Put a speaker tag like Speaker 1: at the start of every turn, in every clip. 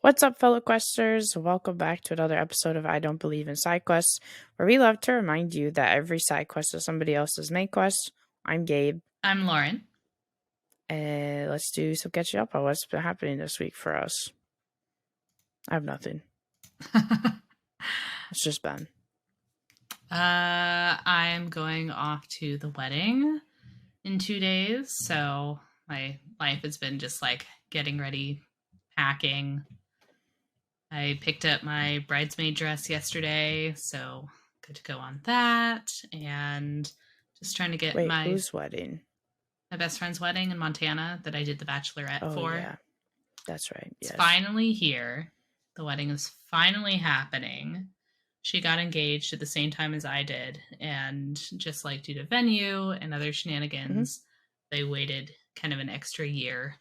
Speaker 1: What's up, fellow questers? Welcome back to another episode of I Don't Believe in Side Quests, where we love to remind you that every side quest is somebody else's main quest. I'm Gabe.
Speaker 2: I'm Lauren.
Speaker 1: Let's do some catching up on what's been happening this week for us. I have nothing. It's just been.
Speaker 2: I'm going off to the wedding in 2 days, so my life has been just like getting ready, packing. I picked up my bridesmaid dress yesterday, so good to go on that, and just trying to get
Speaker 1: whose wedding?
Speaker 2: My best friend's wedding in Montana that I did the bachelorette for.
Speaker 1: Yeah, that's right.
Speaker 2: Yes. It's finally here. The wedding is finally happening. She got engaged at the same time as I did, and just like due to venue and other shenanigans, they waited kind of an extra year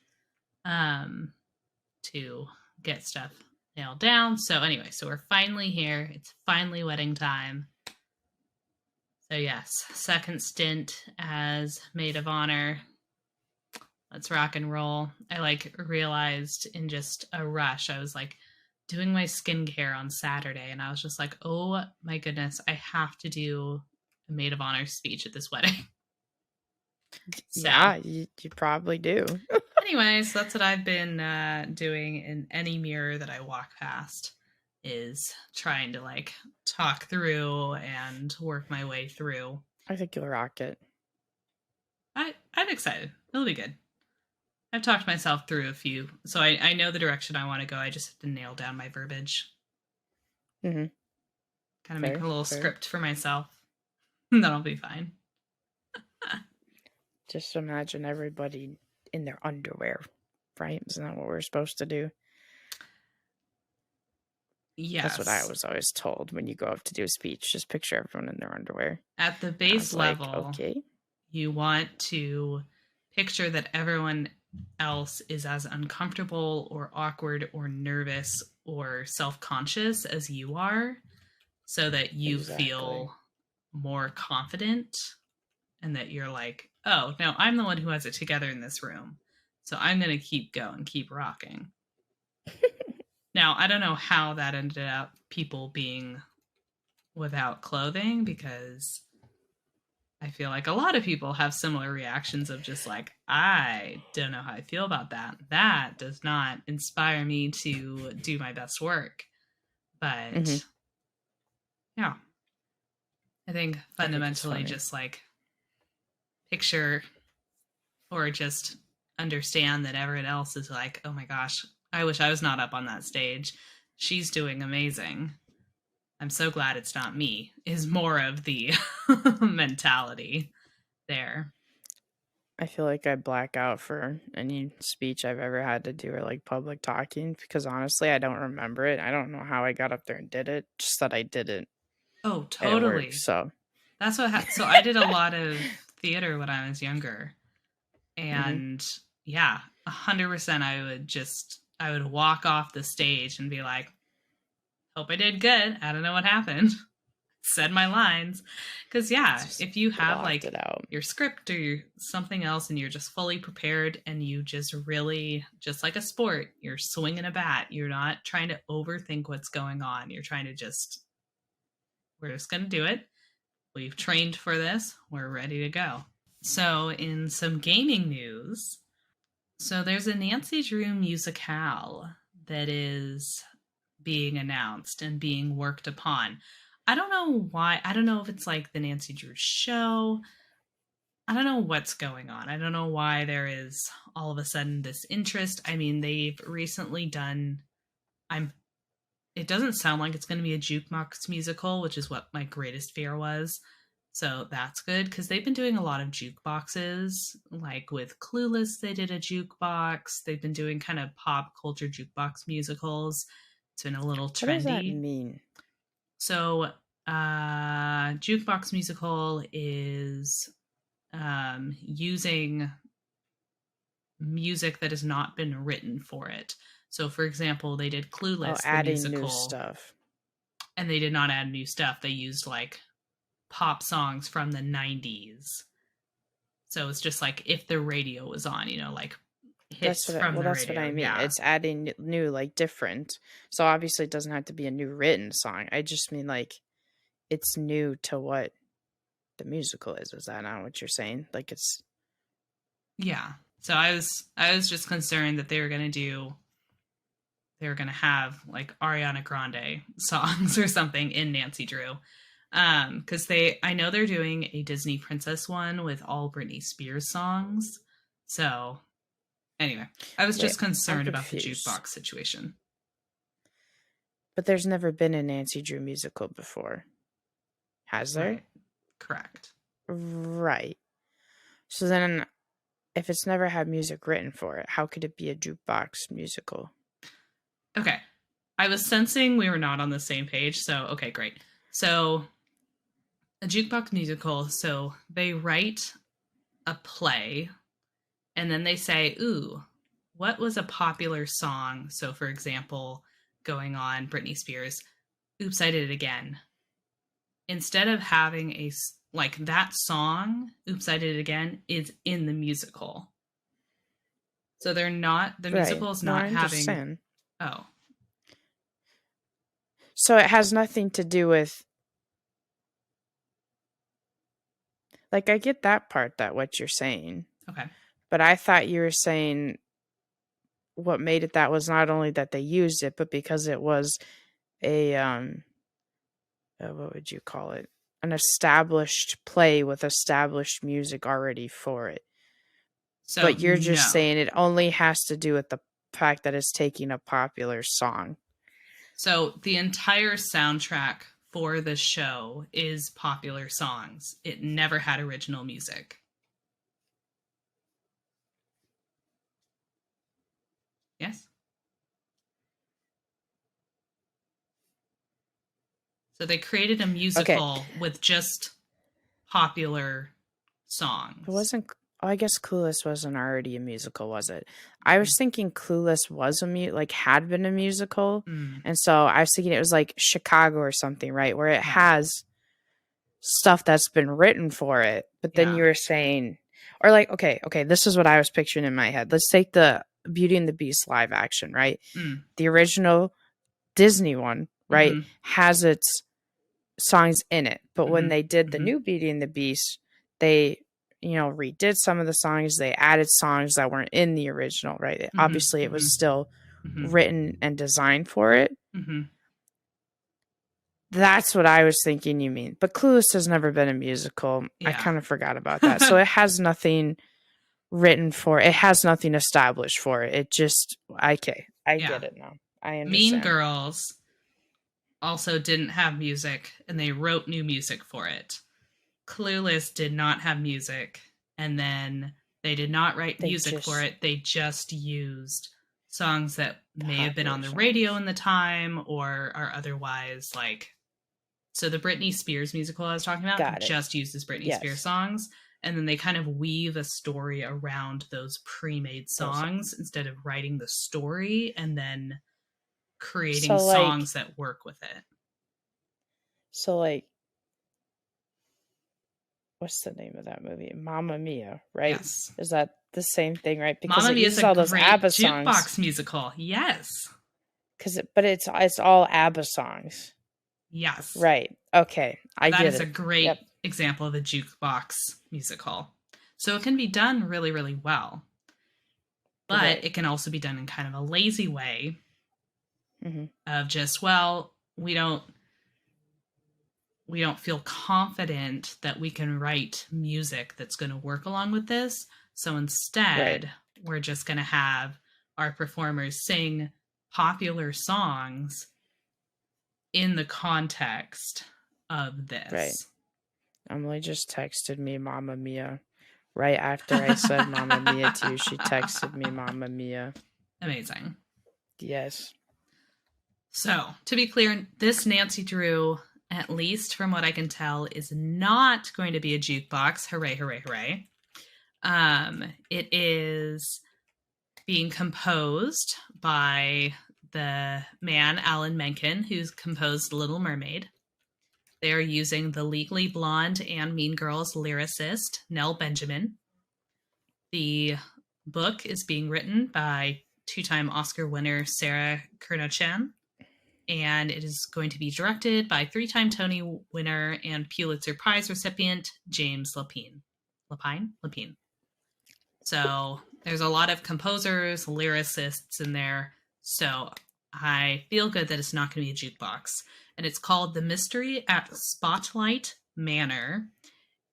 Speaker 2: to get stuff nailed down. So anyway, so we're finally here. It's finally wedding time. So yes, second stint as maid of honor. Let's rock and roll. I realized in just a rush, I was like doing my skincare on Saturday, and I was just like, oh my goodness, I have to do a maid of honor speech at this wedding.
Speaker 1: So, yeah, you probably do.
Speaker 2: Anyways, that's what I've been doing in any mirror that I walk past, is trying to talk through and work my way through.
Speaker 1: I think you'll rock it.
Speaker 2: I'm excited. It'll be good. I've talked myself through a few, so I know the direction I want to go. I just have to nail down my verbiage.
Speaker 1: Mm-hmm.
Speaker 2: Kind of make a little script for myself. That'll be fine.
Speaker 1: Just imagine everybody in their underwear, right? Isn't that what we're supposed to do?
Speaker 2: Yes.
Speaker 1: That's what I was always told when you go up to do a speech. Just picture everyone in their underwear.
Speaker 2: At the base level, okay, you want to picture that everyone else is as uncomfortable or awkward or nervous or self-conscious as you are, so that you feel more confident and that you're like, oh, no, I'm the one who has it together in this room. So I'm going to keep going, keep rocking. Now, I don't know how that ended up people being without clothing, because I feel like a lot of people have similar reactions of just like, I don't know how I feel about that. That does not inspire me to do my best work. But yeah, I think fundamentally just picture or just understand that everyone else is like, oh my gosh, I wish I was not up on that stage. She's doing amazing. I'm so glad it's not me, is more of the mentality there.
Speaker 1: I feel like I black out for any speech I've ever had to do, or public talking, because honestly, I don't remember it. I don't know how I got up there and did it, just that I did it.
Speaker 2: Oh, totally.
Speaker 1: So
Speaker 2: that's what so I did a lot of theater when I was younger. And yeah, 100% I would walk off the stage and be like, hope I did good. I don't know what happened. Said my lines. Because yeah, if you have your script or something else and you're just fully prepared and you just really, just like a sport, you're swinging a bat. You're not trying to overthink what's going on. You're trying to we're just going to do it. We've trained for this. We're ready to go. So in some gaming news, so there's a Nancy Drew musicale that is being announced and being worked upon. I don't know why. I don't know if it's the Nancy Drew show. I don't know what's going on. I don't know why there is all of a sudden this interest. I mean, they've recently done, it doesn't sound like it's going to be a jukebox musical, which is what my greatest fear was. So that's good, because they've been doing a lot of jukeboxes. With Clueless, they did a jukebox. They've been doing kind of pop culture jukebox musicals. It's been a little trendy.
Speaker 1: What does that mean?
Speaker 2: So, jukebox musical is using music that has not been written for it. So, for example, they did Clueless,
Speaker 1: adding
Speaker 2: the musical,
Speaker 1: new stuff,
Speaker 2: and they did not add new stuff. They used pop songs from the 90s. So it's just if the radio was on, hits from the
Speaker 1: That's what
Speaker 2: radio.
Speaker 1: I mean.
Speaker 2: Yeah.
Speaker 1: It's adding new, like different. So obviously it doesn't have to be a new written song. I just mean like it's new to what the musical is. Is that not what you're saying? Like it's
Speaker 2: Yeah. So I was just concerned that they were going to have like Ariana Grande songs or something in Nancy Drew. Because I know they're doing a Disney Princess one with all Britney Spears songs. So anyway, I was
Speaker 1: wait,
Speaker 2: just
Speaker 1: I'm
Speaker 2: concerned about the
Speaker 1: confused.
Speaker 2: jukebox situation.
Speaker 1: But there's never been a Nancy Drew musical before. Has there?
Speaker 2: Right. Correct.
Speaker 1: Right. So then if it's never had music written for it, how could it be a jukebox musical?
Speaker 2: Okay. I was sensing we were not on the same page. So, okay, great. So, a jukebox musical, so they write a play and then they say, ooh, what was a popular song? So, for example, going on Britney Spears, Oops, I Did It Again. Instead of having like that song, Oops, I Did It Again, is in the musical. So the
Speaker 1: Right.
Speaker 2: musical is
Speaker 1: No, I
Speaker 2: not having,
Speaker 1: understand.
Speaker 2: oh,
Speaker 1: So it has nothing to do with like I get that part that what you're saying.
Speaker 2: okay.
Speaker 1: But I thought you were saying what made it that was not only that they used it, but because it was a what would you call it? An established play with established music already for it.
Speaker 2: So,
Speaker 1: But you're just
Speaker 2: no.
Speaker 1: saying it only has to do with the fact that it's taking a popular song.
Speaker 2: So the entire soundtrack for the show is popular songs. It never had original music. Yes? So they created a
Speaker 1: Okay.
Speaker 2: musical with just popular
Speaker 1: It
Speaker 2: songs.
Speaker 1: wasn't. Oh, I guess Clueless wasn't already a musical, was it? I was thinking Clueless was like had been a musical,
Speaker 2: Mm,
Speaker 1: and so I was thinking it was like Chicago or something, right? Where it
Speaker 2: no.
Speaker 1: has stuff that's been written for it, but then
Speaker 2: Yeah.
Speaker 1: you were saying, or like, okay, this is what I was picturing in my head. Let's take the Beauty and the Beast live action, right?
Speaker 2: Mm,
Speaker 1: The original Disney one, right,
Speaker 2: mm-hmm,
Speaker 1: has its songs in it. But when
Speaker 2: mm-hmm,
Speaker 1: they did the
Speaker 2: mm-hmm,
Speaker 1: new Beauty and the Beast, they, redid some of the songs. They added songs that weren't in the original, right?
Speaker 2: mm-hmm,
Speaker 1: Obviously, it was
Speaker 2: mm-hmm,
Speaker 1: still
Speaker 2: mm-hmm,
Speaker 1: written and designed for it.
Speaker 2: mm-hmm.
Speaker 1: That's what I was thinking you mean. But Clueless has never been a musical. I
Speaker 2: Yeah.
Speaker 1: kind of forgot about that. So it has nothing written for it. It has nothing established for it. It just, okay, I
Speaker 2: Yeah.
Speaker 1: get it now. I
Speaker 2: Mean
Speaker 1: understand.
Speaker 2: Girls also didn't have music and they wrote new music for it. Clueless did not have music and then they did not write
Speaker 1: They
Speaker 2: music for
Speaker 1: just,
Speaker 2: it. They just used songs that may have been
Speaker 1: popular
Speaker 2: on the radio
Speaker 1: songs.
Speaker 2: in the time or are otherwise like, so the Britney Spears musical I was talking about
Speaker 1: Got it.
Speaker 2: just uses Britney Spears
Speaker 1: Yes.
Speaker 2: songs and then they kind of weave a story around those pre-made
Speaker 1: Those
Speaker 2: songs instead of writing the story and then creating
Speaker 1: So like,
Speaker 2: songs that work with it.
Speaker 1: so like, what's the name of that movie? Mamma Mia, right?
Speaker 2: Yes.
Speaker 1: Is that the same thing, right? Because
Speaker 2: Mamma
Speaker 1: it
Speaker 2: Mia is
Speaker 1: uses
Speaker 2: a
Speaker 1: all those
Speaker 2: great
Speaker 1: ABBA songs.
Speaker 2: jukebox musical. Yes.
Speaker 1: But it's all ABBA songs,
Speaker 2: Yes.
Speaker 1: right? Okay, I
Speaker 2: That
Speaker 1: get
Speaker 2: is a
Speaker 1: it. Yep.
Speaker 2: great example of a jukebox musical. So it can be done really, really well. But
Speaker 1: Right.
Speaker 2: it can also be done in kind of a lazy way
Speaker 1: Mm-hmm.
Speaker 2: of just, well, we don't feel confident that we can write music that's going to work along with this. So
Speaker 1: Right.
Speaker 2: instead, we're just going to have our performers sing popular songs in the context of this.
Speaker 1: Right. Emily just texted me Mamma Mia. Right after I said Mamma Mia to you, she texted me Mamma Mia.
Speaker 2: Amazing.
Speaker 1: Yes.
Speaker 2: So, to be clear, this Nancy Drew, at least from what I can tell, is not going to be a jukebox. Hooray, hooray, hooray. It is being composed by the man, Alan Menken, who's composed Little Mermaid. They are using the Legally Blonde and Mean Girls lyricist, Nell Benjamin. The book is being written by two-time Oscar winner Sarah Kernochan, and it is going to be directed by three-time Tony winner and Pulitzer Prize recipient James Lapine. Lapine. So there's a lot of composers, lyricists in there. So I feel good that it's not going to be a jukebox. And it's called The Mystery at Spotlight Manor.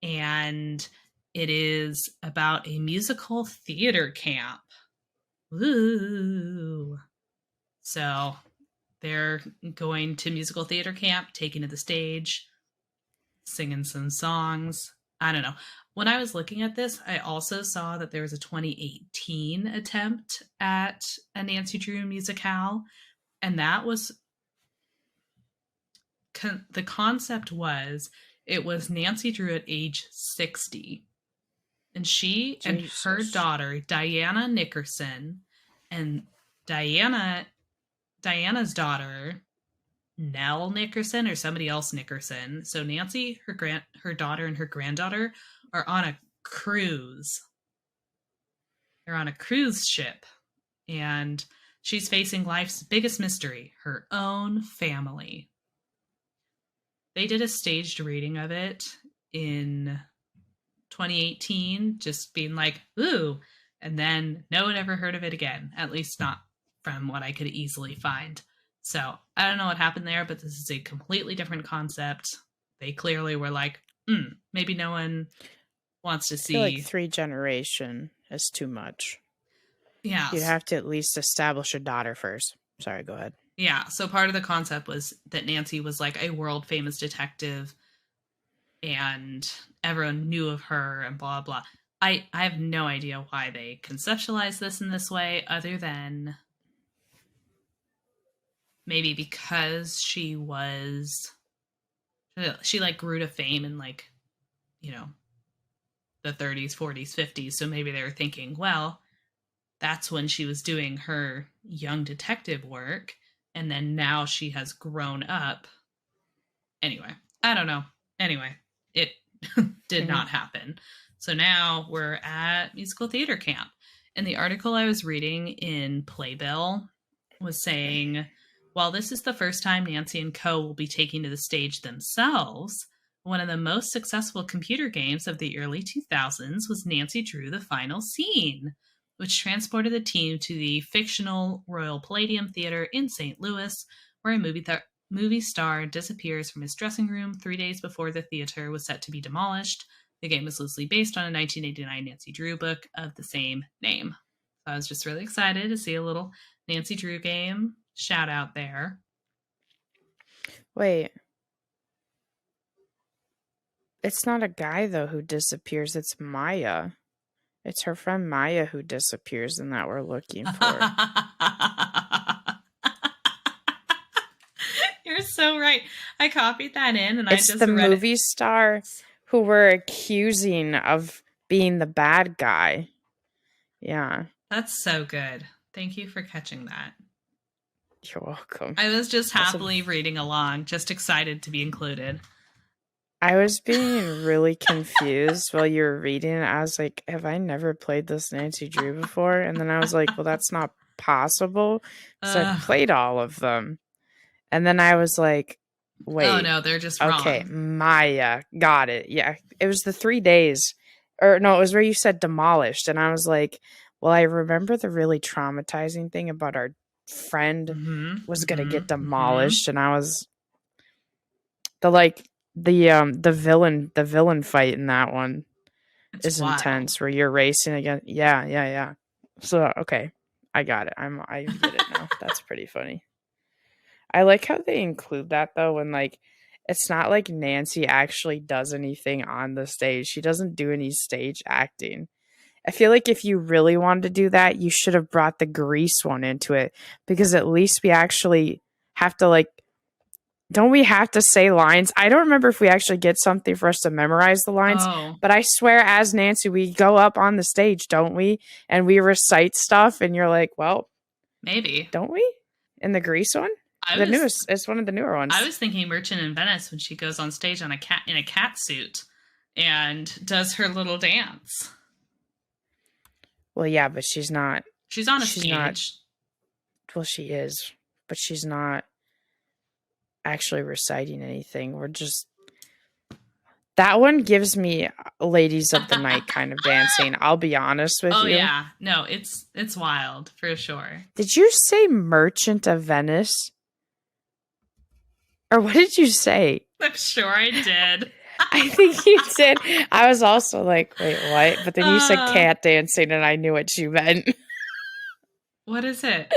Speaker 2: And it is about a musical theater camp. Woo! So they're going to musical theater camp, taking to the stage, singing some songs. I don't know. When I was looking at this, I also saw that there was a 2018 attempt at a Nancy Drew musicale, and that was the concept was it was Nancy Drew at age 60, and she and her daughter Diana Nickerson, and Diana's daughter Nell Nickerson or somebody else Nickerson. So Nancy, her daughter, and her granddaughter are on a cruise. They're on a cruise ship, and she's facing life's biggest mystery, her own family. They did a staged reading of it in 2018, just being like, ooh, and then no one ever heard of it again, at least not from what I could easily find. So I don't know what happened there, but this is a completely different concept. They clearly were like, maybe no one wants to see.
Speaker 1: I feel like 3 generation is too much.
Speaker 2: Yeah.
Speaker 1: You'd have to at least establish a daughter first. Sorry, go ahead.
Speaker 2: Yeah. So part of the concept was that Nancy was like a world famous detective and everyone knew of her and blah, blah. I have no idea why they conceptualized this in this way, other than maybe because she like grew to fame in like, you know, the 30s, 40s, 50s. So maybe they were thinking, well, that's when she was doing her young detective work. And then now she has grown up. Anyway, I don't know. Anyway, it did not happen. So now we're at musical theater camp. And the article I was reading in Playbill was saying, while this is the first time Nancy and Co. will be taking to the stage themselves, one of the most successful computer games of the early 2000s was Nancy Drew the Final Scene, which transported the team to the fictional Royal Palladium Theater in St. Louis, where a movie star disappears from his dressing room 3 days before the theater was set to be demolished. The game is loosely based on a 1989 Nancy Drew book of the same name. So I was just really excited to see a little Nancy Drew game. Shout out there.
Speaker 1: Wait. It's not a guy, though, who disappears. It's Maya. It's her friend Maya who disappears and that we're looking for.
Speaker 2: You're so right. I copied that in and
Speaker 1: it's
Speaker 2: I just
Speaker 1: the
Speaker 2: read
Speaker 1: movie star who we're accusing of being the bad guy. Yeah.
Speaker 2: That's so good. Thank you for catching that.
Speaker 1: You're welcome.
Speaker 2: I was just happily reading along, just excited to be included.
Speaker 1: I was being really confused while you were reading it. I was like, have I never played this Nancy Drew before? And then I was like, well, that's not possible. So I've played all of them. And then I was like, wait.
Speaker 2: Oh, no, they're just wrong.
Speaker 1: Okay, Maya. Got it. Yeah. It was the 3 days. Or no, it was where you said demolished. And I was like, well, I remember the really traumatizing thing about our friend was going to get demolished. And I was the villain fight in that one is wild. Intense, where you're racing again. Yeah. So, okay. I got it. I get it now. That's pretty funny. I like how they include that, though, when, like, it's not like Nancy actually does anything on the stage. She doesn't do any stage acting. I feel like if you really wanted to do that, you should have brought the Grease one into it, because at least we actually have to, like, don't we have to say lines? I don't remember if we actually get something for us to memorize the lines, but I swear as Nancy, we go up on the stage, don't we? And we recite stuff, and you're like, well,
Speaker 2: maybe.
Speaker 1: Don't we? In the Grease one? It's one of the newer ones.
Speaker 2: I was thinking Merchant in Venice, when she goes on stage in a cat suit and does her little dance.
Speaker 1: Well, yeah, but she's not.
Speaker 2: She's on a
Speaker 1: She's not.
Speaker 2: stage.
Speaker 1: Well, she is, but she's not actually reciting anything. We're just. That one gives me ladies of the night kind of dancing. I'll be honest with
Speaker 2: Oh
Speaker 1: you.
Speaker 2: yeah, no, it's wild for sure.
Speaker 1: Did you say Merchant of Venice? Or what did you say?
Speaker 2: I'm sure I did.
Speaker 1: I think you did. I was also like, wait, what? But then you said cat dancing, and I knew what you meant.
Speaker 2: What is it?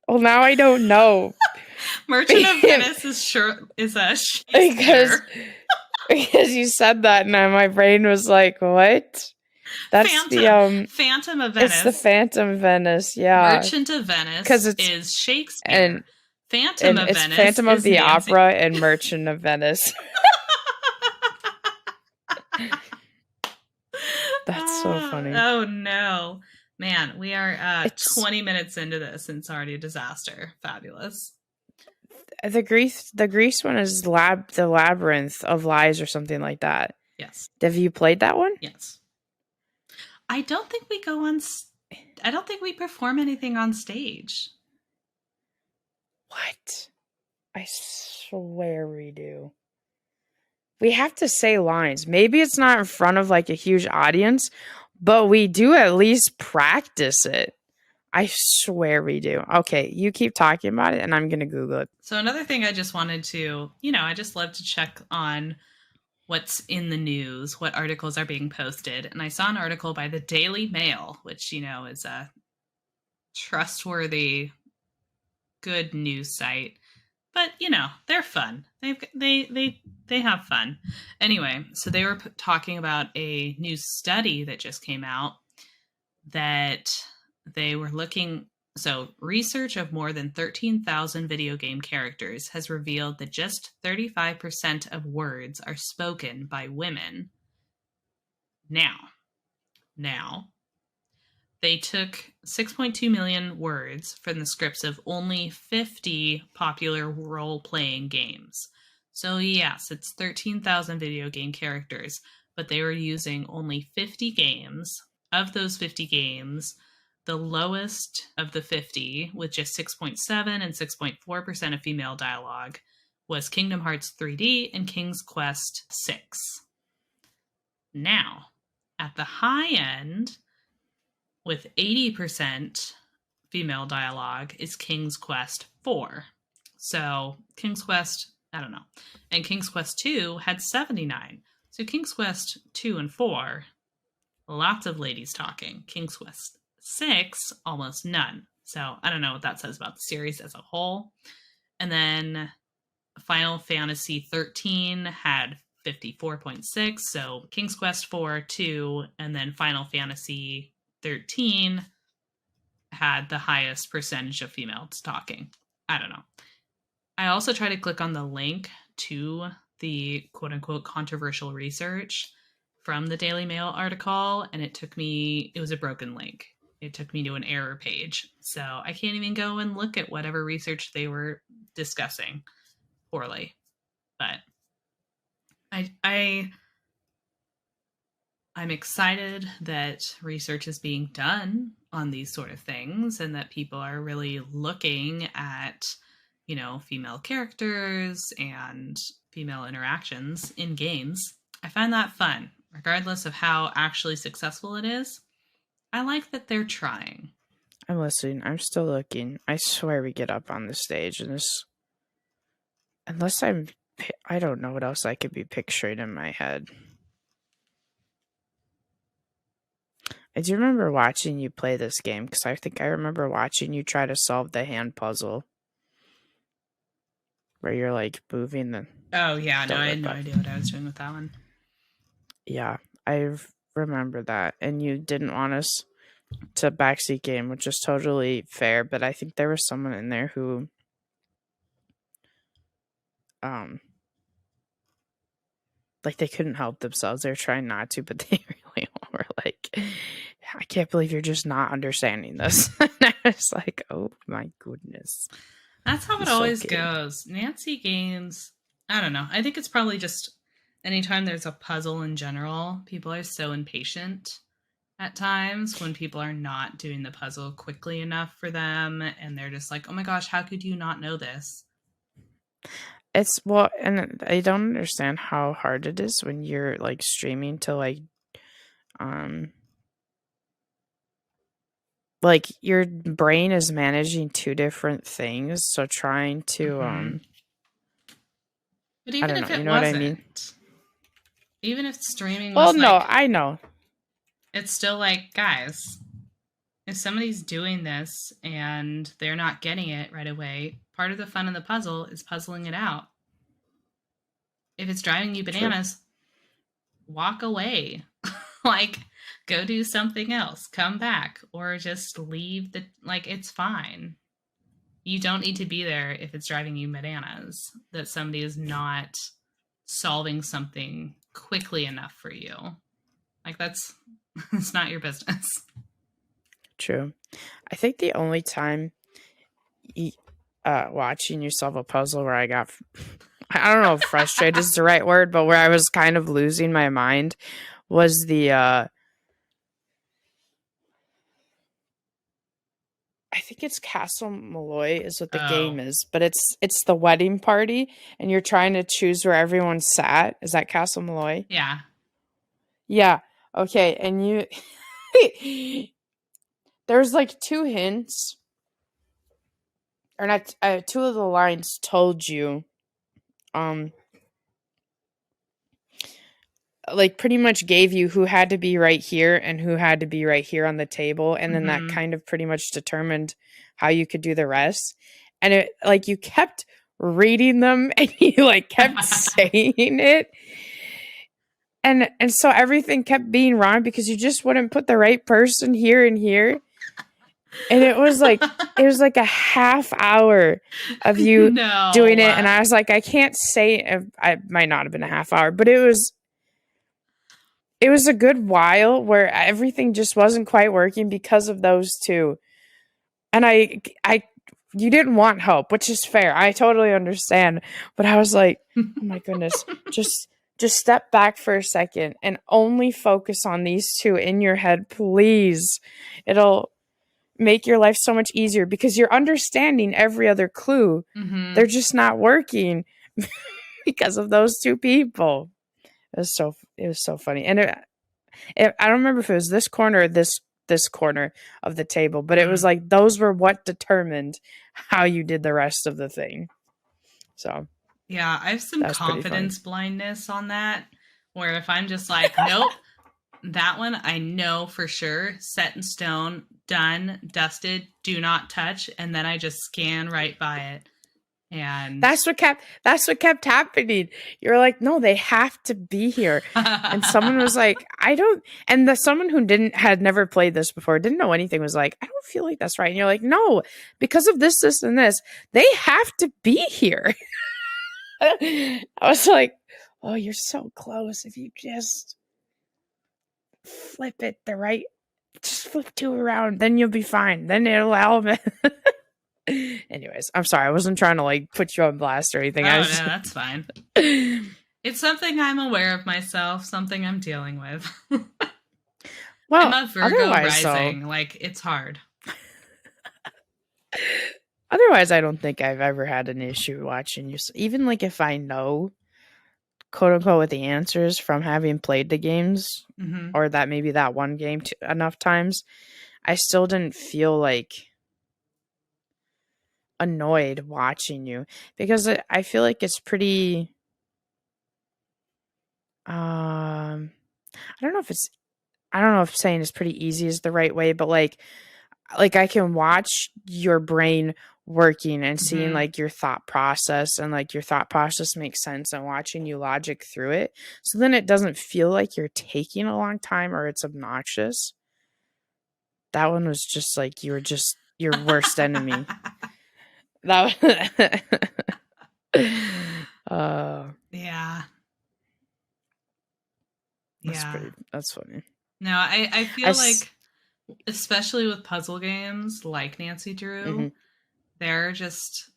Speaker 1: Well, now I don't know.
Speaker 2: Merchant of Venice is a Shakespeare.
Speaker 1: Because you said that, and my brain was like, what? That's
Speaker 2: Phantom of Venice.
Speaker 1: It's the Phantom of Venice, yeah.
Speaker 2: Merchant of Venice is Shakespeare.
Speaker 1: And
Speaker 2: Phantom of Venice
Speaker 1: Phantom of the
Speaker 2: Nancy.
Speaker 1: Opera and Merchant of Venice. That's so funny.
Speaker 2: Oh no. Man, we are 20 minutes into this and it's already a disaster. Fabulous.
Speaker 1: The Greece one is the Labyrinth of Lies or something like that.
Speaker 2: Yes.
Speaker 1: Have you played that one?
Speaker 2: Yes. I don't think we I don't think we perform anything on stage.
Speaker 1: What? I swear we do. We have to say lines. Maybe it's not in front of like a huge audience, but we do at least practice it. I swear we do. Okay, you keep talking about it and I'm going to Google it.
Speaker 2: So another thing I just wanted to, I just love to check on what's in the news, what articles are being posted. And I saw an article by the Daily Mail, which, is a trustworthy, good news site. But, they're fun. They have fun. Anyway, so they were talking about a new study that just came out that they were looking. So research of more than 13,000 video game characters has revealed that just 35% of words are spoken by women. Now, they took 6.2 million words from the scripts of only 50 popular role-playing games. So yes, it's 13,000 video game characters, but they were using only 50 games. Of those 50 games, the lowest of the 50, with just 6.7 and 6.4% of female dialogue, was Kingdom Hearts 3D and King's Quest 6. Now, at the high end, with 80% female dialogue, is King's Quest 4. So, King's Quest, I don't know. And King's Quest 2 had 79. So, King's Quest 2 and 4, lots of ladies talking. King's Quest 6, almost none. So, I don't know what that says about the series as a whole. And then Final Fantasy 13 had 54.6. So, King's Quest 4, 2, and then Final Fantasy 13 had the highest percentage of females talking. I don't know. I also tried to click on the link to the quote-unquote controversial research from the Daily Mail article, and it was a broken link. It took me to an error page. So I can't even go and look at whatever research they were discussing poorly. But I'm excited that research is being done on these sort of things and that people are really looking at, female characters and female interactions in games. I find that fun, regardless of how actually successful it is. I like that they're trying.
Speaker 1: I'm listening. I'm still looking. I swear we get up on the stage and this... Unless I don't know what else I could be picturing in my head. I do remember watching you play this game because I think I remember watching you try to solve the hand puzzle where you're like moving the...
Speaker 2: Oh, yeah. No, I had no idea what I was doing with that one.
Speaker 1: Yeah, I remember that. And you didn't want us to backseat game, which is totally fair. But I think there was someone in there who... like they couldn't help themselves. They were trying not to, but they really were like, I can't believe you're just not understanding this. And I was like, oh my goodness.
Speaker 2: That's how it always goes. Nancy games, I don't know. I think it's probably just anytime there's a puzzle in general, people are so impatient at times when people are not doing the puzzle quickly enough for them and they're just like, oh my gosh, how could you not know this?
Speaker 1: It's well, and I don't understand how hard it is when you're like streaming to um like your brain is managing two different things, so trying to
Speaker 2: Mm-hmm. But
Speaker 1: I
Speaker 2: even
Speaker 1: don't know,
Speaker 2: if
Speaker 1: you
Speaker 2: it
Speaker 1: know what I mean?
Speaker 2: wasn't, even if streaming
Speaker 1: Well,
Speaker 2: was
Speaker 1: no,
Speaker 2: like,
Speaker 1: I know.
Speaker 2: it's still like, guys, if somebody's doing this and they're not getting it right away, part of the fun of the puzzle is puzzling it out. If it's driving you
Speaker 1: True.
Speaker 2: bananas, walk away. Like, go do something else, come back, or just leave the, like, it's fine. You don't need to be there if it's driving you bananas that somebody is not solving something quickly enough for you. Like, that's, it's not your business.
Speaker 1: True. I think the only time watching you solve a puzzle where I got I don't know if frustrated is the right word, but where I was kind of losing my mind was the I think it's Castle Malloy is what the
Speaker 2: Oh,
Speaker 1: game is, but it's the wedding party and you're trying to choose where everyone sat. Is that Castle Malloy?
Speaker 2: yeah.
Speaker 1: Yeah. Okay, and you there's like two hints or not two of the lines told you um like pretty much gave you who had to be right here and who had to be right here on the table, and then that
Speaker 2: Mm-hmm.
Speaker 1: kind of pretty much determined how you could do the rest. And it like you kept reading them and you like kept saying it, and so everything kept being wrong because you just wouldn't put the right person here and here. And it was like a half hour of you doing it, and
Speaker 2: No.
Speaker 1: I was like, I can't say I might not have been a half hour, but it was a good while where everything just wasn't quite working because of those two. And you didn't want help, which is fair. I totally understand. But I was like, oh my goodness, just step back for a second and only focus on these two in your head, please. It'll make your life so much easier because you're understanding every other clue.
Speaker 2: Mm-hmm.
Speaker 1: They're just not working because of those two people. It was so funny. And I don't remember if it was this corner or this corner of the table, but it was
Speaker 2: Mm.
Speaker 1: like those were what determined how you did the rest of the thing. So
Speaker 2: Yeah, I have some
Speaker 1: that was pretty funny.
Speaker 2: confidence blindness on that, where if I'm just like, nope, that one I know for sure, set in stone, done, dusted, do not touch, and then I just scan right by it. And
Speaker 1: That's what kept happening. You're like, no, they have to be here. And someone was like, I don't, and the someone who had never played this before, didn't know anything, was like, I don't feel like that's right. And you're like, no, because of this, and this, they have to be here. I was like, oh, you're so close. If you just flip it the right, just flip two around, then you'll be fine. Then it'll help. Anyways, I'm sorry. I wasn't trying to like put you on blast or anything.
Speaker 2: oh
Speaker 1: I
Speaker 2: no,
Speaker 1: was just...
Speaker 2: that's fine. It's something I'm aware of myself, something I'm dealing with. I'm
Speaker 1: Well,
Speaker 2: a Virgo
Speaker 1: otherwise,
Speaker 2: rising. Like, it's hard.
Speaker 1: otherwise, I don't think I've ever had an issue watching you. Even like if I know, quote unquote, what the answers from having played the games,
Speaker 2: Mm-hmm.
Speaker 1: or that maybe that one game enough times, I still didn't feel like annoyed watching you because I feel like it's pretty. I don't know if it's. I don't know if saying it's pretty easy is the right way, but like I can watch your brain working and seeing
Speaker 2: Mm-hmm.
Speaker 1: like your thought process, and like your thought process makes sense, and watching you logic through it. So then it doesn't feel like you're taking a long time or it's obnoxious. That one was just like you were just your worst enemy. That
Speaker 2: Yeah.
Speaker 1: that's
Speaker 2: Yeah.
Speaker 1: that's funny.
Speaker 2: No, I
Speaker 1: I
Speaker 2: feel like, especially with puzzle games like Nancy
Speaker 1: mm-hmm,
Speaker 2: Drew, there are just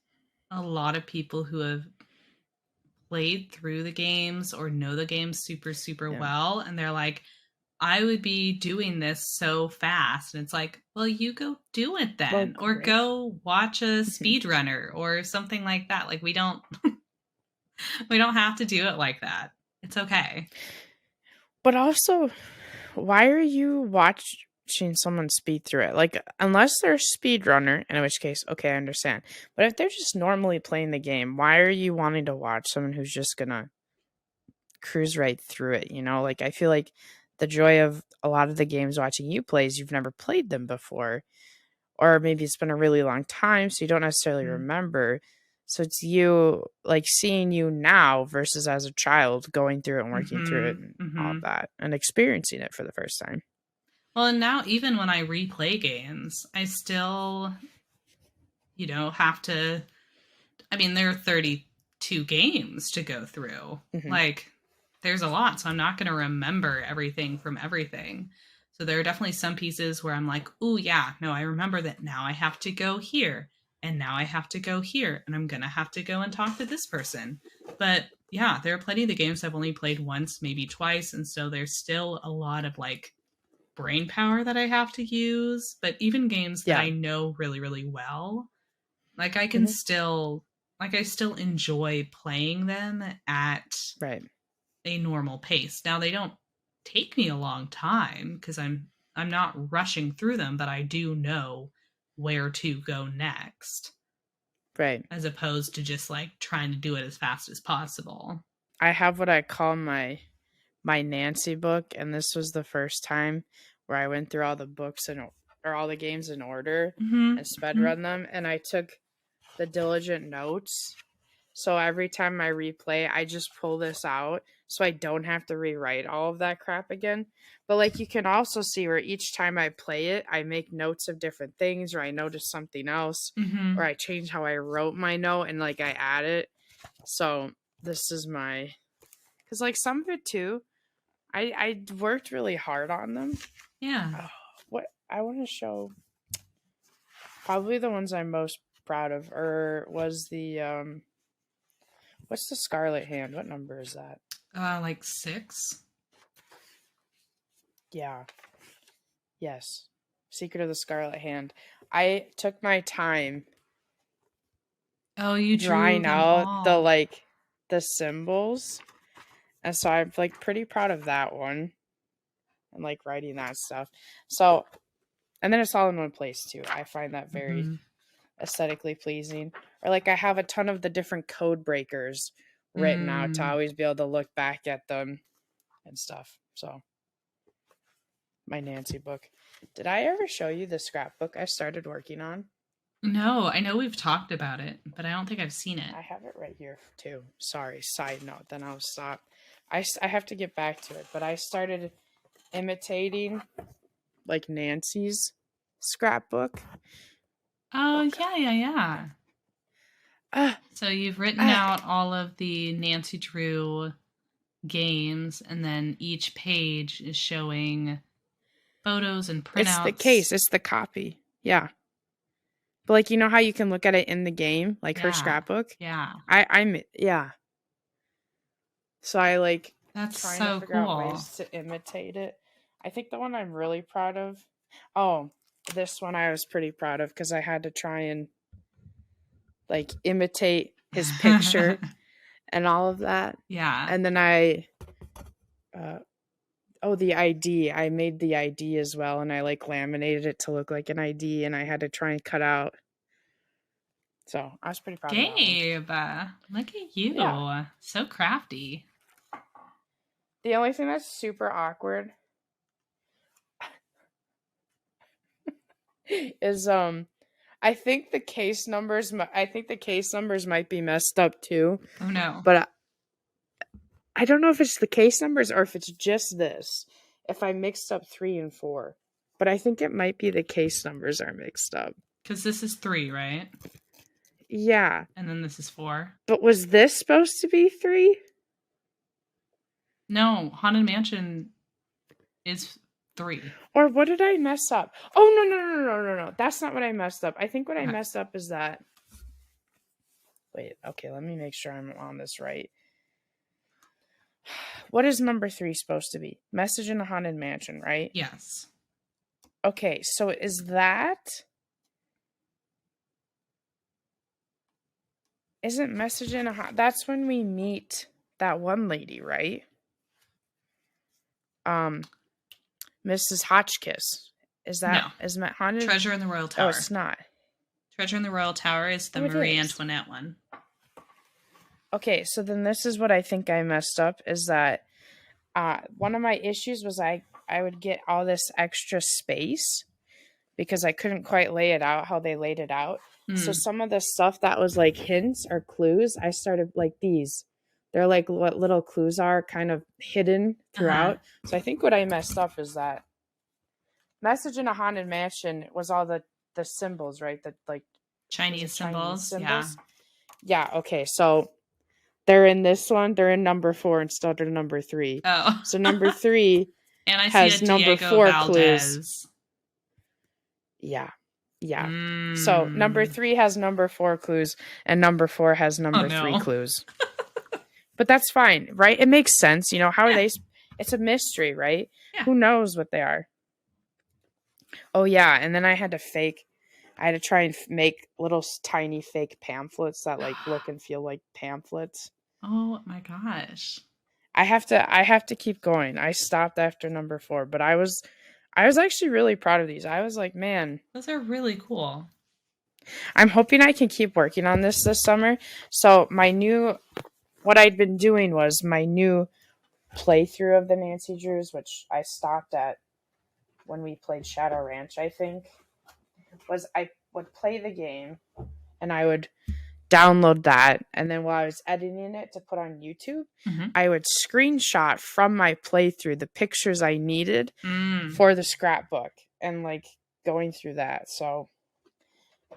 Speaker 2: a lot of people who have played through the games or know the games super, super
Speaker 1: yeah.
Speaker 2: well. And they're like, I would be doing this so fast. And it's like, well, you go do it
Speaker 1: Well,
Speaker 2: then. Or
Speaker 1: great.
Speaker 2: go watch a speedrunner or something like that. Like we don't have to do it like that. It's okay.
Speaker 1: But also, why are you watching someone speed through it? Like, unless they're a speedrunner, in which case, okay, I understand. But if they're just normally playing the game, why are you wanting to watch someone who's just gonna cruise right through it? You know, like I feel like the joy of a lot of the games watching you play is you've never played them before, or maybe it's been a really long time, so you don't necessarily remember. So it's you, like, seeing you now versus as a child going through it and working through it and all of that and experiencing it for the first time.
Speaker 2: Well, and now even when I replay games, I still, have to. I mean, there are 32 games to go through. Like, there's a lot, so I'm not going to remember everything from everything. So there are definitely some pieces where I'm like, oh, yeah, no, I remember that now I have to go here, and now I have to go here, and I'm going to have to go and talk to this person. But yeah, there are plenty of the games I've only played once, maybe twice, and so there's still a lot of like brain power that I have to use. But even games that I know really, really well, like I can still, like I still enjoy playing them at a normal pace. Now they don't take me a long time because I'm not rushing through them, but I do know where to go next.
Speaker 1: Right.
Speaker 2: As opposed to just like trying to do it as fast as possible.
Speaker 1: I have what I call my Nancy book, and this was the first time where I went through all the books or all the games in order and sped run them, and I took the diligent notes. So every time I replay, I just pull this out so I don't have to rewrite all of that crap again. But like you can also see where each time I play it, I make notes of different things, or I notice something else, or I change how I wrote my note and like I add it. So this is my, because like some of it too, I worked really hard on them.
Speaker 2: Yeah.
Speaker 1: What I want to show, probably the ones I'm most proud of, or was the what's the Scarlet Hand? What number is that?
Speaker 2: Like 6.
Speaker 1: Yeah. Yes. Secret of the Scarlet Hand. I took my time.
Speaker 2: Oh, you
Speaker 1: drawing
Speaker 2: drew them
Speaker 1: out
Speaker 2: all.
Speaker 1: the symbols. And so I'm like pretty proud of that one. And like writing that stuff. So, and then it's all in one place too. I find that very aesthetically pleasing. Or like I have a ton of the different code breakers written out to always be able to look back at them and stuff. So my Nancy book. Did I ever show you the scrapbook I started working on?
Speaker 2: No, I know we've talked about it, but I don't think I've seen it.
Speaker 1: I have it right here too. Sorry, side note, then I'll stop. I have to get back to it, but I started imitating like Nancy's scrapbook.
Speaker 2: Oh, yeah. So you've written out all of the Nancy Drew games, and then each page is showing photos and printouts.
Speaker 1: It's the case. It's the copy. Yeah. But like, you know how you can look at it in the game, like her scrapbook?
Speaker 2: Yeah.
Speaker 1: Yeah. So I like
Speaker 2: that's
Speaker 1: trying
Speaker 2: so
Speaker 1: to figure
Speaker 2: cool.
Speaker 1: out ways to imitate it. I think the one I'm really proud of. Oh, this one I was pretty proud of because I had to try and like imitate his picture and all of that.
Speaker 2: Yeah.
Speaker 1: And then the ID. I made the ID as well, and I like laminated it to look like an ID, and I had to try and cut out. So I was pretty proud of that one.
Speaker 2: Gabe, look at you. Yeah. So crafty.
Speaker 1: The only thing that's super awkward is I think the case numbers might be messed up too.
Speaker 2: Oh no.
Speaker 1: But I don't know if it's the case numbers or if it's just this. If I mixed up 3 and 4. But I think it might be the case numbers are mixed up.
Speaker 2: Because this is 3, right?
Speaker 1: Yeah.
Speaker 2: And then this is 4.
Speaker 1: But was this supposed to be 3?
Speaker 2: No, Haunted Mansion is 3.
Speaker 1: Or what did I mess up? Oh, no. That's not what I messed up. I think what I messed up is that... Wait, okay, let me make sure I'm on this right. what is number 3 supposed to be? Message in a Haunted Mansion, right?
Speaker 2: Yes.
Speaker 1: Okay, so is that... Isn't Message in a... That's when we meet that one lady, right? Mrs. Hotchkiss. Is that...
Speaker 2: No.
Speaker 1: Is that Haunted?
Speaker 2: Treasure in the Royal Tower.
Speaker 1: Oh, it's not.
Speaker 2: Treasure in the Royal Tower is the Marie Antoinette one.
Speaker 1: Okay, so then this is what I think I messed up, is that one of my issues was I would get all this extra space because I couldn't quite lay it out how they laid it out. So some of the stuff that was like hints or clues, I started like these. They're like what little clues are kind of hidden throughout. So I think what I messed up is that Message in a Haunted Mansion was all the symbols, right? The like
Speaker 2: Chinese symbols. Yeah.
Speaker 1: Yeah, okay. So they're in this one. They're in number 4 instead of number 3.
Speaker 2: Oh.
Speaker 1: So number 3
Speaker 2: and I
Speaker 1: has
Speaker 2: see
Speaker 1: number
Speaker 2: Diego
Speaker 1: 4
Speaker 2: Valdez.
Speaker 1: clues. Yeah. So number 3 has number 4 clues, and number 4 has number 3 clues. But that's fine, right? It makes sense. You know, how are they? It's a mystery, right?
Speaker 2: Yeah.
Speaker 1: Who knows what they are? Oh, yeah. And then I had to try and make little tiny fake pamphlets that like look and feel like pamphlets.
Speaker 2: Oh my gosh.
Speaker 1: I have to keep going. I stopped after number 4, but I was actually really proud of these. I was like, man,
Speaker 2: those are really cool.
Speaker 1: I'm hoping I can keep working on this summer. So what I'd been doing was my new playthrough of the Nancy Drews, which I stopped at when we played Shadow Ranch, I think, was I would play the game and I would download that, and then while I was editing it to put on YouTube, I would screenshot from my playthrough the pictures I needed for the scrapbook and like going through that. So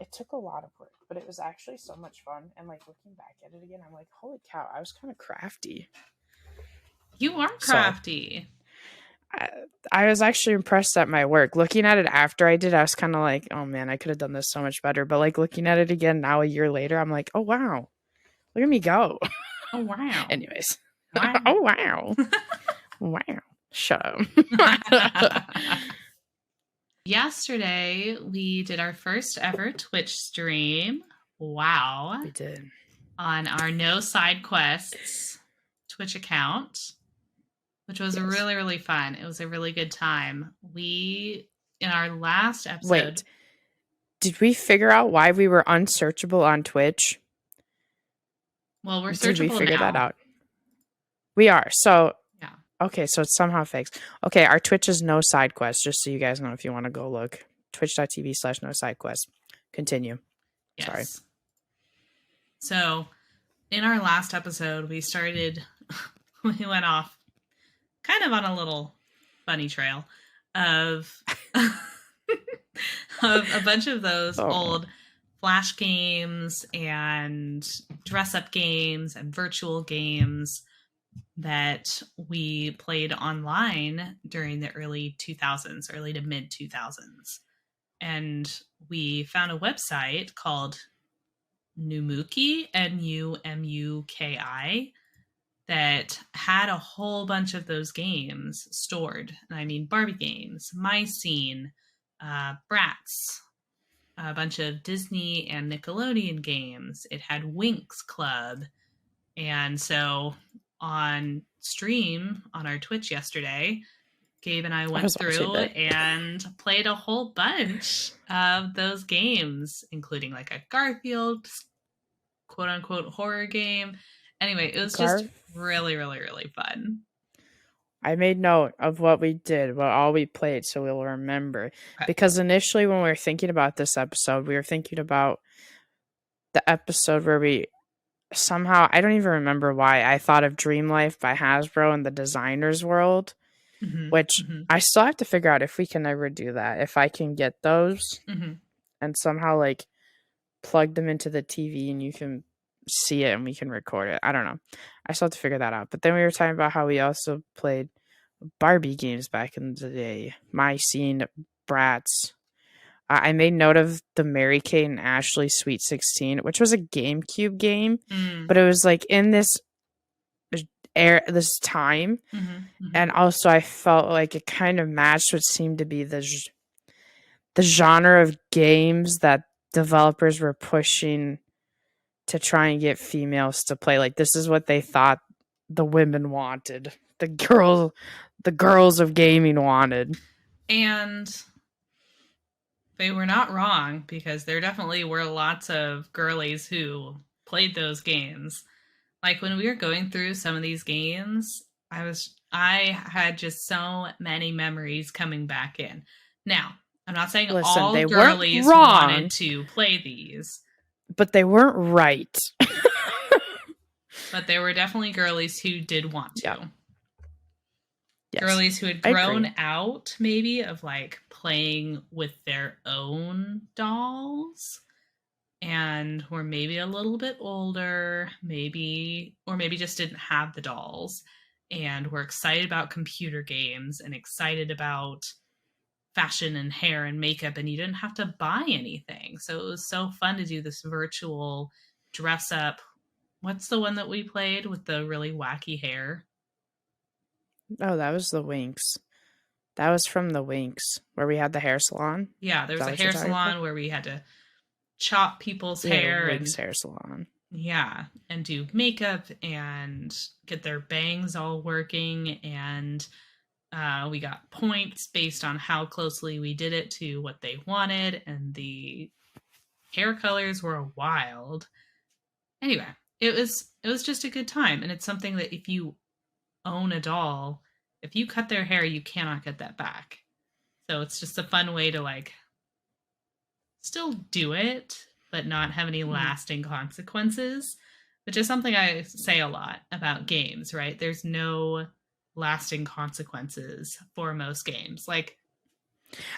Speaker 1: it took a lot of work, but it was actually so much fun. And like looking back at it again, I'm like, holy cow, I was kind of crafty.
Speaker 2: You are crafty.
Speaker 1: So, I was actually impressed at my work. Looking at it after I did, I was kind of like, oh man, I could have done this so much better. But like looking at it again now a year later, I'm like, oh wow, look at me go.
Speaker 2: Oh wow.
Speaker 1: Anyways.
Speaker 2: Wow.
Speaker 1: Oh wow. Wow. Shut up.
Speaker 2: Yesterday, we did our first ever Twitch stream. Wow.
Speaker 1: We did.
Speaker 2: On our No Side Quests Twitch account, which was really, really fun. It was a really good time. In our last episode...
Speaker 1: Wait. Did we figure out why we were unsearchable on Twitch?
Speaker 2: Well, we're searchable now.
Speaker 1: Did we figure that out? We are. So... Okay, so it's somehow fixed. Okay, our Twitch is No Side Quest, just so you guys know if you want to go look. Twitch.tv/NoSideQuest. Continue.
Speaker 2: Yes.
Speaker 1: Sorry.
Speaker 2: So, in our last episode, we went off kind of on a little bunny trail of, of a bunch of those old Flash games and dress-up games and virtual games that we played online during the early 2000s, early to mid 2000s. And we found a website called Numuki, Numuki, that had a whole bunch of those games stored. And I mean Barbie games, My Scene, Bratz, a bunch of Disney and Nickelodeon games. It had Winx Club. And so on stream on our Twitch yesterday, Gabe and I went through and played a whole bunch of those games, including like a Garfield quote unquote horror game. Anyway, it was just really, really, really fun.
Speaker 1: I made note of what we did, all we played, so we'll remember. Okay. Because initially when we were thinking about this episode, we were thinking about the episode where we somehow, I don't even remember why, I thought of Dream Life by Hasbro and the Designer's World, which I still have to figure out if we can ever do that. If I can get those and somehow like plug them into the TV and you can see it and we can record it. I don't know. I still have to figure that out. But then we were talking about how we also played Barbie games back in the day. My Scene, Bratz. I made note of the Mary-Kate and Ashley Sweet 16, which was a GameCube game, but it was like in this this time.
Speaker 2: Mm-hmm.
Speaker 1: And also I felt like it kind of matched what seemed to be the genre of games that developers were pushing to try and get females to play. Like this is what they thought the women wanted. The girls of gaming wanted.
Speaker 2: And they were not wrong, because there definitely were lots of girlies who played those games. Like when we were going through some of these games, I had just so many memories coming back in. Now, I'm not saying
Speaker 1: Listen,
Speaker 2: all
Speaker 1: they weren't
Speaker 2: girlies
Speaker 1: wrong,
Speaker 2: wanted to play these,
Speaker 1: but they weren't right.
Speaker 2: but there were definitely girlies who did want
Speaker 1: Yeah.
Speaker 2: to.
Speaker 1: Yes.
Speaker 2: Girlies who had
Speaker 1: I
Speaker 2: grown
Speaker 1: agree.
Speaker 2: out maybe of like playing with their own dolls and were maybe a little bit older, maybe, or maybe just didn't have the dolls and were excited about computer games and excited about fashion and hair and makeup, and you didn't have to buy anything. So it was so fun to do this virtual dress up. What's the one that we played with the really wacky hair?
Speaker 1: Oh, that was the Winx. That was from the Winx where we had the hair salon.
Speaker 2: Yeah, there
Speaker 1: Is
Speaker 2: was
Speaker 1: that
Speaker 2: a
Speaker 1: what you're
Speaker 2: hair
Speaker 1: talking about?
Speaker 2: salon where we had to chop people's
Speaker 1: We had a
Speaker 2: hair
Speaker 1: Winx
Speaker 2: and
Speaker 1: hair salon.
Speaker 2: yeah, and do makeup and get their bangs all working, and we got points based on how closely we did it to what they wanted, and the hair colors were wild. Anyway, it was just a good time, and it's something that if you own a doll, if you cut their hair, you cannot get that back. So it's just a fun way to like still do it, but not have any lasting consequences, which is something I say a lot about games, right? There's no lasting consequences for most games. Like,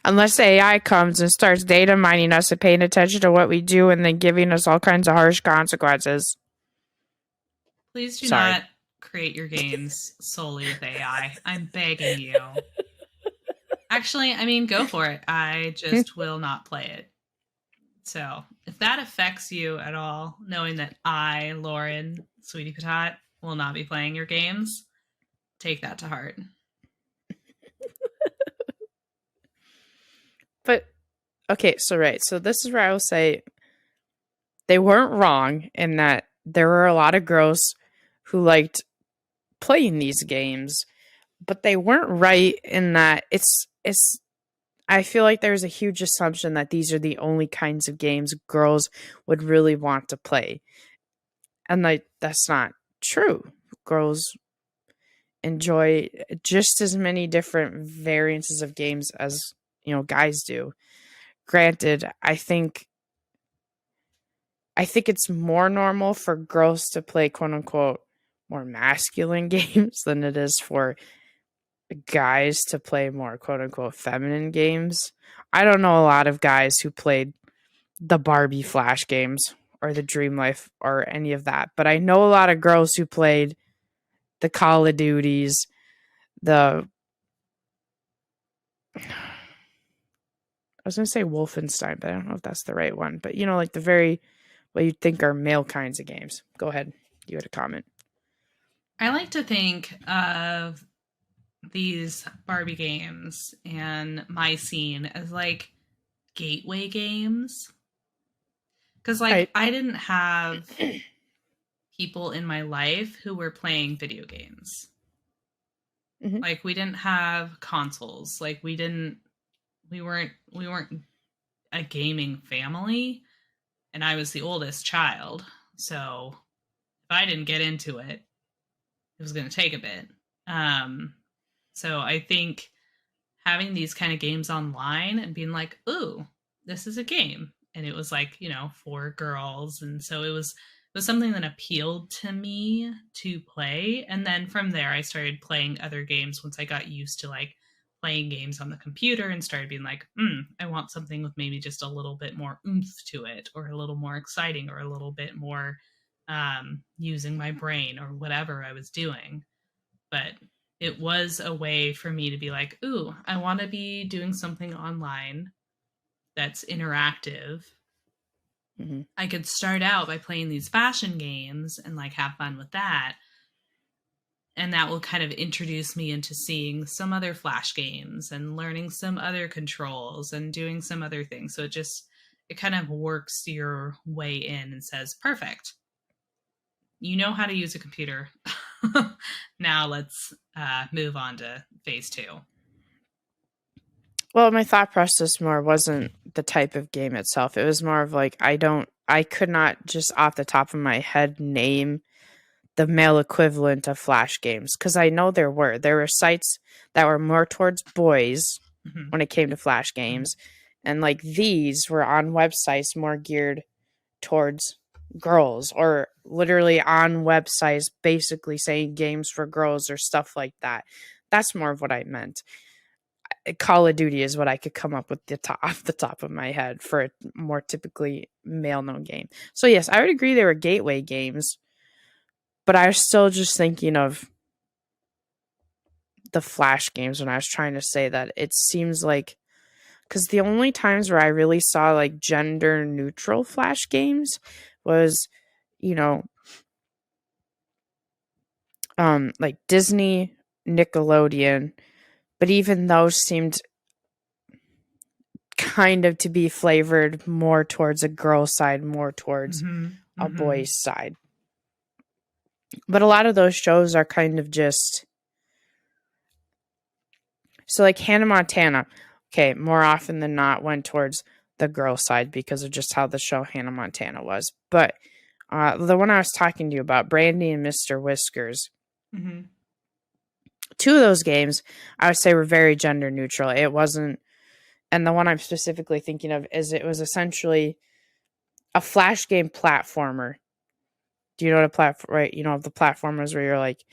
Speaker 1: Unless AI comes and starts data mining us and paying attention to what we do and then giving us all kinds of harsh consequences.
Speaker 2: please do
Speaker 1: Sorry.
Speaker 2: not create your games solely with AI. I'm begging you. Actually, I mean, go for it. I just will not play it. So, if that affects you at all, knowing that I, Lauren, Sweetie Patat, will not be playing your games, take that to heart.
Speaker 1: But okay, so right. So this is where I will say they weren't wrong in that there were a lot of girls who liked playing these games, but they weren't right in that it's I feel like there's a huge assumption that these are the only kinds of games girls would really want to play. And like that's not true. Girls enjoy just as many different variances of games as, guys do. Granted, I think it's more normal for girls to play quote unquote more masculine games than it is for guys to play more quote unquote feminine games. I don't know a lot of guys who played the Barbie Flash games or the Dream Life or any of that, but I know a lot of girls who played the Call of Duties, the I was going to say Wolfenstein, but I don't know if that's the right one. But like the very what you'd think are male kinds of games. Go ahead. You had a comment.
Speaker 2: I like to think of these Barbie games and my scene as like gateway games. Because, like,
Speaker 1: Right.
Speaker 2: I didn't have people in my life who were playing video games.
Speaker 1: Mm-hmm.
Speaker 2: Like, we didn't have consoles. Like, we weren't a gaming family, and I was the oldest child. So if I didn't get into it, it was going to take a bit. So I think having these kind of games online and being like, ooh, this is a game. And it was like, for girls. And so it was something that appealed to me to play. And then from there I started playing other games once I got used to like playing games on the computer and started being like, I want something with maybe just a little bit more oomph to it, or a little more exciting, or a little bit more using my brain or whatever I was doing. But it was a way for me to be like, ooh, I want to be doing something online that's interactive.
Speaker 1: Mm-hmm.
Speaker 2: I could start out by playing these fashion games and like have fun with that. and that will kind of introduce me into seeing some other Flash games and learning some other controls and doing some other things. So it kind of works your way in and says, perfect, you know how to use a computer. Now let's move on to phase 2.
Speaker 1: Well, my thought process more wasn't the type of game itself. It was more of like, I could not just off the top of my head name the male equivalent of Flash games, because I know there were sites that were more towards boys when it came to Flash games, and like these were on websites more geared towards girls, or literally on websites basically saying games for girls or stuff like that. That's more of what I meant. Call of Duty is what I could come up with off the top of my head for a more typically male known game. So yes, I would agree they were gateway games, but I was still just thinking of the Flash games when I was trying to say that. It seems like, because the only times where I really saw like gender neutral Flash games was, you know, like Disney, Nickelodeon, but even those seemed kind of to be flavored more towards a girl side, more towards a boy's side. But a lot of those shows are kind of just, so like Hannah Montana, okay, more often than not went towards the girl side because of just how the show Hannah Montana was. But the one I was talking to you about, Brandy and Mr. Whiskers, two of those games I would say were very gender neutral. It wasn't, and the one I'm specifically thinking of is it was essentially a Flash game platformer. Do you know what a platform, right? You know, the platformers where you're like,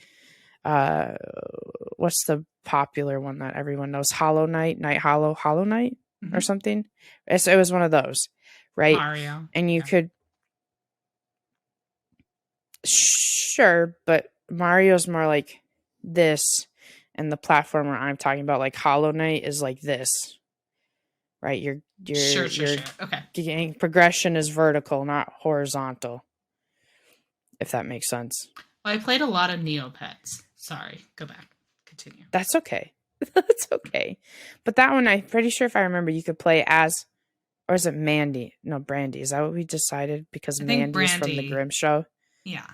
Speaker 1: what's the popular one that everyone knows? Hollow Knight, Hollow Knight, or something. It was one of those, right?
Speaker 2: Mario.
Speaker 1: And you could, sure, but Mario's more like this, and the platformer I'm talking about, like Hollow Knight, is like this, right? Your
Speaker 2: Sure. Okay.
Speaker 1: Progression is vertical, not horizontal. If that makes sense.
Speaker 2: Well, I played a lot of Neopets. Sorry, go back. Continue.
Speaker 1: That's okay. That's okay. But that one, I'm pretty sure if I remember, you could play as, or is it Mandy? No, Brandy. Is that what we decided? Because Mandy's from the Grimm show.
Speaker 2: Yeah.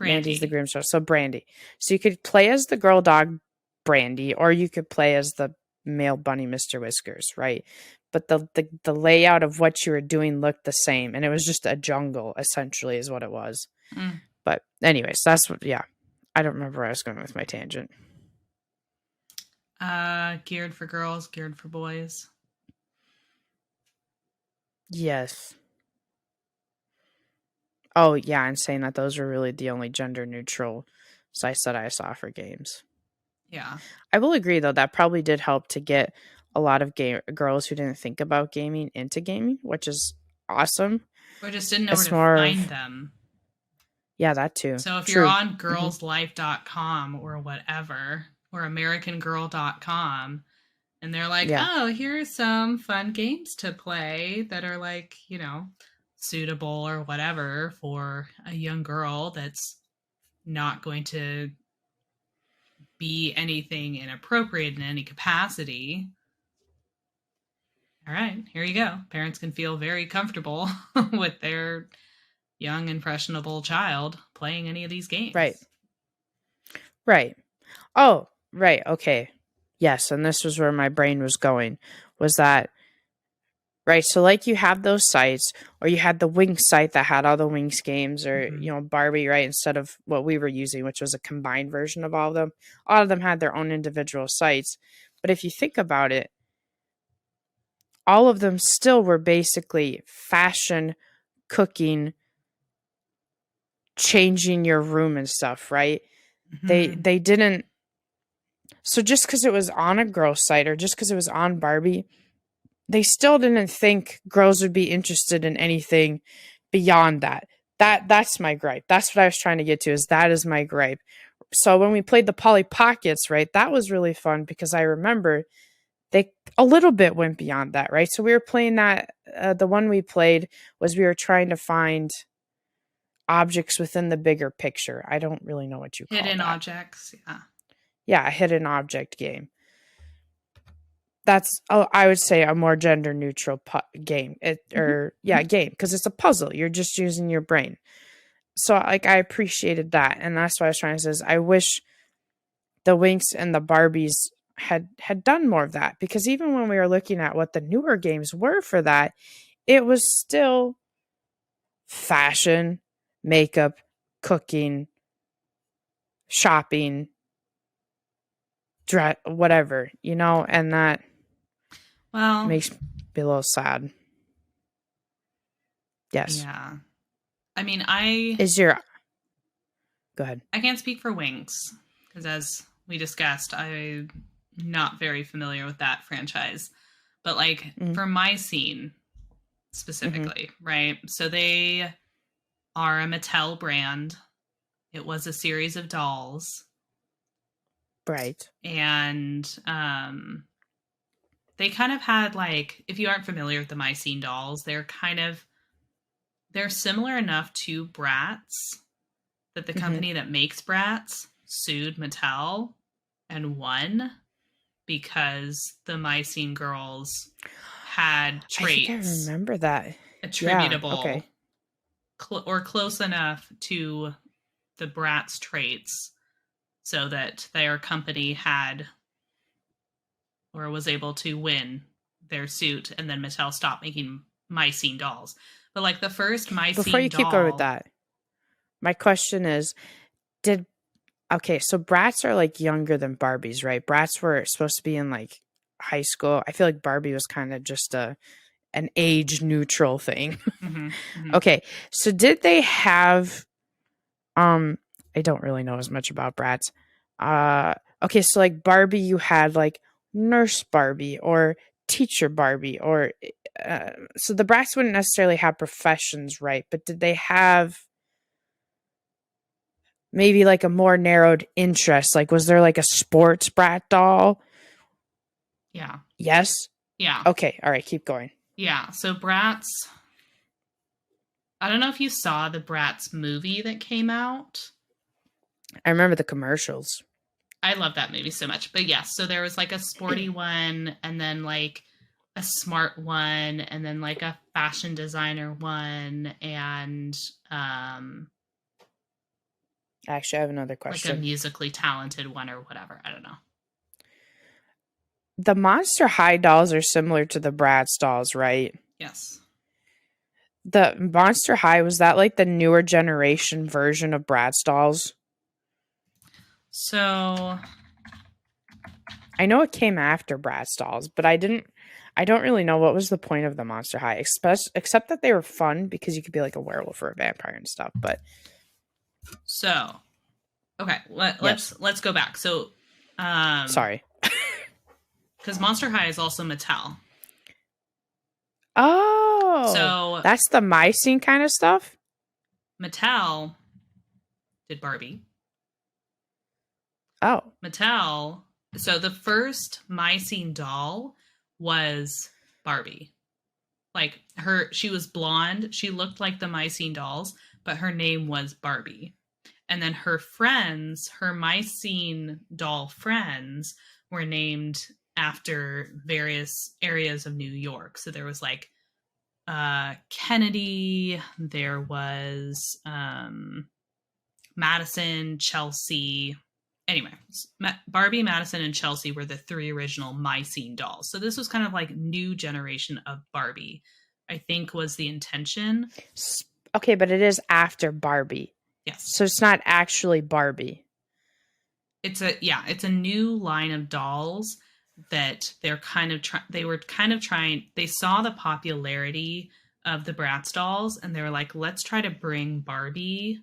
Speaker 1: Mandy's the Grimm show. So Brandy. So you could play as the girl dog Brandy, or you could play as the male bunny Mr. Whiskers, right? But the layout of what you were doing looked the same, and it was just a jungle, essentially, is what it was. But anyways, that's what, yeah. I don't remember where I was going with my tangent.
Speaker 2: Geared for girls, geared for boys.
Speaker 1: Yes. Oh, yeah, I'm saying that those were really the only gender neutral sites that I saw for games.
Speaker 2: Yeah.
Speaker 1: I will agree, though, that probably did help to get a lot of girls who didn't think about gaming into gaming, which is awesome.
Speaker 2: Or just didn't know where to find them.
Speaker 1: Yeah, that too.
Speaker 2: So if you're on girlslife.com or whatever, or americangirl.com, and they're like, oh, here's some fun games to play that are like, you know, suitable or whatever for a young girl that's not going to be anything inappropriate in any capacity. All right, here you go. Parents can feel very comfortable with their young, impressionable child playing any of these games.
Speaker 1: Right. Oh, right. Okay. Yes, and this was where my brain was going, was that, right, so like you have those sites, or you had the Winx site that had all the Winx games, or, you know, Barbie, right, instead of what we were using, which was a combined version of all of them. All of them had their own individual sites. But if you think about it, all of them still were basically fashion, cooking, changing your room and stuff, right? They didn't. So just because it was on a girl site, or just because it was on Barbie, they still didn't think girls would be interested in anything beyond that. That's my gripe. That's what I was trying to get to, is that is my gripe. So when we played the Polly Pockets, right, that was really fun because I remember they a little bit went beyond that, right? So we were playing that. The one we played was we were trying to find objects within the bigger picture. I don't really know what you call
Speaker 2: Hidden
Speaker 1: that.
Speaker 2: objects, yeah.
Speaker 1: Yeah, a hidden object game. That's, I would say, a more gender neutral game. Game, because it's a puzzle. You're just using your brain. So like I appreciated that, and that's what I was trying to say. Is I wish the Winx and the Barbies had done more of that, because even when we were looking at what the newer games were for that, it was still fashion, makeup, cooking, shopping, whatever, and that makes me a little sad. Yes.
Speaker 2: Yeah. I mean,
Speaker 1: Go ahead.
Speaker 2: I can't speak for Winx, because as we discussed, I'm not very familiar with that franchise. But like for my scene specifically, right? So they are a Mattel brand. It was a series of dolls.
Speaker 1: Right.
Speaker 2: And they kind of had like, if you aren't familiar with the My Scene dolls, they're similar enough to Bratz that the company that makes Bratz sued Mattel and won, because the My Scene girls had traits.
Speaker 1: I think I remember that.
Speaker 2: Attributable or close enough to the Bratz traits so that their company had or was able to win their suit, and then Mattel stopped making My Scene dolls. But like the first My Scene doll...
Speaker 1: Before you keep going with that, my question is, so Bratz are like younger than Barbies, right? Bratz were supposed to be in like high school. I feel like Barbie was kind of just an age neutral thing. Okay, so did they have I don't really know as much about Bratz. Okay, so like Barbie, you had like Nurse Barbie or Teacher Barbie, or so the Bratz wouldn't necessarily have professions, right? But did they have maybe like a more narrowed interest? Like, was there like a sports Brat doll?
Speaker 2: Yeah.
Speaker 1: Yes?
Speaker 2: Yeah.
Speaker 1: Okay, all right, keep going.
Speaker 2: Yeah, so Bratz... I don't know if you saw the Bratz movie that came out.
Speaker 1: I remember the commercials.
Speaker 2: I love that movie so much. But yes, so there was like a sporty one, and then like a smart one, and then like a fashion designer one, and
Speaker 1: actually I have another question.
Speaker 2: Like a musically talented one or whatever. I don't know.
Speaker 1: The Monster High dolls are similar to the Bratz dolls, right?
Speaker 2: Yes.
Speaker 1: The Monster High, was that like the newer generation version of Bratz dolls?
Speaker 2: So
Speaker 1: I know it came after Bratz dolls, but I don't really know what was the point of the Monster High, except that they were fun because you could be like a werewolf or a vampire and stuff. But
Speaker 2: so, okay, let's go back. So,
Speaker 1: sorry,
Speaker 2: because Monster High is also Mattel.
Speaker 1: Oh,
Speaker 2: so
Speaker 1: that's the My Scene kind of stuff.
Speaker 2: Mattel did Barbie.
Speaker 1: Oh,
Speaker 2: Mattel. So the first My Scene doll was Barbie. Like she was blonde. She looked like the My Scene dolls, but her name was Barbie. And then her friends, her My Scene doll friends, were named after various areas of New York. So there was like Kennedy, there was Madison, Chelsea. Anyway, Barbie, Madison, and Chelsea were the three original My Scene dolls. So this was kind of like new generation of Barbie, I think was the intention.
Speaker 1: Okay, but it is after Barbie.
Speaker 2: Yes.
Speaker 1: So it's not actually Barbie.
Speaker 2: It's a new line of dolls that they're kind of they saw the popularity of the Bratz dolls, and they were like, let's try to bring Barbie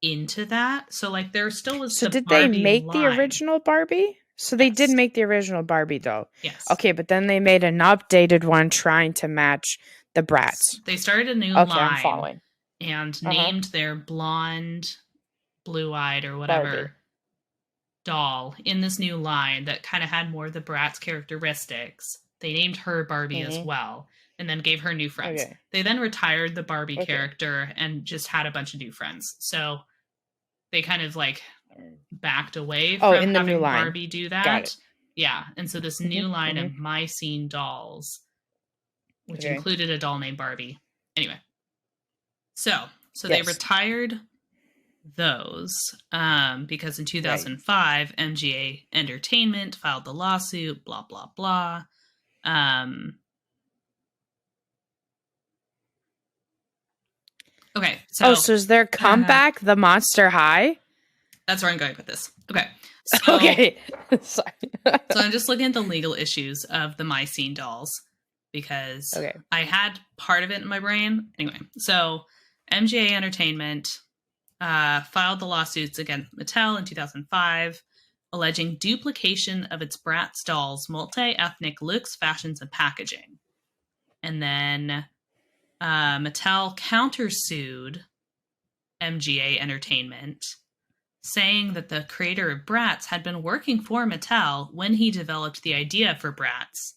Speaker 2: into that. So like there still was
Speaker 1: So did they make the original Barbie? So they did make the original Barbie though.
Speaker 2: Yes.
Speaker 1: Okay, but then they made an updated one trying to match the Bratz.
Speaker 2: They started a new line.
Speaker 1: I'm following.
Speaker 2: And named their blonde, blue-eyed or whatever
Speaker 1: Barbie
Speaker 2: doll in this new line that kind of had more of the Bratz characteristics. They named her Barbie as well. and then gave her new friends.
Speaker 1: Okay.
Speaker 2: They then retired the Barbie
Speaker 1: Okay.
Speaker 2: character and just had a bunch of new friends. So they kind of like backed away from
Speaker 1: in the new
Speaker 2: having
Speaker 1: line.
Speaker 2: Barbie do that.
Speaker 1: Got it.
Speaker 2: Yeah. And so this new line of My Scene dolls, which included a doll named Barbie. Anyway. So they retired those because in 2005, MGA Entertainment filed the lawsuit, blah, blah, blah. Okay. So
Speaker 1: is their comeback the Monster High?
Speaker 2: That's where I'm going with this. Okay. So,
Speaker 1: okay. Sorry.
Speaker 2: So I'm just looking at the legal issues of the My Scene dolls because I had part of it in my brain. Anyway, so MGA Entertainment filed the lawsuits against Mattel in 2005, alleging duplication of its Bratz dolls' multi-ethnic looks, fashions, and packaging. And then Mattel countersued MGA Entertainment, saying that the creator of Bratz had been working for Mattel when he developed the idea for Bratz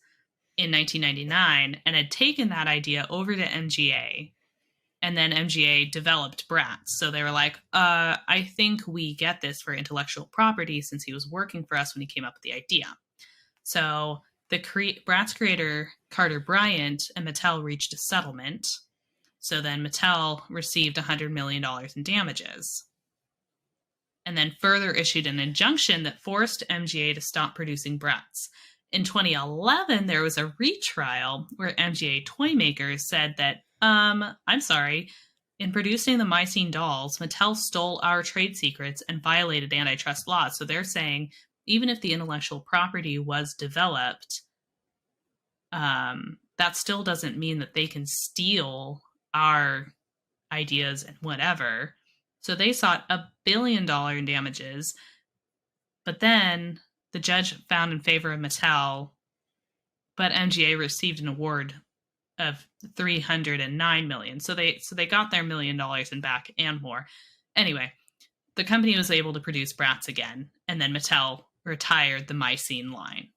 Speaker 2: in 1999 and had taken that idea over to MGA. And then MGA developed Bratz. So they were like, I think we get this for intellectual property since he was working for us when he came up with the idea. So the Bratz creator, Carter Bryant, and Mattel reached a settlement. So then Mattel received $100 million in damages. And then further issued an injunction that forced MGA to stop producing Bratz. In 2011, there was a retrial where MGA toy makers said that, I'm sorry, in producing the My Scene dolls, Mattel stole our trade secrets and violated antitrust laws. So they're saying, even if the intellectual property was developed, that still doesn't mean that they can steal our ideas and whatever. So they sought $1 billion in damages, but then the judge found in favor of Mattel, but MGA received an award of $309 million. So they got their $1 million in back and more. Anyway, the company was able to produce Bratz again, and then Mattel retired the My Scene line.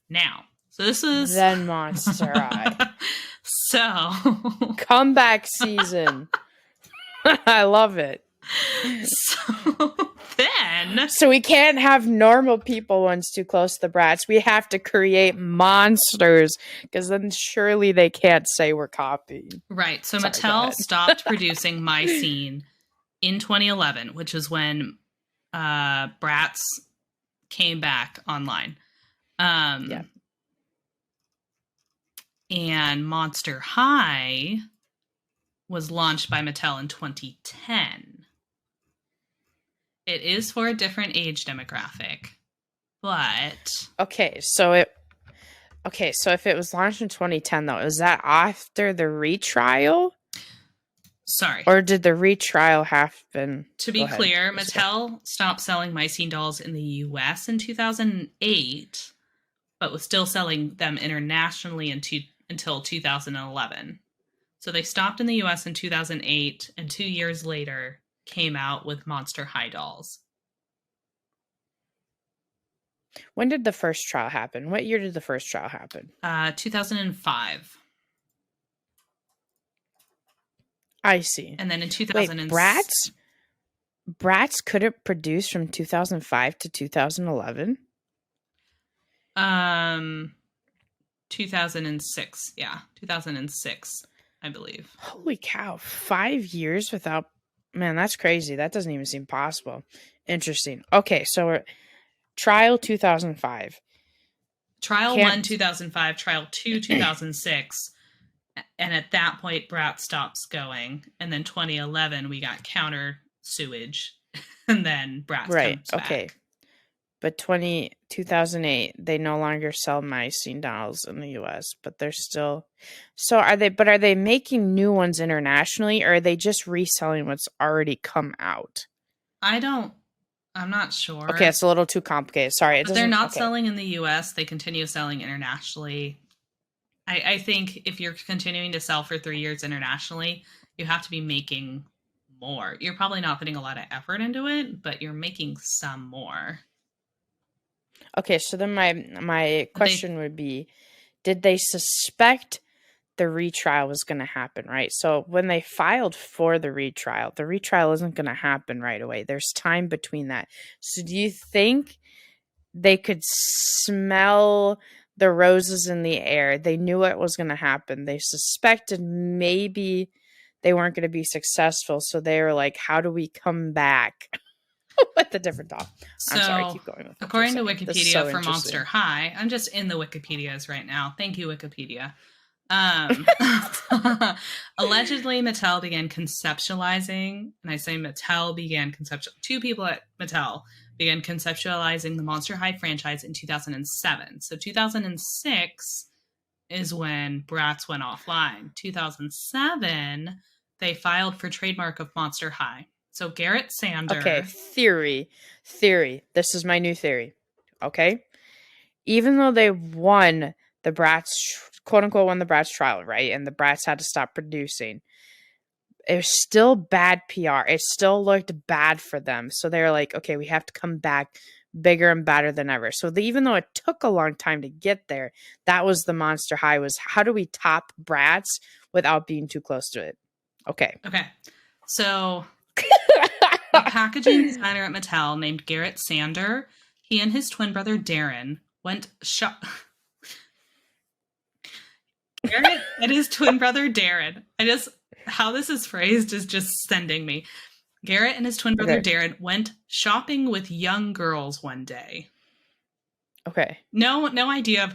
Speaker 2: Now, so this was
Speaker 1: then Monster High.
Speaker 2: So
Speaker 1: comeback season. I love it. So we can't have normal people once too close to the Bratz. We have to create monsters because then surely they can't say we're copying.
Speaker 2: Right. So Mattel stopped producing My Scene in 2011, which is when Bratz came back online. And Monster High was launched by Mattel in 2010. It is for a different age demographic, but
Speaker 1: so if it was launched in 2010 though, is that after the retrial?
Speaker 2: Sorry.
Speaker 1: Or did the retrial happen?
Speaker 2: To be clear, Mattel stopped selling My Scene dolls in the US in 2008, but was still selling them internationally until 2011. So they stopped in the US in 2008, and 2 years later came out with Monster High dolls.
Speaker 1: When did the first trial happen? What year did the first trial happen?
Speaker 2: 2005.
Speaker 1: I see.
Speaker 2: And then in 2006...
Speaker 1: Bratz couldn't produce from 2005 to 2011?
Speaker 2: 2006. Yeah, 2006, I believe.
Speaker 1: Holy cow. 5 years without... Man, that's crazy. That doesn't even seem possible. Interesting. Okay, so trial 2005.
Speaker 2: Trial 1, 2005. Trial 2, 2006. And at that point, Bratz stops going. And then 2011, we got counter sewage. And then Bratz comes back. Okay.
Speaker 1: But 2008, they no longer sell My Scene dolls in the US, but they're still... So are they making new ones internationally, or are they just reselling what's already come out?
Speaker 2: I'm not sure.
Speaker 1: Okay, it's a little too complicated. Sorry.
Speaker 2: But they're not selling in the US. They continue selling internationally. I think if you're continuing to sell for 3 years internationally, you have to be making more. You're probably not putting a lot of effort into it, but you're making some more.
Speaker 1: Okay, so then my question would be, did they suspect the retrial was going to happen, right? So when they filed for the retrial isn't going to happen right away. There's time between that. So do you think they could smell the roses in the air? They knew what was going to happen. They suspected maybe they weren't going to be successful. So they were like, how do we come back with a different doll?
Speaker 2: So,
Speaker 1: I'm sorry, keep going with
Speaker 2: according to
Speaker 1: This is
Speaker 2: Wikipedia
Speaker 1: so
Speaker 2: for
Speaker 1: interesting.
Speaker 2: Monster High, I'm just in the Wikipedias right now. Thank you, Wikipedia. Allegedly, Mattel began conceptualizing, and I say Mattel began two people at Mattel began conceptualizing the Monster High franchise in 2007. So 2006 is when Bratz went offline. 2007, they filed for trademark of Monster High. So Garrett Sander.
Speaker 1: Okay, theory. This is my new theory. Okay? Even though they won the Bratz, quote unquote, won the Bratz trial, right? And the Bratz had to stop producing. It was still bad PR. It still looked bad for them. So they were like, okay, we have to come back bigger and better than ever. So even though it took a long time to get there, that was the Monster High, was how do we top Bratz without being too close to it? Okay.
Speaker 2: So a packaging designer at Mattel named Garrett Sander, he and his twin brother Darren went Garrett and his twin brother Darren. How this is phrased is just sending me. Garrett and his twin brother Darren went shopping with young girls one day.
Speaker 1: Okay.
Speaker 2: No idea of,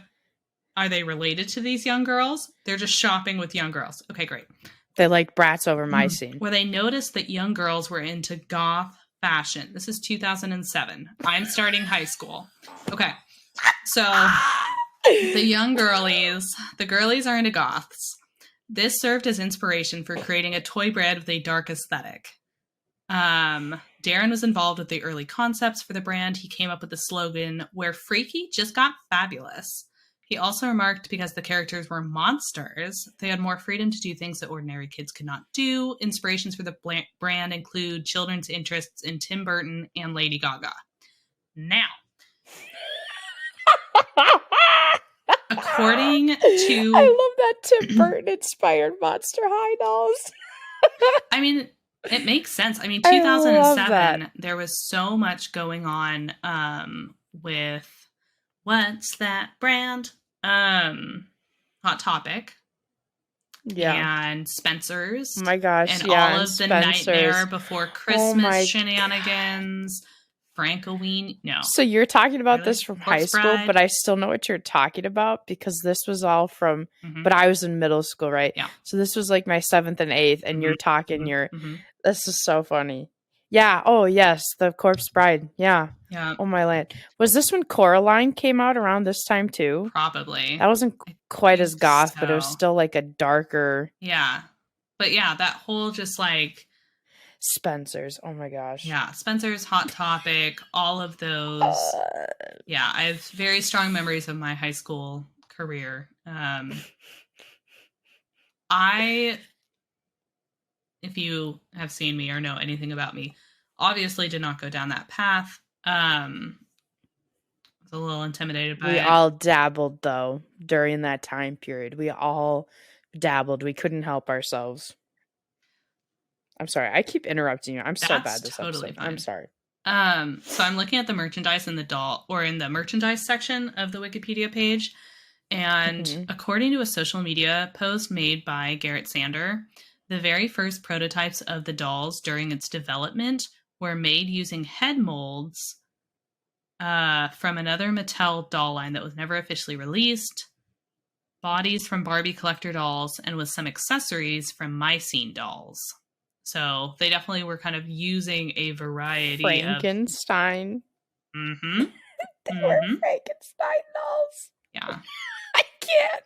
Speaker 2: are they related to these young girls? They're just shopping with young girls. Okay, great.
Speaker 1: They like Bratz over my scene.
Speaker 2: Where they noticed that young girls were into goth fashion. This is 2007. I'm starting high school. Okay. So the girlies are into goths. This served as inspiration for creating a toy brand with a dark aesthetic. Darren was involved with the early concepts for the brand. He came up with the slogan, "Where freaky just got fabulous." He also remarked because the characters were monsters, they had more freedom to do things that ordinary kids could not do. Inspirations for the brand include children's interests in Tim Burton and Lady Gaga. Now, according to...
Speaker 1: I love that Tim Burton inspired Monster High dolls.
Speaker 2: I mean, it makes sense. I mean, 2007, there was so much going on with... What's that brand? Hot Topic.
Speaker 1: Yeah.
Speaker 2: And Spencer's.
Speaker 1: Oh my gosh.
Speaker 2: And
Speaker 1: yeah,
Speaker 2: all of the Nightmare Before Christmas shenanigans. Frankoween. No.
Speaker 1: So you're talking about this from high school, but I still know what you're talking about because this was all from, but I was in middle school, right?
Speaker 2: Yeah.
Speaker 1: So this was like my 7th and 8th, and you're talking this is so funny. Yeah. Oh, yes. The Corpse Bride. Yeah.
Speaker 2: Yeah.
Speaker 1: Oh, my land. Was this when Coraline came out around this time, too?
Speaker 2: Probably.
Speaker 1: That wasn't quite as goth, but it was still like a darker.
Speaker 2: Yeah. But yeah, that whole just like...
Speaker 1: Spencer's. Oh, my gosh.
Speaker 2: Yeah. Spencer's, Hot Topic, all of those. Yeah. I have very strong memories of my high school career. If you have seen me or know anything about me, obviously did not go down that path. I was a little intimidated by it.
Speaker 1: We all dabbled, though, during that time period. We all dabbled. We couldn't help ourselves. I'm sorry. I keep interrupting you. I'm so bad this episode. Fine. I'm sorry.
Speaker 2: So I'm looking at the merchandise in the merchandise section of the Wikipedia page. And according to a social media post made by Garrett Sander, the very first prototypes of the dolls during its development were made using head molds from another Mattel doll line that was never officially released, bodies from Barbie collector dolls, and with some accessories from My Scene dolls. So they definitely were kind of using a variety
Speaker 1: Frankenstein.
Speaker 2: Of...
Speaker 1: They were Frankenstein dolls.
Speaker 2: Yeah.
Speaker 1: I can't.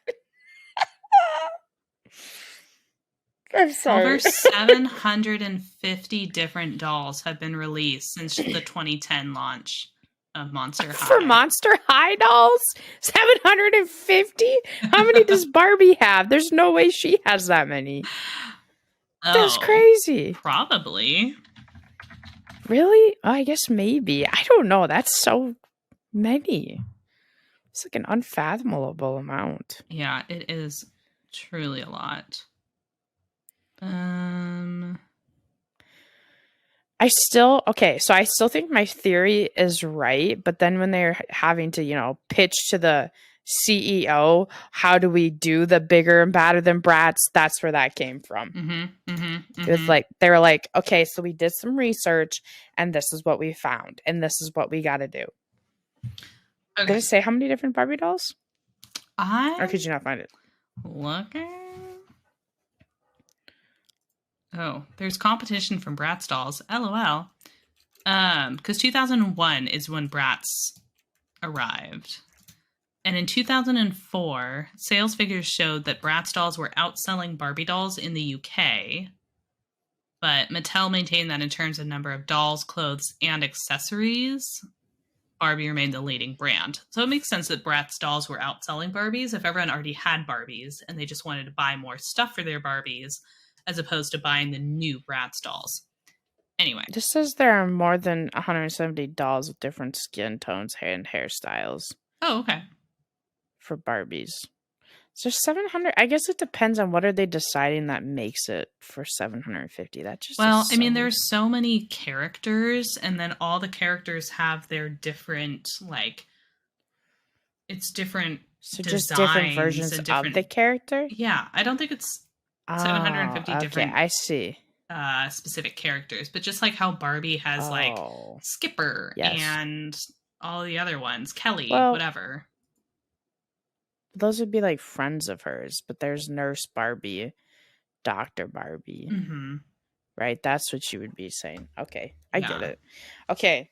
Speaker 1: I'm sorry.
Speaker 2: Over 750 different dolls have been released since the 2010 launch of Monster High.
Speaker 1: For Monster High dolls? 750? How many does Barbie have? There's no way she has that many. That's crazy.
Speaker 2: Probably.
Speaker 1: Really? I guess maybe. I don't know. That's so many. It's like an unfathomable amount.
Speaker 2: Yeah, it is truly a lot.
Speaker 1: I still think my theory is right, but then when they're having to, pitch to the CEO, how do we do the bigger and badder than Bratz? That's where that came from. It was like, they were like, okay, so we did some research and this is what we found and this is what we got to do. Okay. Did it say how many different Barbie dolls? Or could you not find it?
Speaker 2: Looking. Oh, there's competition from Bratz dolls. LOL. Because 2001 is when Bratz arrived. And in 2004, sales figures showed that Bratz dolls were outselling Barbie dolls in the UK. But Mattel maintained that in terms of number of dolls, clothes, and accessories, Barbie remained the leading brand. So it makes sense that Bratz dolls were outselling Barbies if everyone already had Barbies and they just wanted to buy more stuff for their Barbies as opposed to buying the new Bratz dolls. Anyway.
Speaker 1: This says there are more than 170 dolls with different skin tones and hairstyles.
Speaker 2: Oh, okay.
Speaker 1: For Barbies. So 700, I guess it depends on what are they deciding that makes it for 750. That just
Speaker 2: I mean, there's so many characters, and then all the characters have their different, like, it's different
Speaker 1: just different versions of the character?
Speaker 2: Yeah, I don't think it's 750 different.
Speaker 1: I see.
Speaker 2: Specific characters, but just like how Barbie has like Skipper and all the other ones, Kelly, whatever.
Speaker 1: Those would be like friends of hers, but there's Nurse Barbie, Dr. Barbie, right? That's what you would be saying. Okay, I get it. Okay,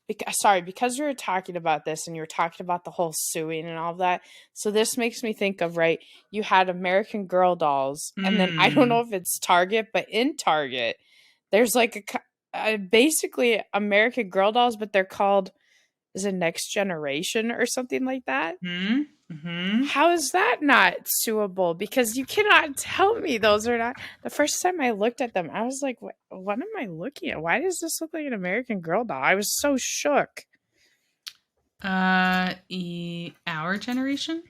Speaker 1: because you were talking about this and you were talking about the whole suing and all of that. So this makes me think of, right, you had American Girl dolls, and then I don't know if it's Target, but in Target, there's like a basically American Girl dolls, but they're called, is it Next Generation or something like that? How is that not suable? Because you cannot tell me those are not. The first time I looked at them, I was like, what am I looking at? Why does this look like an American Girl doll? I was so shook.
Speaker 2: Our generation?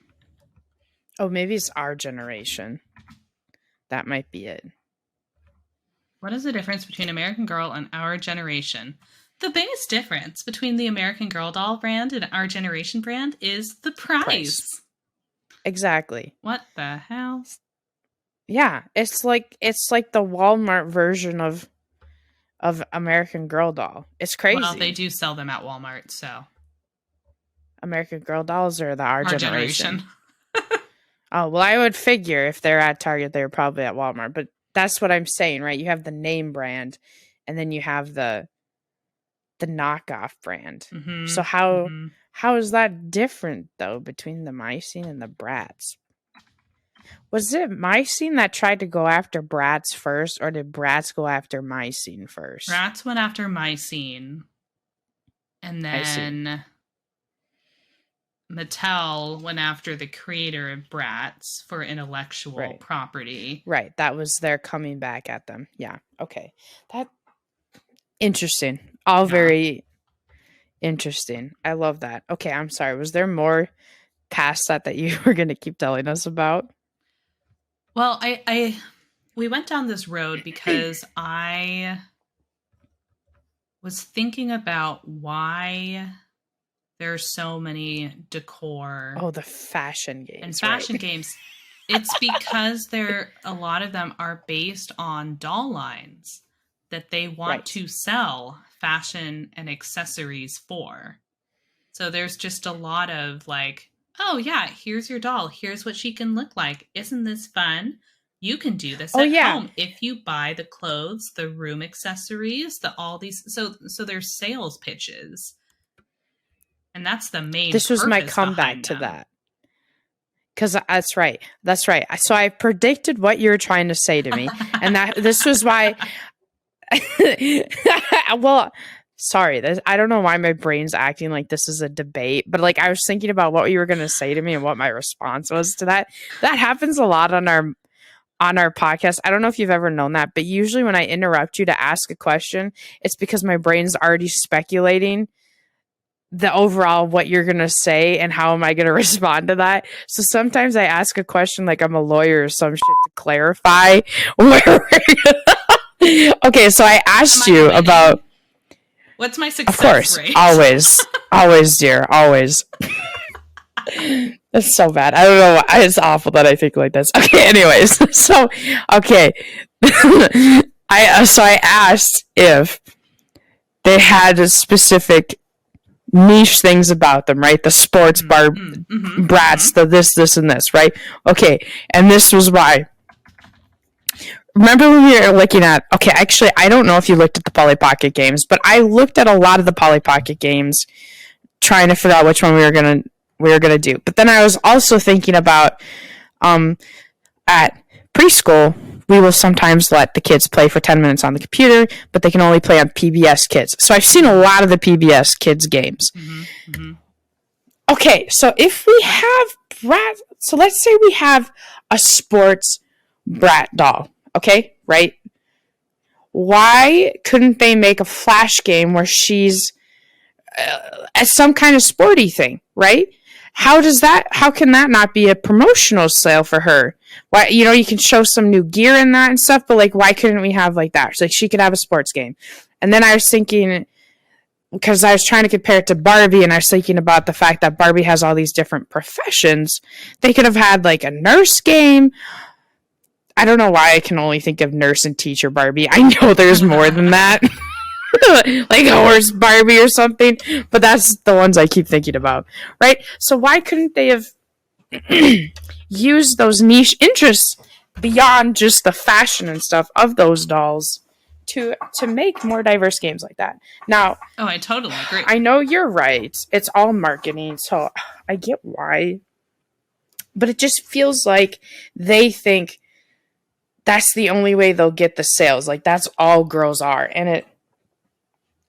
Speaker 1: Oh, maybe it's Our Generation. That might be it.
Speaker 2: What is the difference between American Girl and Our Generation? The biggest difference between the American Girl doll brand and Our Generation brand is the price.
Speaker 1: Exactly.
Speaker 2: What the hell?
Speaker 1: Yeah, it's like the Walmart version of American Girl doll. It's crazy.
Speaker 2: Well, they do sell them at Walmart, so.
Speaker 1: American Girl dolls or the Our Generation? Oh, well, I would figure if they're at Target, they're probably at Walmart. But that's what I'm saying, right? You have the name brand, and then you have the knockoff brand. So how is that different though between the Mycene and the Bratz? Was it Mycene that tried to go after Bratz first, or did Bratz go after Mycene first?
Speaker 2: Bratz went after Mycene, and then Mattel went after the creator of Bratz for intellectual property.
Speaker 1: Right, that was their coming back at them. Yeah, okay. That interesting. All very interesting. I love that. Okay, I'm sorry. Was there more past that you were going to keep telling us about?
Speaker 2: Well, we went down this road because I was thinking about why there are so many decor.
Speaker 1: Oh, the fashion games.
Speaker 2: And fashion games. It's because a lot of them are based on doll lines that they want to sell fashion and accessories for. So there's just a lot of like, oh yeah, here's your doll. Here's what she can look like. Isn't this fun? You can do this at home if you buy the clothes, the room accessories, all these. So there's sales pitches. And that's the main.
Speaker 1: This was my comeback to that. Because that's right. So I predicted what you were trying to say to me. And this was why... Well, sorry. I don't know why my brain's acting like this is a debate, but like I was thinking about what you were going to say to me and what my response was to that. That happens a lot on our podcast. I don't know if you've ever known that, but usually when I interrupt you to ask a question, it's because my brain's already speculating the overall what you're going to say and how am I going to respond to that. So sometimes I ask a question like I'm a lawyer or some shit to clarify where okay, so I asked you about
Speaker 2: what's my success
Speaker 1: of course,
Speaker 2: rate?
Speaker 1: always, dear, always. That's so bad. I don't know. It's awful that I think like this. Okay, anyways, so okay, I asked if they had a specific niche things about them, right? The sports bar, Bratz, the this, and this, right? Okay, and this was why. Remember when we were looking at, okay, actually, I don't know if you looked at the Polly Pocket games, but I looked at a lot of the Polly Pocket games trying to figure out which one we were gonna do. But then I was also thinking about at preschool, we will sometimes let the kids play for 10 minutes on the computer, but they can only play on PBS Kids. So I've seen a lot of the PBS Kids games. Okay, so if we have Brat, so let's say we have a sports Brat doll, okay, right? Why couldn't they make a flash game where she's as some kind of sporty thing, right? How can that not be a promotional sale for her? Why, you can show some new gear in that and stuff, but like, why couldn't we have like that? So, like, she could have a sports game. And then I was thinking, because I was trying to compare it to Barbie, and I was thinking about the fact that Barbie has all these different professions. They could have had like a nurse game. I don't know why I can only think of nurse and teacher Barbie. I know there's more than that. Like a horse Barbie or something, but that's the ones I keep thinking about, right? So why couldn't they have used those niche interests beyond just the fashion and stuff of those dolls to make more diverse games like that? Now,
Speaker 2: I totally agree.
Speaker 1: I know you're right. It's all marketing, so I get why. But it just feels like they think that's the only way they'll get the sales. Like, that's all girls are. And it...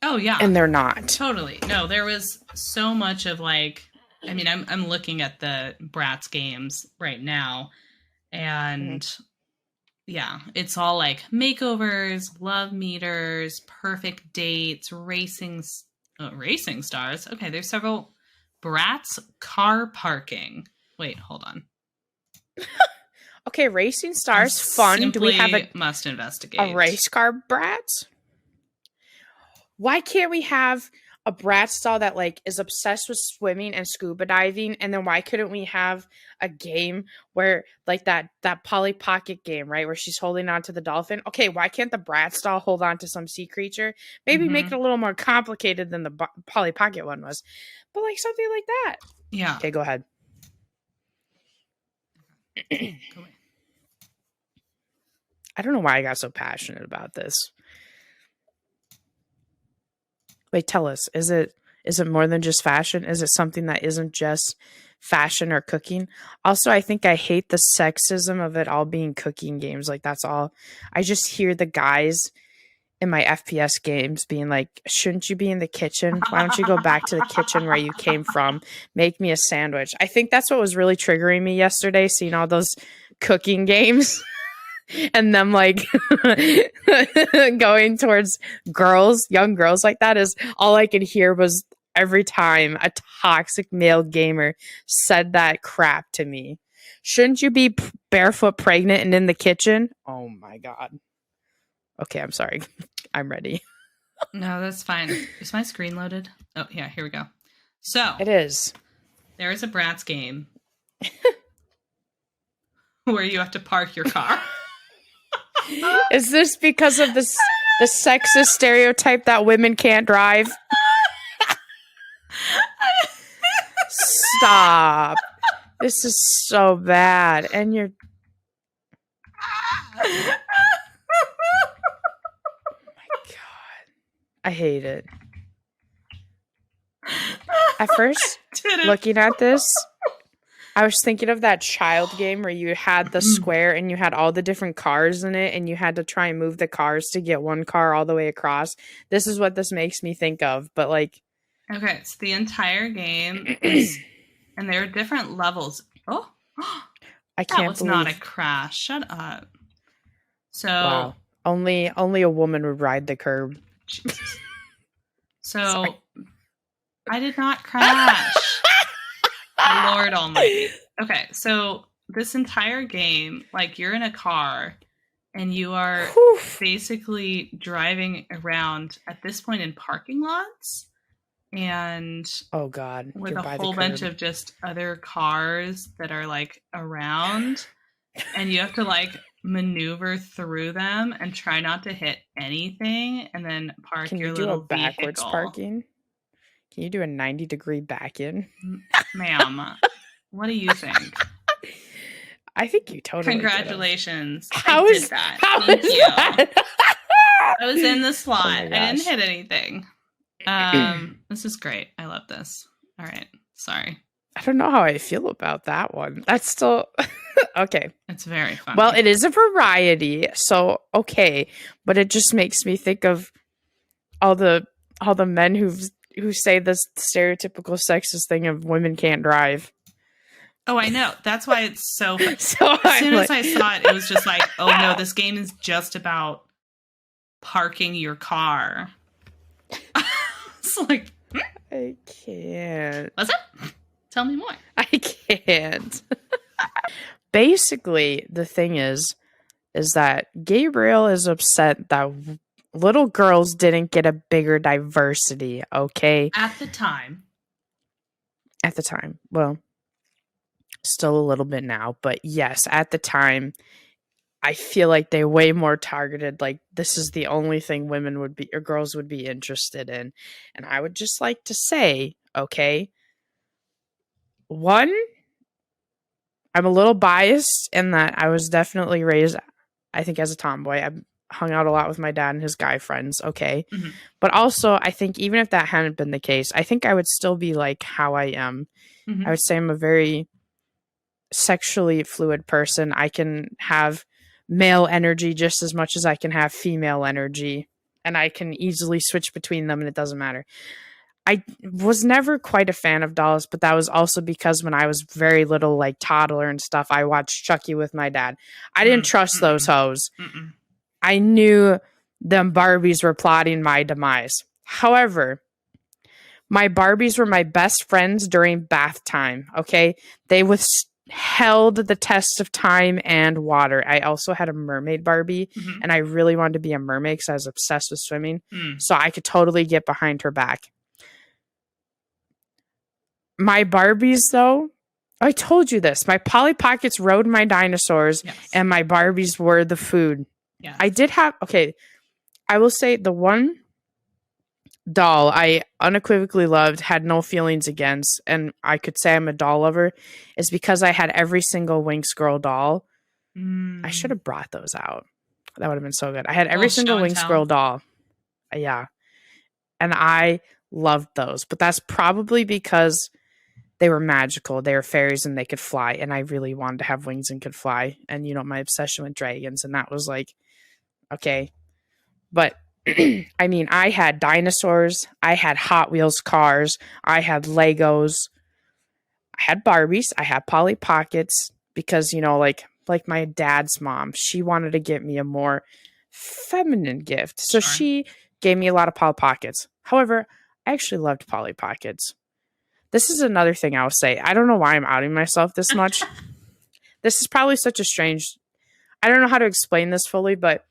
Speaker 2: Oh, yeah.
Speaker 1: And they're not.
Speaker 2: Totally. No, there was so much of like... I mean, I'm looking at the Bratz games right now. And... Yeah, it's all like makeovers, love meters, perfect dates, racing stars. Okay, there's several. Bratz car parking. Wait, hold on.
Speaker 1: Okay, racing stars, fun. Do we have a
Speaker 2: must investigate
Speaker 1: a race car Bratz? Why can't we have a Bratz doll that like is obsessed with swimming and scuba diving? And then why couldn't we have a game where like that Polly Pocket game, right, where she's holding on to the dolphin? Okay, why can't the Bratz doll hold on to some sea creature? Maybe make it a little more complicated than the Polly Pocket one was, but like something like that.
Speaker 2: Yeah.
Speaker 1: Okay, go ahead. I don't know why I got so passionate about this. Wait, tell us. Is it more than just fashion? Is it something that isn't just fashion or cooking? Also, I think I hate the sexism of it all being cooking games. Like, that's all. I just hear the guys in my FPS games being like, shouldn't you be in the kitchen? Why don't you go back to the kitchen where you came from? Make me a sandwich. I think that's what was really triggering me yesterday, seeing all those cooking games. And them like going towards girls, young girls like that, is all I could hear was every time a toxic male gamer said that crap to me. Shouldn't you be barefoot pregnant and in the kitchen? Oh my God. Okay, I'm sorry. I'm ready.
Speaker 2: No, that's fine. Is my screen loaded? Oh, yeah, here we go. So
Speaker 1: it is. There
Speaker 2: is a Bratz game where you have to park your car.
Speaker 1: Is this because of the sexist stereotype that women can't drive? Stop. This is so bad. And you're... Oh my God. I hate it. At first, looking at this, I was thinking of that child game where you had the square and you had all the different cars in it and you had to try and move the cars to get one car all the way across. This is what this makes me think of, but like...
Speaker 2: Okay, so the entire game is... And there are different levels. Oh!
Speaker 1: I can't believe...
Speaker 2: That was not a crash. Shut up. So...
Speaker 1: Wow. Only a woman would ride the curb.
Speaker 2: Jesus. So...
Speaker 1: Sorry.
Speaker 2: I did not crash. Lord almighty. Okay, so this entire game, like, you're in a car and you are basically driving around at this point in parking lots and
Speaker 1: oh god,
Speaker 2: with a whole bunch of just other cars that are like around, and you have to like maneuver through them and try not to hit anything, and then park
Speaker 1: Can
Speaker 2: your
Speaker 1: you do
Speaker 2: little
Speaker 1: a backwards
Speaker 2: vehicle.
Speaker 1: parking? Can you do a 90-degree back in?
Speaker 2: Ma'am, what do you think?
Speaker 1: I think you totally
Speaker 2: Congratulations.
Speaker 1: How
Speaker 2: I
Speaker 1: is
Speaker 2: did that.
Speaker 1: How
Speaker 2: Thank
Speaker 1: is
Speaker 2: you.
Speaker 1: that?
Speaker 2: I was in the slot.
Speaker 1: Oh my
Speaker 2: I didn't
Speaker 1: gosh.
Speaker 2: hit anything. This is great. I love this. All right. Sorry.
Speaker 1: I don't know how I feel about that one. That's still okay.
Speaker 2: It's very funny.
Speaker 1: Well, it is a variety, so okay, but it just makes me think of all the men who say this stereotypical sexist thing of women can't drive.
Speaker 2: Oh, I know. That's why it's so fun.
Speaker 1: So
Speaker 2: as soon as I saw it, it was just like, oh no, this game is just about parking your car. It's like,
Speaker 1: I can't.
Speaker 2: What's it? Tell me more.
Speaker 1: I can't. Basically, the thing is that Gabriel is upset that little girls didn't get a bigger diversity, okay?
Speaker 2: At the time.
Speaker 1: Well, still a little bit now, but yes, at the time, I feel like they way more targeted, like this is the only thing women would be or girls would be interested in. And I would just like to say, okay, one, I'm a little biased in that I was definitely raised, I think, as a tomboy. I hung out a lot with my dad and his guy friends, okay?
Speaker 2: Mm-hmm.
Speaker 1: But also, I think even if that hadn't been the case, I think I would still be like how I am.
Speaker 2: Mm-hmm.
Speaker 1: I would say I'm a very sexually fluid person. I can have male energy just as much as I can have female energy, and I can easily switch between them and it doesn't matter. I was never quite a fan of dolls, but that was also because when I was very little, like toddler and stuff, I watched Chucky with my dad. I didn't trust those hoes. I knew them Barbies were plotting my demise. However, my Barbies were my best friends during bath time, okay? They withheld the test of time and water. I also had a mermaid Barbie, and I really wanted to be a mermaid because I was obsessed with swimming, so I could totally get behind her back. My Barbies, though, I told you this. My Polly Pockets rode my dinosaurs, and my Barbies were the food. Yes. I did have... Okay, I will say the one doll I unequivocally loved, had no feelings against, and I could say I'm a doll lover, is because I had every single Winx Girl doll. I should have brought those out. That would have been so good. I had every single Winx Girl doll. Yeah. And I loved those. But that's probably because they were magical. They were fairies and they could fly. And I really wanted to have wings and could fly. And, you know, my obsession with dragons. And that was like, okay. But, I mean, I had dinosaurs. I had Hot Wheels cars. I had Legos. I had Barbies. I had Polly Pockets. Because, you know, like my dad's mom, she wanted to get me a more feminine gift. So she gave me a lot of Polly Pockets. However, I actually loved Polly Pockets. This is another thing I'll say. I don't know why I'm outing myself this much. This is probably such a strange... I don't know how to explain this fully, but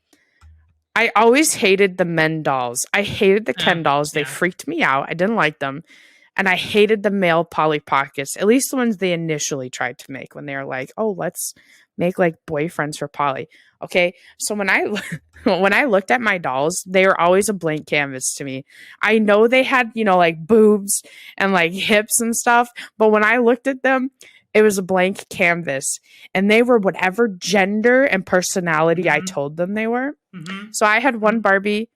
Speaker 1: I always hated the men dolls. I hated the Ken dolls. They freaked me out. I didn't like them. And I hated the male Polly Pockets, at least the ones they initially tried to make when they were like, oh, let's make like boyfriends for Polly. Okay, so when I looked at my dolls, they were always a blank canvas to me. I know they had, you know, like boobs and like hips and stuff, but when I looked at them, it was a blank canvas, and they were whatever gender and personality I told them they were. So I had one Barbie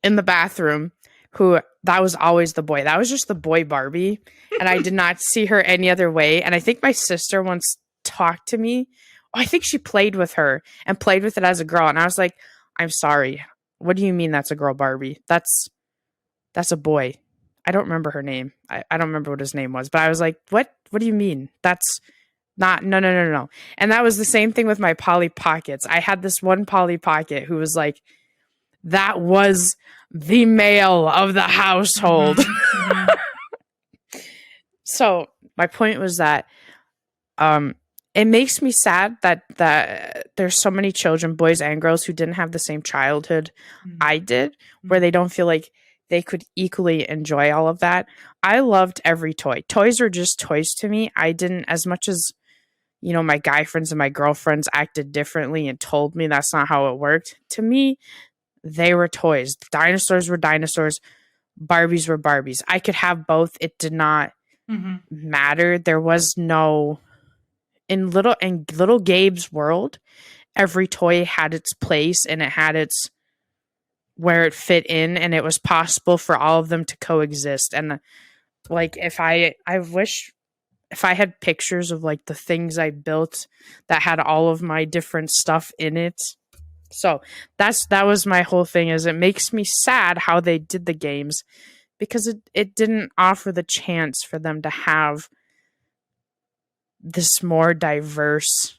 Speaker 1: in the bathroom who, that was always the boy. That was just the boy Barbie, and I did not see her any other way. And I think my sister once talked to me. I think she played with her and played with it as a girl. And I was like, I'm sorry. What do you mean that's a girl Barbie? That's a boy. I don't remember her name. I don't remember what his name was. But I was like, what? What do you mean? That's not... No. And that was the same thing with my Polly Pockets. I had this one Polly Pocket who was like, that was the male of the household. So my point was that um it makes me sad that there's so many children, boys and girls, who didn't have the same childhood
Speaker 2: Mm.
Speaker 1: I did, where
Speaker 2: Mm.
Speaker 1: they don't feel like they could equally enjoy all of that. I loved every toy. Toys were just toys to me. I didn't, as much as my guy friends and my girlfriends acted differently and told me that's not how it worked. To me, they were toys. Dinosaurs were dinosaurs. Barbies were Barbies. I could have both. It did not
Speaker 2: Mm-hmm.
Speaker 1: matter. There was no in little Gabe's world, every toy had its place and it had its where it fit in, and it was possible for all of them to coexist. And like, if I wish if I had pictures of like the things I built that had all of my different stuff in it. So that was my whole thing. Is it makes me sad how they did the games, because it didn't offer the chance for them to have this more diverse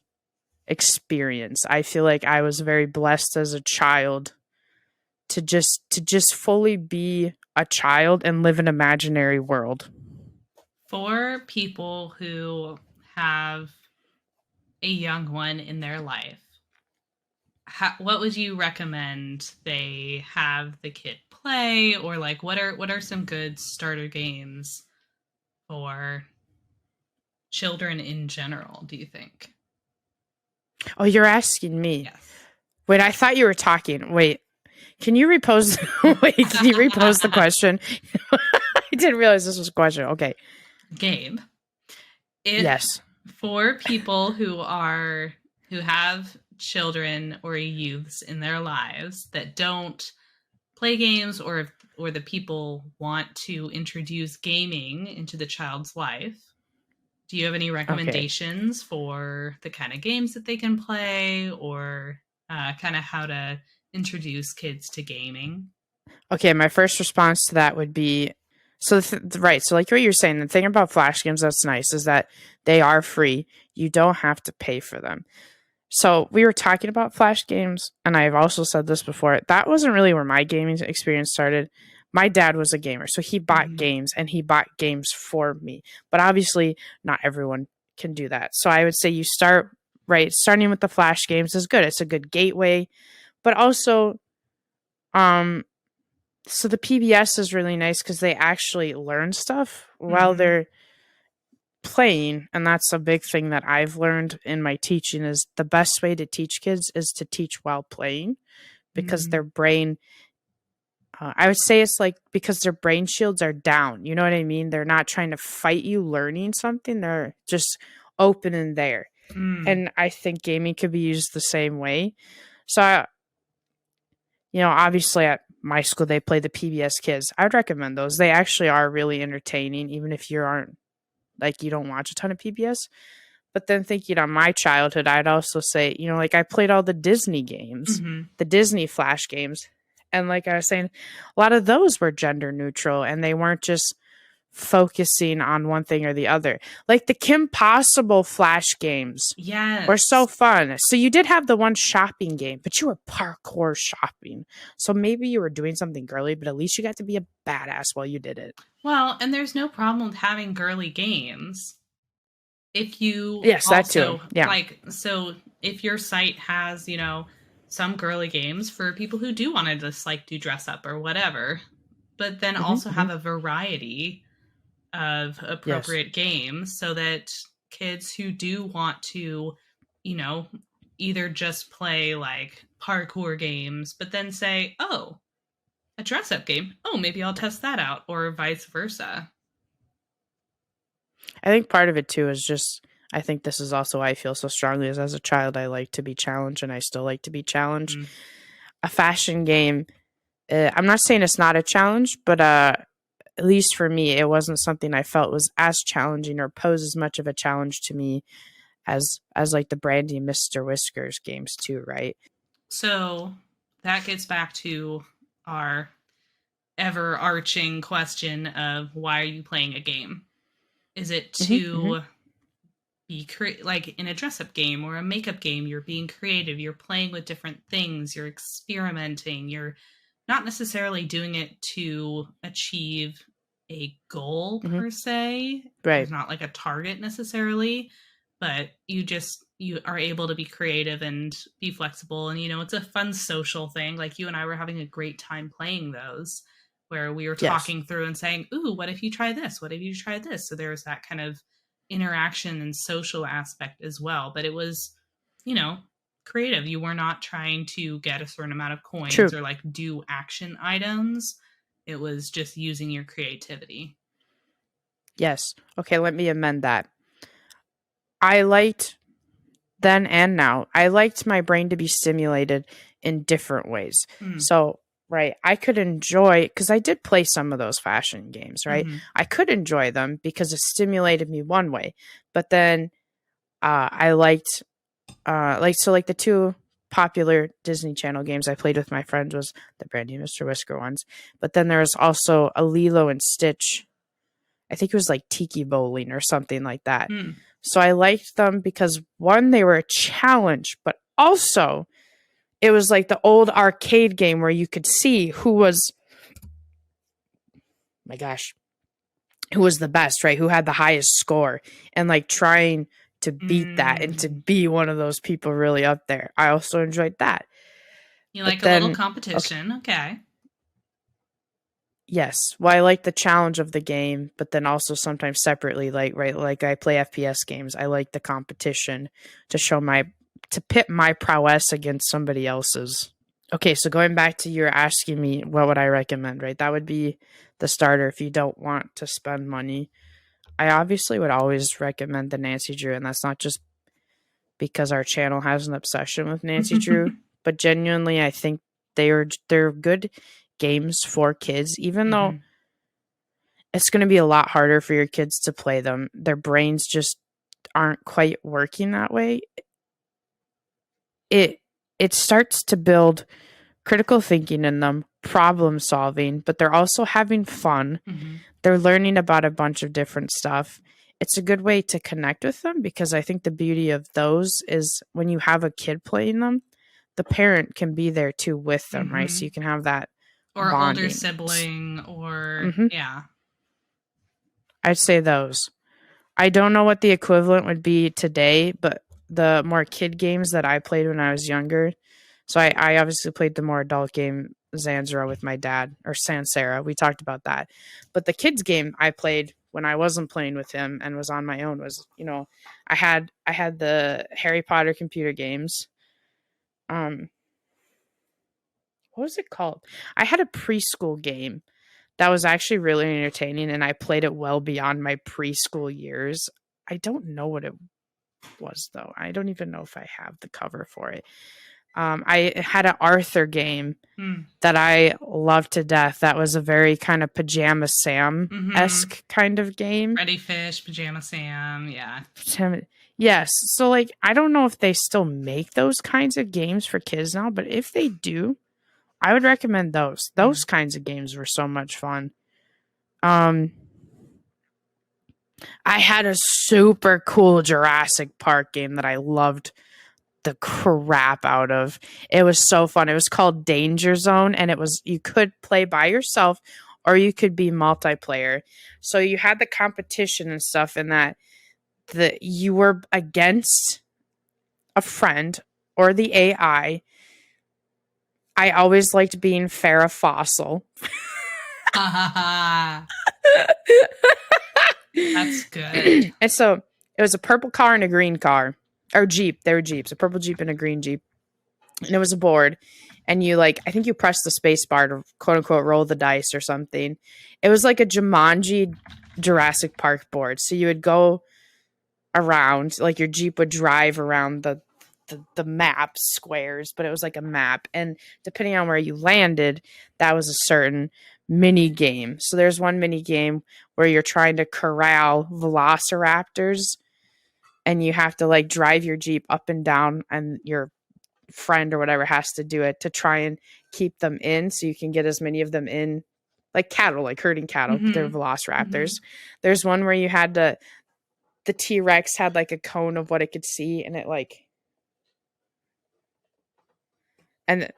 Speaker 1: experience. I feel like I was very blessed as a child to just fully be a child and live an imaginary world.
Speaker 2: For people who have a young one in their life, what would you recommend they have the kid play, or like what are some good starter games for children in general, do you think?
Speaker 1: Oh, you're asking me.
Speaker 2: Yes.
Speaker 1: Wait, I thought you were talking. Wait, can you repose? Wait, can you repose the question? I didn't realize this was a question. Okay.
Speaker 2: Gabe, if
Speaker 1: Yes.
Speaker 2: for people who have children or youths in their lives that don't play games, or the people want to introduce gaming into the child's life, do you have any
Speaker 1: Okay.
Speaker 2: recommendations for the kind of games that they can play, or kind of how to introduce kids to gaming?
Speaker 1: Okay, my first response to that would be, right. So, like what you're saying, the thing about Flash games that's nice is that they are free. You don't have to pay for them. So, we were talking about Flash games, and I've also said this before. That wasn't really where my gaming experience started. My dad was a gamer, so he bought
Speaker 2: Mm-hmm.
Speaker 1: games and he bought games for me. But obviously, not everyone can do that. So, I would say you start right. Starting with the Flash games is good. It's a good gateway, but also, um, so the PBS is really nice because they actually learn stuff while
Speaker 2: Mm-hmm.
Speaker 1: they're playing, and that's a big thing that I've learned in my teaching. Is the best way to teach kids is to teach while playing, because
Speaker 2: Mm-hmm.
Speaker 1: their brain, I would say it's like, because their brain shields are down. You know what I mean? They're not trying to fight you learning something. They're just open and there.
Speaker 2: Mm.
Speaker 1: And I think gaming could be used the same way. So, obviously at my school they play the PBS Kids. I'd recommend those. They actually are really entertaining, even if you aren't, like, you don't watch a ton of PBS. But then thinking on my childhood, I'd also say, like, I played all the Disney games,
Speaker 2: Mm-hmm.
Speaker 1: the Disney Flash games. And like I was saying, a lot of those were gender neutral, and they weren't just focusing on one thing or the other. Like the Kim Possible Flash games were so
Speaker 2: Yes.
Speaker 1: fun. So you did have the one shopping game, but you were parkour shopping. So maybe you were doing something girly, but at least you got to be a badass while you did it.
Speaker 2: Well, and there's no problem with having girly games if you
Speaker 1: Yes, that too.
Speaker 2: also
Speaker 1: Yeah.
Speaker 2: like, so if your site has, some girly games for people who do want to just like do dress up or whatever, but then
Speaker 1: Hmm.
Speaker 2: also
Speaker 1: Hmm.
Speaker 2: have a variety of
Speaker 1: Yes.
Speaker 2: appropriate games so that kids who do want to, you know, either just play like parkour games, but then say, oh, a dress up game. Oh, maybe I'll test that out, or vice versa.
Speaker 1: I think part of it too is just, I think this is also why I feel so strongly, is as a child I like to be challenged, and I still like to be challenged.
Speaker 2: Mm.
Speaker 1: A fashion game, I'm not saying it's not a challenge, but at least for me, it wasn't something I felt was as challenging or posed as much of a challenge to me as like the Brandy and Mr. Whiskers games too, right?
Speaker 2: So that gets back to our ever arching question of why are you playing a game? Is it
Speaker 1: Hmm. Hmm.
Speaker 2: to be like in a dress up game or a makeup game? You're being creative, you're playing with different things, you're experimenting, you're not necessarily doing it to achieve a goal
Speaker 1: Mm-hmm.
Speaker 2: per se.
Speaker 1: Right.
Speaker 2: There's not like a target necessarily, but you are able to be creative and be flexible. And it's a fun social thing. Like you and I were having a great time playing those, where we were
Speaker 1: Yes.
Speaker 2: talking through and saying, "Ooh, what if you try this? What if you try this?" So there was that kind of interaction and social aspect as well. But it was, you know, creative. You were not trying to get a certain amount of coins
Speaker 1: True.
Speaker 2: or like do action items. It was just using your creativity.
Speaker 1: Yes. Okay, let me amend that. I liked then and now, I liked my brain to be stimulated in different ways.
Speaker 2: Mm.
Speaker 1: So, right, I could enjoy, because I did play some of those fashion games, right?
Speaker 2: Mm-hmm.
Speaker 1: I could enjoy them because it stimulated me one way. But then I liked, like the two popular Disney Channel games I played with my friends was the Brandy and Mr. Whisker ones. But then there was also a Lilo and Stitch. I think it was like Tiki Bowling or something like that.
Speaker 2: Mm.
Speaker 1: So I liked them because one, they were a challenge, but also it was like the old arcade game where you could see who was, my gosh, who was the best, right? Who had the highest score, and like trying to beat that and to be one of those people really up there. I also enjoyed that.
Speaker 2: You
Speaker 1: But
Speaker 2: like a little
Speaker 1: then, okay,
Speaker 2: competition. Okay.
Speaker 1: yes, well, I like the challenge of the game, but then also sometimes separately, like, right, like I play FPS games. I like the competition to show to pit my prowess against somebody else's. Okay, so going back to you asking me what would I recommend, right? That would be the starter if you don't want to spend money. I obviously would always recommend the Nancy Drew, and that's not just because our channel has an obsession with Nancy Drew, but genuinely I think they're good games for kids, even though it's going to be a lot harder for your kids to play them. Their brains just aren't quite working that way. It starts to build critical thinking in them, problem solving, but they're also having fun.
Speaker 2: Mm-hmm.
Speaker 1: They're learning about a bunch of different stuff. It's a good way to connect with them because I think the beauty of those is when you have a kid playing them, the parent can be there too with them, right? So you can have that
Speaker 2: Or older
Speaker 1: bonding.
Speaker 2: sibling, or
Speaker 1: Mm-hmm.
Speaker 2: yeah.
Speaker 1: I'd say those. I don't know what the equivalent would be today, but the more kid games that I played when I was younger. So I obviously played the more adult game, Zanzero, with my dad, or Sansera. We talked about that. But the kids game I played when I wasn't playing with him and was on my own was, I had the Harry Potter computer games. What was it called? I had a preschool game that was actually really entertaining, and I played it well beyond my preschool years. I don't know what it was though. I don't even know if I have the cover for it. I had an Arthur game that I loved to death. That was a very kind of Pajama Sam esque kind of game.
Speaker 2: Freddy Fish, Pajama Sam, yeah.
Speaker 1: Yes. So like I don't know if they still make those kinds of games for kids now, but if they do, I would recommend those. Those kinds of games were so much fun. I had a super cool Jurassic Park game that I loved the crap out of. It was so fun. It was called Danger Zone, and you could play by yourself or you could be multiplayer. So you had the competition and stuff in that you were against a friend or the AI. I always liked being Farrah Fossil.
Speaker 2: That's good.
Speaker 1: And so it was a purple car and a green car. Or Jeep. They were Jeeps. A purple Jeep and a green Jeep. And it was a board. And I think you pressed the space bar to quote unquote roll the dice or something. It was like a Jumanji Jurassic Park board. So you would go around, like your Jeep would drive around the map squares, but it was like a map. And depending on where you landed, that was a certain mini game. So there's one mini game where you're trying to corral velociraptors and you have to like drive your Jeep up and down, and your friend or whatever has to do it to try and keep them in so you can get as many of them in, like cattle, like herding cattle. They're velociraptors. There's one where you had the T-Rex had like a cone of what it could see, and it like and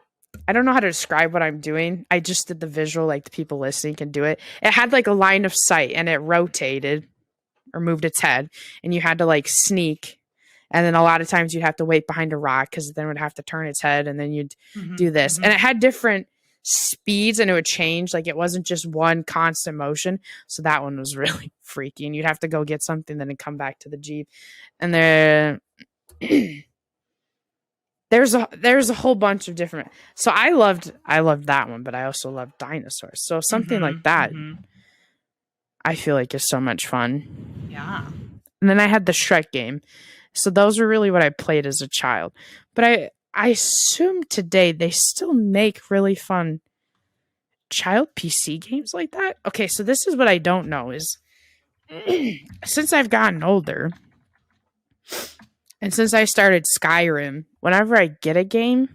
Speaker 1: I don't know how to describe what I'm doing. I just did the visual, like the people listening can do it. It had like a line of sight and it rotated or moved its head, and you had to like sneak. And then a lot of times you'd have to wait behind a rock because then it would have to turn its head, and then you'd do this. And it had different speeds and it would change. Like it wasn't just one constant motion. So that one was really freaky. And you'd have to go get something, then come back to the Jeep. And then there's a whole bunch of different. So I loved that one, but I also loved dinosaurs. So something like that, I feel like is so much fun.
Speaker 2: Yeah.
Speaker 1: And then I had the Shrek game. So those were really what I played as a child. But I assume today they still make really fun child PC games like that. Okay, so this is what I don't know is since I've gotten older and since I started Skyrim, whenever I get a game,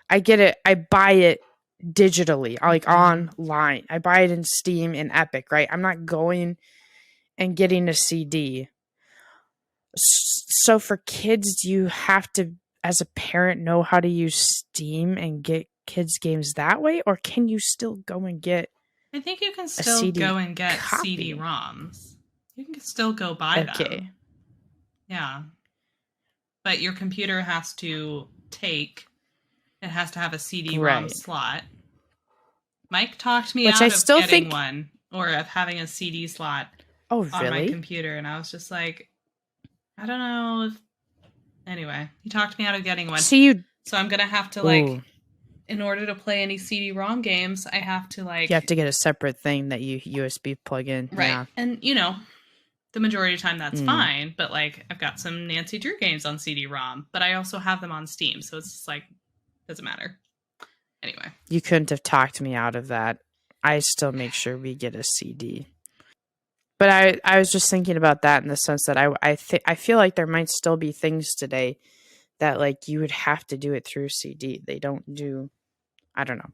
Speaker 1: I buy it digitally, like online. I buy it in Steam and Epic, right? I'm not going and getting a CD. So for kids, do you have to, as a parent, know how to use Steam and get kids games that way? Or can you still go and get
Speaker 2: I think you can still go and get CD-ROMs. You can still go buy them. Yeah. But your computer has to have a CD-ROM slot. Mike talked me out of getting one, or of having a CD slot on my computer, and I was just like, I don't know if... Anyway, he talked me out of getting one. So I'm going to have to, like, in order to play any CD-ROM games, I have to, like...
Speaker 1: You have to get a separate thing that you USB plug in.
Speaker 2: Right.
Speaker 1: Yeah.
Speaker 2: And, you know, the majority of the time that's fine, but, like, I've got some Nancy Drew games on CD-ROM, but I also have them on Steam, so it's just, like, doesn't matter. Anyway.
Speaker 1: You couldn't have talked me out of that. I still make sure we get a CD. But I was just thinking about that in the sense that I feel like there might still be things today that like you would have to do it through CD. They don't do. I don't know.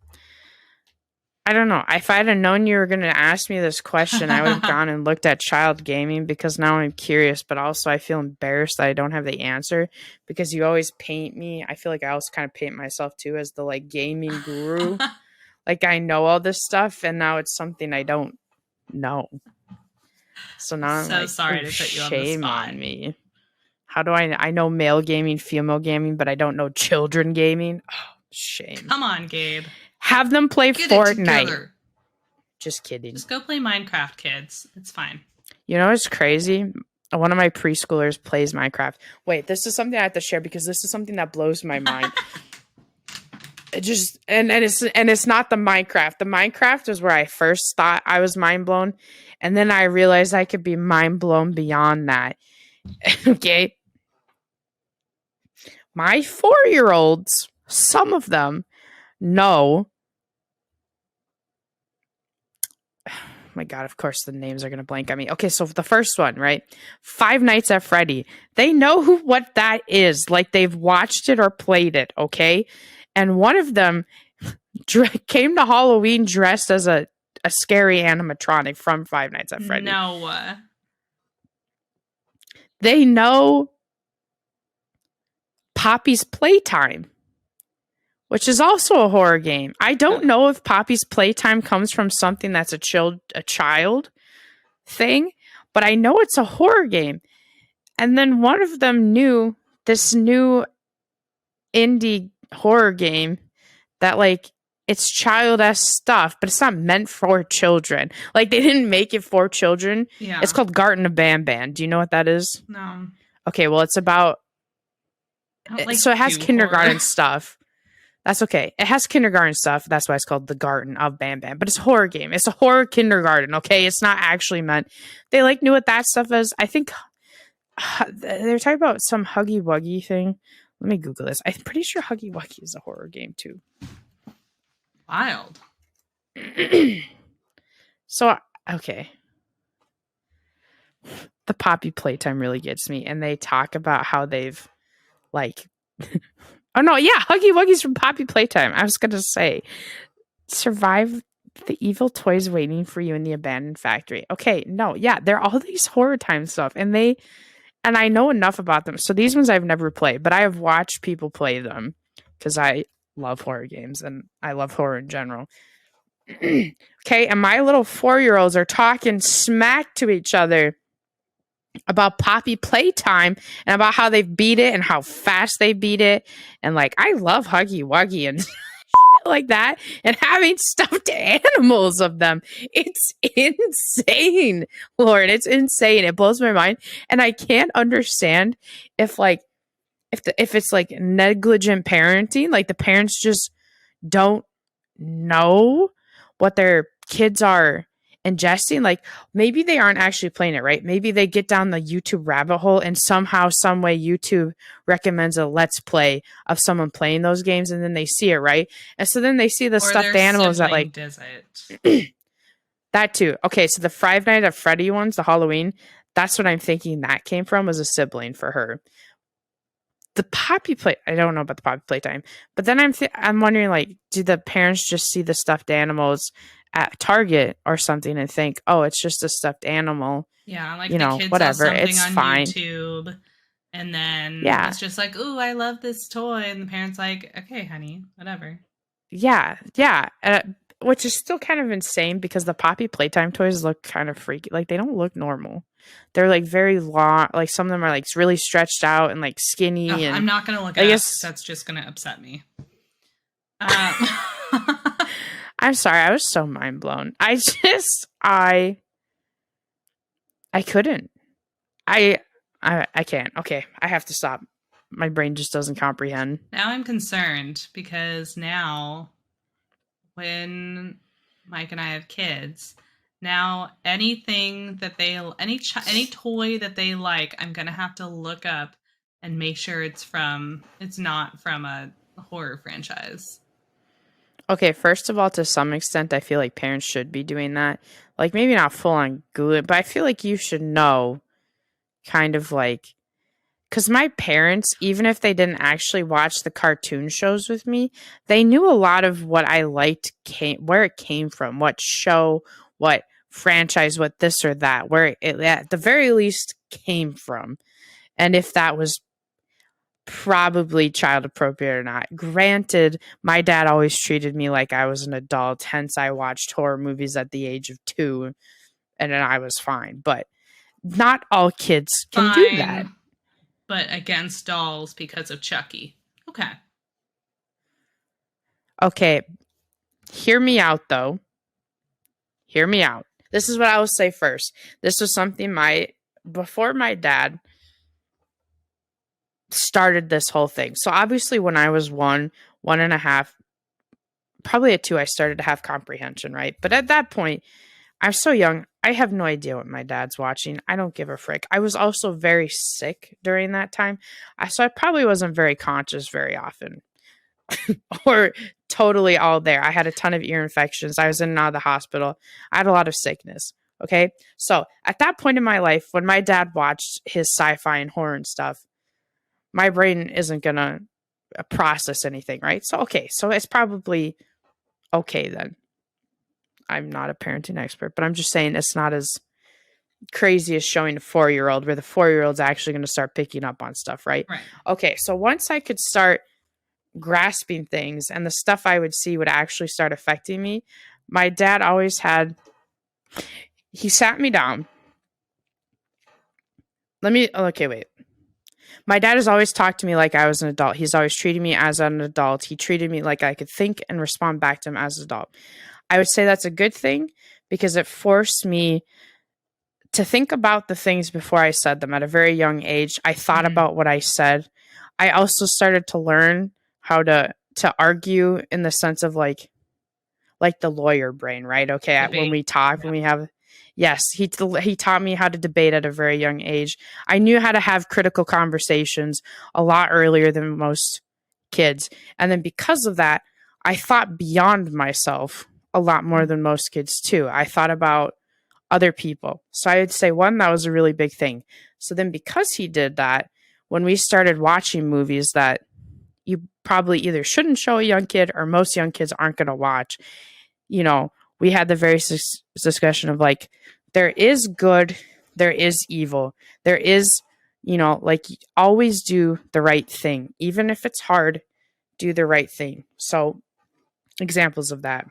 Speaker 1: If I'd have known you were going to ask me this question, I would have gone and looked at child gaming because now I'm curious, but also I feel embarrassed that I don't have the answer because you always paint me. I feel like I also kind of paint myself too as the like gaming guru. Like I know all this stuff and now it's something I don't know. So now I'm like,
Speaker 2: sorry to put you on the spot.
Speaker 1: Shame on me. How do I know male gaming, female gaming, but I don't know children gaming? Oh, shame.
Speaker 2: Come on, Gabe.
Speaker 1: Have them play Fortnite. Just kidding.
Speaker 2: Just go play Minecraft, kids. It's fine.
Speaker 1: You know what's crazy? One of my preschoolers plays Minecraft. Wait, this is something I have to share because this is something that blows my mind. It's not the Minecraft. The Minecraft is where I first thought I was mind blown, and then I realized I could be mind blown beyond that. Okay, my 4-year-olds, some of them know. Oh my God, of course the names are gonna blank on me. Okay, so the first one, right? Five Nights at Freddy. They know what that is. Like they've watched it or played it. Okay. And one of them came to Halloween dressed as a scary animatronic from Five Nights at Freddy.
Speaker 2: No.
Speaker 1: They know Poppy's Playtime, which is also a horror game. I don't know if Poppy's Playtime comes from something that's a child thing, but I know it's a horror game. And then one of them knew this new indie horror game that like it's child-esque stuff, but it's not meant for children. Like they didn't make it for children.
Speaker 2: Yeah.
Speaker 1: It's called Garten of Banban. Do you know what that is?
Speaker 2: No.
Speaker 1: Okay, well it's about so it has kindergarten stuff. That's okay. It has kindergarten stuff. That's why it's called the Garten of Banban. But it's a horror game. It's a horror kindergarten, okay? It's not actually meant. They like knew what that stuff is. I think they're talking about some Huggy Wuggy thing. Let me Google this. I'm pretty sure Huggy Wuggy is a horror game too.
Speaker 2: Wild.
Speaker 1: So, okay. The Poppy Playtime really gets me. And they talk about how they've like... oh no, yeah, Huggy Wuggy's from Poppy Playtime. I was going to say, survive the evil toys waiting for you in the abandoned factory. Okay, no, yeah, they're all these horror time stuff. And I know enough about them. So these ones I've never played, but I have watched people play them because I love horror games and I love horror in general. Okay, and my little 4-year-olds are talking smack to each other about Poppy Playtime and about how they've beat it and how fast they beat it. And like, I love Huggy Wuggy and like that and having stuffed animals of them. It's insane, Lauren. It's insane. It blows my mind. And I can't understand if like if it's like negligent parenting, like the parents just don't know what their kids are ingesting. Like maybe they aren't actually playing it right. Maybe they get down the YouTube rabbit hole and somehow, some way, YouTube recommends a let's play of someone playing those games, and then they see it, right? And so then they see the
Speaker 2: or
Speaker 1: stuffed animals that like
Speaker 2: does it.
Speaker 1: that too. Okay, so the Five Nights at Freddy ones, the Halloween, that's what I'm thinking that came from, was a sibling for her. The Poppy play, I don't know about the Poppy Playtime, but then I'm wondering, like, do the parents just see the stuffed animals at Target or something and think, oh, it's just a stuffed animal?
Speaker 2: Yeah, like
Speaker 1: you
Speaker 2: the
Speaker 1: know,
Speaker 2: kids
Speaker 1: whatever,
Speaker 2: saw something
Speaker 1: it's
Speaker 2: on
Speaker 1: fine.
Speaker 2: YouTube, and then
Speaker 1: Yeah,
Speaker 2: it's just like, ooh, I love this toy, and the parents like, okay, honey, whatever.
Speaker 1: yeah, yeah. Which is still kind of insane because the Poppy Playtime toys look kind of freaky. Like they don't look normal. They're like very long. Like some of them are like really stretched out and like skinny. And
Speaker 2: I'm not gonna look
Speaker 1: I
Speaker 2: it up.
Speaker 1: guess
Speaker 2: That's just gonna upset me.
Speaker 1: I'm sorry. I was so mind blown. I couldn't. I can't. Okay, I have to stop. My brain just doesn't comprehend.
Speaker 2: Now I'm concerned because now when Mike and I have kids, now anything that they any toy that they like, I'm gonna have to look up and make sure it's not from a horror franchise.
Speaker 1: Okay, first of all, to some extent, I feel like parents should be doing that. Like maybe not full on Google it, but I feel like you should know, kind of like, because my parents, even if they didn't actually watch the cartoon shows with me, they knew a lot of what I liked, where it came from, what show, what franchise, what this or that, where it at the very least came from, and if that was probably child appropriate or not. Granted, my dad always treated me like I was an adult, hence I watched horror movies at the age of 2, and then I was fine. But not all kids can do that.
Speaker 2: But against dolls because of Chucky. Okay.
Speaker 1: Okay. Hear me out, though. Hear me out. This is what I will say first. This was something before my dad started this whole thing. So obviously when I was 1.5, probably at 2, I started to have comprehension, right? But at that point, I'm so young. I have no idea what my dad's watching. I don't give a frick. I was also very sick during that time. So I probably wasn't very conscious very often or totally all there. I had a ton of ear infections. I was in and out of the hospital. I had a lot of sickness. Okay. So at that point in my life, when my dad watched his sci-fi and horror and stuff, my brain isn't going to process anything, right? So, okay. So it's probably okay then. I'm not a parenting expert, but I'm just saying it's not as crazy as showing a 4-year-old, where the 4-year-old's actually going to start picking up on stuff, right?
Speaker 2: Right.
Speaker 1: Okay, so once I could start grasping things and the stuff I would see would actually start affecting me, my dad always he sat me down. Wait. My dad has always talked to me like I was an adult. He's always treated me as an adult. He treated me like I could think and respond back to him as an adult. I would say that's a good thing because it forced me to think about the things before I said them at a very young age. I thought about what I said. I also started to learn how to argue in the sense of like the lawyer brain, right? Okay, when we talk, when we have, yes, he taught me how to debate at a very young age. I knew how to have critical conversations a lot earlier than most kids. And then because of that, I thought beyond myself a lot more than most kids too. I thought about other people. So I would say, one, that was a really big thing. So then because he did that, when we started watching movies that you probably either shouldn't show a young kid or most young kids aren't going to watch, we had the very discussion of like, there is good, there is evil, there is, like, always do the right thing, even if it's hard do the right thing. So examples of that: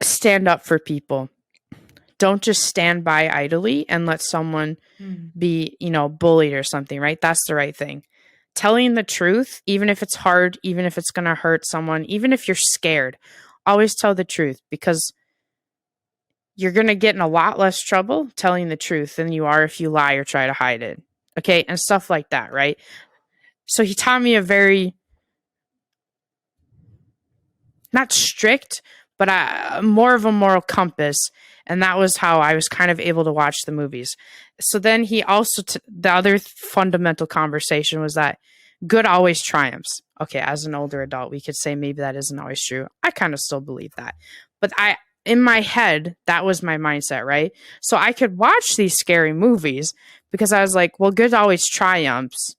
Speaker 1: stand up for people. Don't just stand by idly and let someone be, bullied or something, right? That's the right thing. Telling the truth, even if it's hard, even if it's going to hurt someone, even if you're scared, always tell the truth, because you're going to get in a lot less trouble telling the truth than you are if you lie or try to hide it. Okay. And stuff like that, right? So he taught me a very, not strict, but more of a moral compass. And that was how I was kind of able to watch the movies. So then he also, the other fundamental conversation was that good always triumphs. Okay, as an older adult, we could say maybe that isn't always true. I kind of still believe that. But in my head, that was my mindset, right? So I could watch these scary movies because I was like, well, good always triumphs.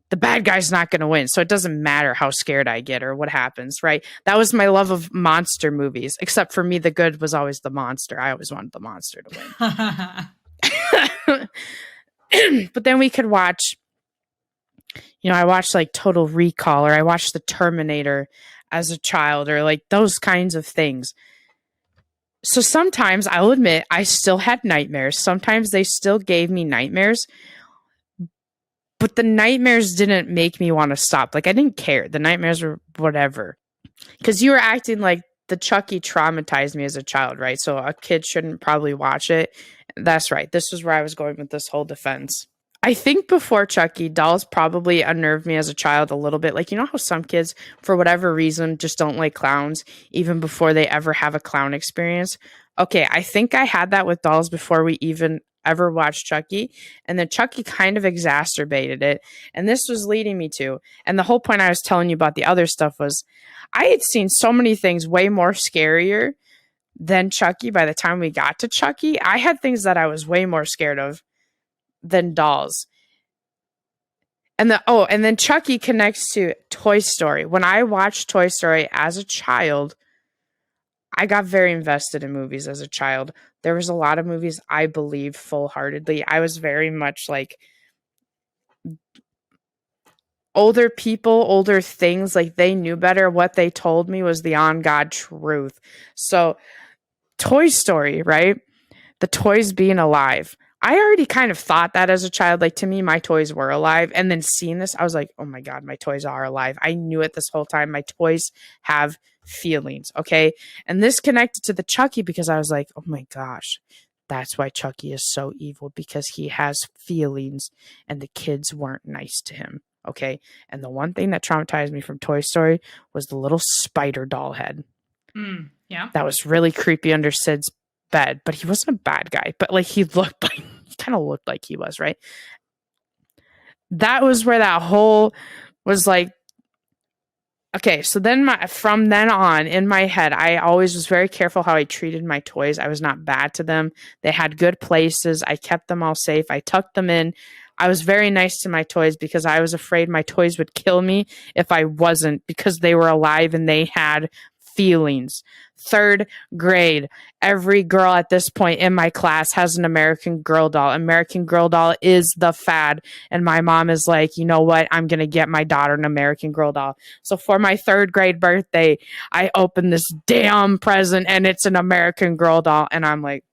Speaker 1: The bad guy's not going to win. So it doesn't matter how scared I get or what happens, right? That was my love of monster movies. Except for me, the good was always the monster. I always wanted the monster to win. But then we could watch, I watched like Total Recall, or I watched The Terminator as a child, or like those kinds of things. So sometimes I'll admit I still had nightmares. Sometimes they still gave me nightmares. But the nightmares didn't make me want to stop. Like, I didn't care. The nightmares were whatever. Because you were acting like the Chucky traumatized me as a child, right? So a kid shouldn't probably watch it. That's right. This is where I was going with this whole defense. I think before Chucky, dolls probably unnerved me as a child a little bit. Like, how some kids, for whatever reason, just don't like clowns, even before they ever have a clown experience? Okay, I think I had that with dolls before we even ever watched Chucky, and then Chucky kind of exacerbated it, and this was leading me to, and the whole point I was telling you about the other stuff was, I had seen so many things way more scarier than Chucky. By the time we got to Chucky, I had things that I was way more scared of than dolls. And then Chucky connects to Toy Story. When I watched Toy Story as a child, I got very invested in movies as a child. There was a lot of movies I believed full-heartedly. I was very much like older people, older things, like they knew better. What they told me was the on God truth. So Toy Story, right? The toys being alive. I already kind of thought that as a child. Like, to me, my toys were alive. And then seeing this, I was like, oh my God, my toys are alive. I knew it this whole time. My toys have feelings. Okay. And this connected to the Chucky because I was like, oh my gosh, that's why Chucky is so evil, because he has feelings and the kids weren't nice to him. Okay. And the one thing that traumatized me from Toy Story was the little spider doll head.
Speaker 2: Yeah.
Speaker 1: That was really creepy under Sid's bed, but he wasn't a bad guy, but like he kind of looked like he was, right? That was where that whole was like, okay, so then from then on in my head, I always was very careful how I treated my toys. I was not bad to them. They had good places. I kept them all safe. I tucked them in. I was very nice to my toys because I was afraid my toys would kill me if I wasn't, because they were alive and they had feelings. 3rd grade, every girl at this point in my class has an American Girl doll. American Girl doll is the fad. And my mom is like, you know what? I'm going to get my daughter an American Girl doll. So for my 3rd grade birthday, I opened this damn present and it's an American Girl doll. And I'm like,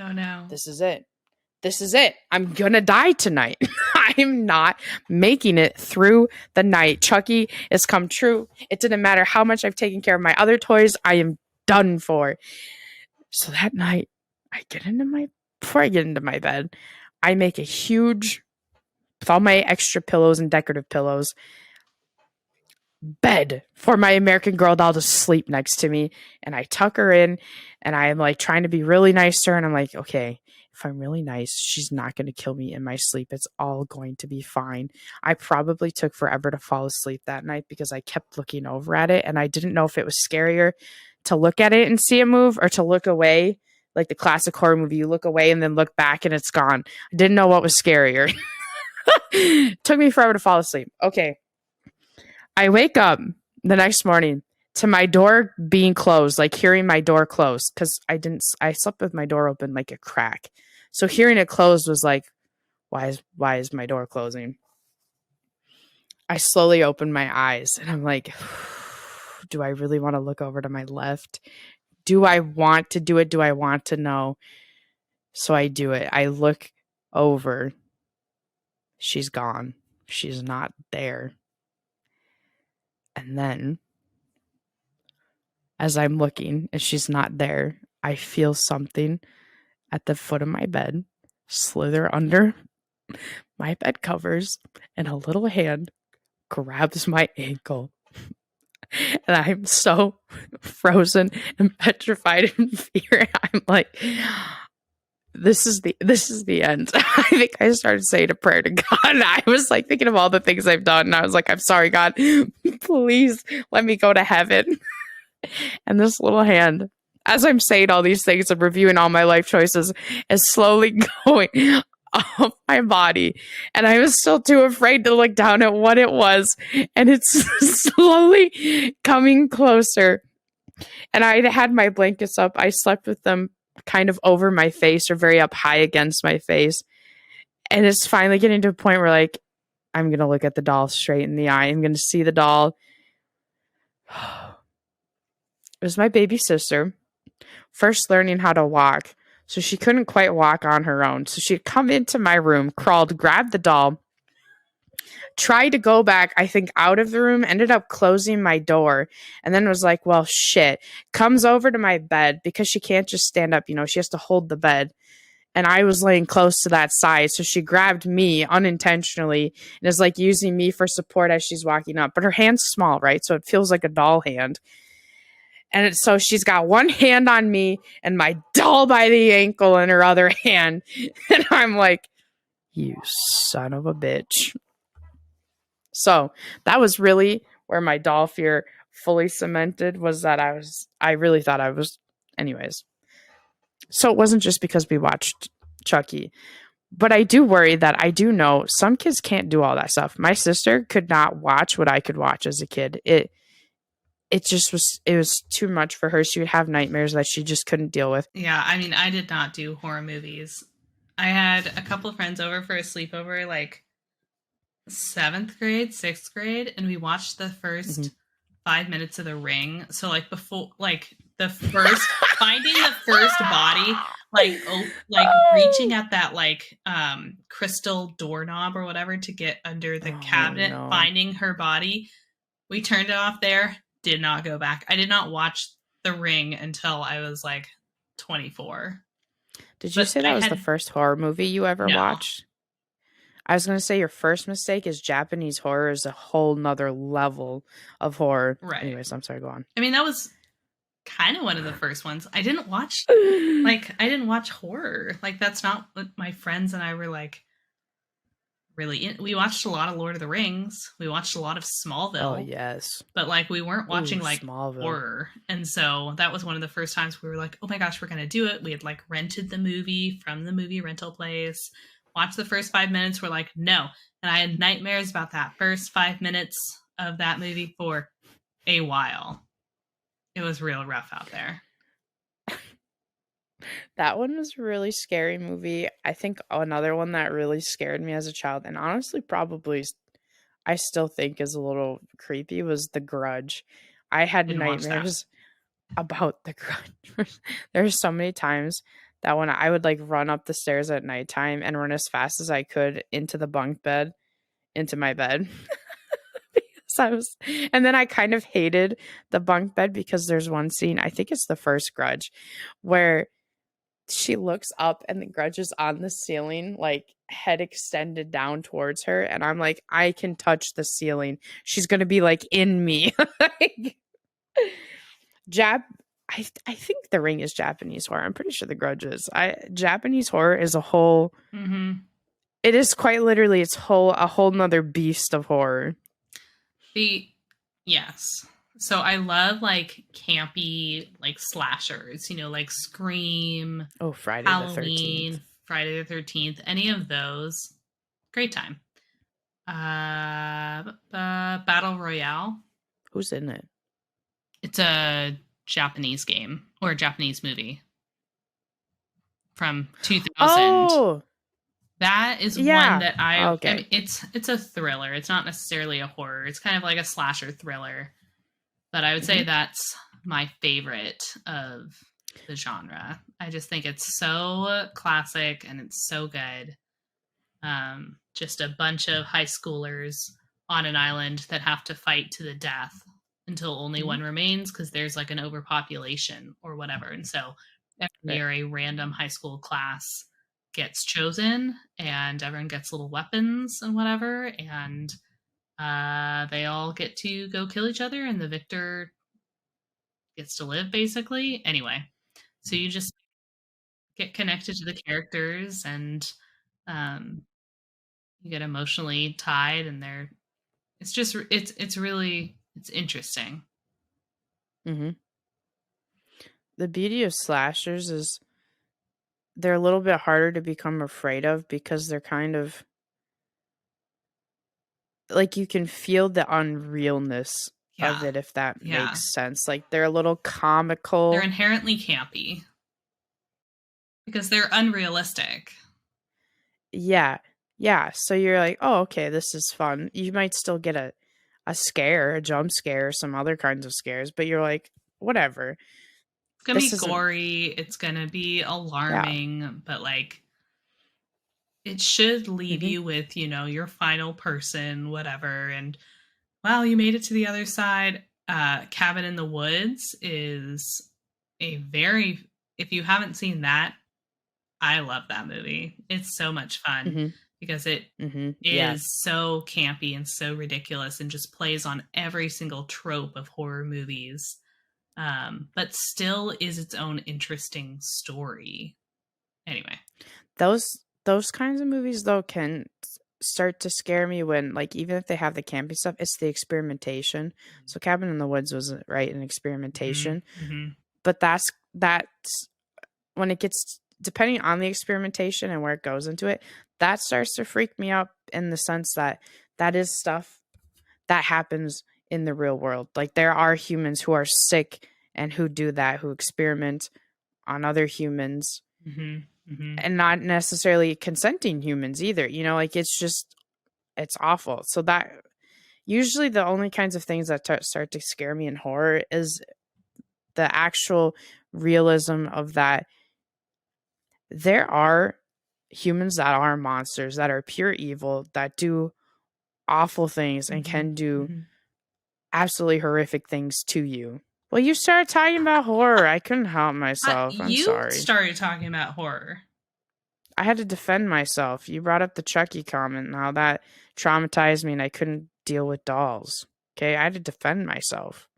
Speaker 2: oh no,
Speaker 1: this is it. This is it. I'm going to die tonight. I'm not making it through the night. Chucky has come true. It didn't matter how much I've taken care of my other toys. I am done for. So that night, before I get into my bed, I make a huge, with all my extra pillows and decorative pillows, bed for my American Girl doll to sleep next to me. And I tuck her in, and I'm like trying to be really nice to her. And I'm like, okay, if I'm really nice, she's not going to kill me in my sleep. It's all going to be fine. I probably took forever to fall asleep that night because I kept looking over at it, and I didn't know if it was scarier to look at it and see it move or to look away. Like the classic horror movie, you look away and then look back and it's gone. I didn't know what was scarier. Took me forever to fall asleep. Okay. I wake up the next morning to my door being closed, like hearing my door close, because I slept with my door open like a crack. So hearing it closed was like, why is my door closing? I slowly open my eyes and I'm like, do I really want to look over to my left? Do I want to do it? Do I want to know? So I do it. I look over. She's gone. She's not there. And then, as I'm looking and she's not there, I feel something at the foot of my bed slither under my bed covers, and a little hand grabs my ankle. And I'm so frozen and petrified in fear. I'm like, this is the end. I think I started saying a prayer to God. I was like thinking of all the things I've done, and I was like, I'm sorry, God, please let me go to heaven. And this little hand, as I'm saying all these things and reviewing all my life choices, is slowly going off my body. And I was still too afraid to look down at what it was. And it's slowly coming closer. And I had my blankets up. I slept with them kind of over my face or very up high against my face. And it's finally getting to a point where, like, I'm going to look at the doll straight in the eye. I'm going to see the doll. It was my baby sister, first learning how to walk. So she couldn't quite walk on her own. So she'd come into my room, crawled, grabbed the doll, tried to go back, I think, out of the room, ended up closing my door, and then was like, well, shit. Comes over to my bed because she can't just stand up, she has to hold the bed. And I was laying close to that side. So she grabbed me unintentionally and is like using me for support as she's walking up. But her hand's small, right? So it feels like a doll hand. And so she's got one hand on me and my doll by the ankle in her other hand. And I'm like, you son of a bitch. So that was really where my doll fear fully cemented, was that I really thought I was, anyways. So it wasn't just because we watched Chucky. But I do worry that I do know some kids can't do all that stuff. My sister could not watch what I could watch as a kid. It just was too much for her. She would have nightmares that she just couldn't deal with.
Speaker 2: Yeah, I mean, I did not do horror movies. I had a couple of friends over for a sleepover, like 7th grade, 6th grade, and we watched the first 5 minutes of The Ring. So, like, before, like, the first, finding the first body, reaching at that, like, crystal doorknob or whatever to get under the cabinet, finding her body. We turned it off there. Did not go back. I did not watch The Ring until I was like 24.
Speaker 1: Did you say that was the first horror movie you ever watched? I was going to say your first mistake is Japanese horror is a whole nother level of horror.
Speaker 2: Right.
Speaker 1: Anyways, I'm sorry, go on.
Speaker 2: I mean, that was kind of one of the first ones. I didn't watch horror. Like, that's not what my friends and I were like really in. We watched a lot of Lord of the Rings. We watched a lot of Smallville.
Speaker 1: Oh, yes.
Speaker 2: But, like, we weren't watching,
Speaker 1: Smallville.
Speaker 2: horror. And so that was one of the first times we were like, oh my gosh, we're going to do it. We had, like, rented the movie from the movie rental place. Watched the first 5 minutes. We're like, no. And I had nightmares about that first 5 minutes of that movie for a while. It was real rough out there.
Speaker 1: That one was a really scary movie. I think another one that really scared me as a child, and honestly probably I still think is a little creepy, was The Grudge. I had nightmares about The Grudge. There's so many times that when I would like run up the stairs at nighttime and run as fast as I could into the bunk bed, into my bed. And then I kind of hated the bunk bed because there's one scene, I think it's the first Grudge, where she looks up and the Grudge is on the ceiling, like head extended down towards her. And I'm like, I can touch the ceiling. She's going to be like in me. I think The Ring is Japanese horror. I'm pretty sure The Grudge is. Japanese horror is a whole, it is quite literally, a whole nother beast of horror.
Speaker 2: Yes. So I love like campy like slashers, like Scream.
Speaker 1: Oh, Friday
Speaker 2: Halloween,
Speaker 1: the 13th.
Speaker 2: Friday the 13th, any of those. Great time. Battle Royale.
Speaker 1: Who's in it?
Speaker 2: It's a Japanese game or a Japanese movie from 2000.
Speaker 1: Oh,
Speaker 2: That is one
Speaker 1: Yeah.
Speaker 2: that I
Speaker 1: Okay.
Speaker 2: mean, it's a thriller. It's not necessarily a horror. It's kind of like a slasher thriller. But I would say
Speaker 1: Mhm.
Speaker 2: that's my favorite of the genre. I just think it's so classic and it's so good. Just a bunch of high schoolers on an island that have to fight to the death until only
Speaker 1: Mhm.
Speaker 2: one remains because there's like an overpopulation or whatever. And so every
Speaker 1: Right.
Speaker 2: year, a random high school class gets chosen and everyone gets little weapons and whatever. And they all get to go kill each other, and the victor gets to live basically. Anyway, so you just get connected to the characters and um, you get emotionally tied, and they're it's just it's really it's interesting.
Speaker 1: Mhm. The beauty of slashers is they're a little bit harder to become afraid of because they're kind of like you can feel the unrealness of
Speaker 2: Yeah,
Speaker 1: it if that
Speaker 2: yeah,
Speaker 1: makes sense. Like they're a little
Speaker 2: they're
Speaker 1: comical.
Speaker 2: inherently campy because they're unrealistic.
Speaker 1: Yeah. Yeah. So you're like, oh, okay, this is fun. You might still get a scare, a jump scare, some other kinds of scares, but you're like, whatever.
Speaker 2: It's gonna
Speaker 1: This
Speaker 2: be
Speaker 1: isn't
Speaker 2: gory, it's gonna be
Speaker 1: yeah.
Speaker 2: alarming, but like it should leave
Speaker 1: Mhm.
Speaker 2: you with, your final person, whatever. And wow, you made it to the other side. Cabin in the Woods is a very, if you haven't seen that, I love that movie. It's so much fun
Speaker 1: Mhm.
Speaker 2: because it
Speaker 1: Mhm. Yeah.
Speaker 2: is so campy and so ridiculous and just plays on every single trope of horror movies, but still is its own interesting story. Anyway.
Speaker 1: Those kinds of movies though can start to scare me when like even if they have the campy stuff, it's the experimentation. So Cabin in the Woods was right an
Speaker 2: Mm-hmm.
Speaker 1: experimentation,
Speaker 2: Mm-hmm.
Speaker 1: but that's when it gets depending on the experimentation and where it goes into it, that starts to freak me out in the sense that that is stuff that happens in the real world. Like there are humans who are sick and who do that, who experiment on other humans
Speaker 2: Mm-hmm. Mm-hmm.
Speaker 1: and not necessarily consenting humans either. Like it's awful. So that usually the only kinds of things that start to scare me in horror is the actual realism of that there are humans that are monsters that are pure evil that do awful things and
Speaker 2: Mm-hmm.
Speaker 1: can do
Speaker 2: Mm-hmm.
Speaker 1: absolutely horrific things to you. Well, you started talking about horror. I couldn't help myself. I'm
Speaker 2: You
Speaker 1: sorry.
Speaker 2: started talking about horror.
Speaker 1: I had to defend myself. You brought up the Chucky comment and how that traumatized me and I couldn't deal with dolls. Okay, I had to defend myself.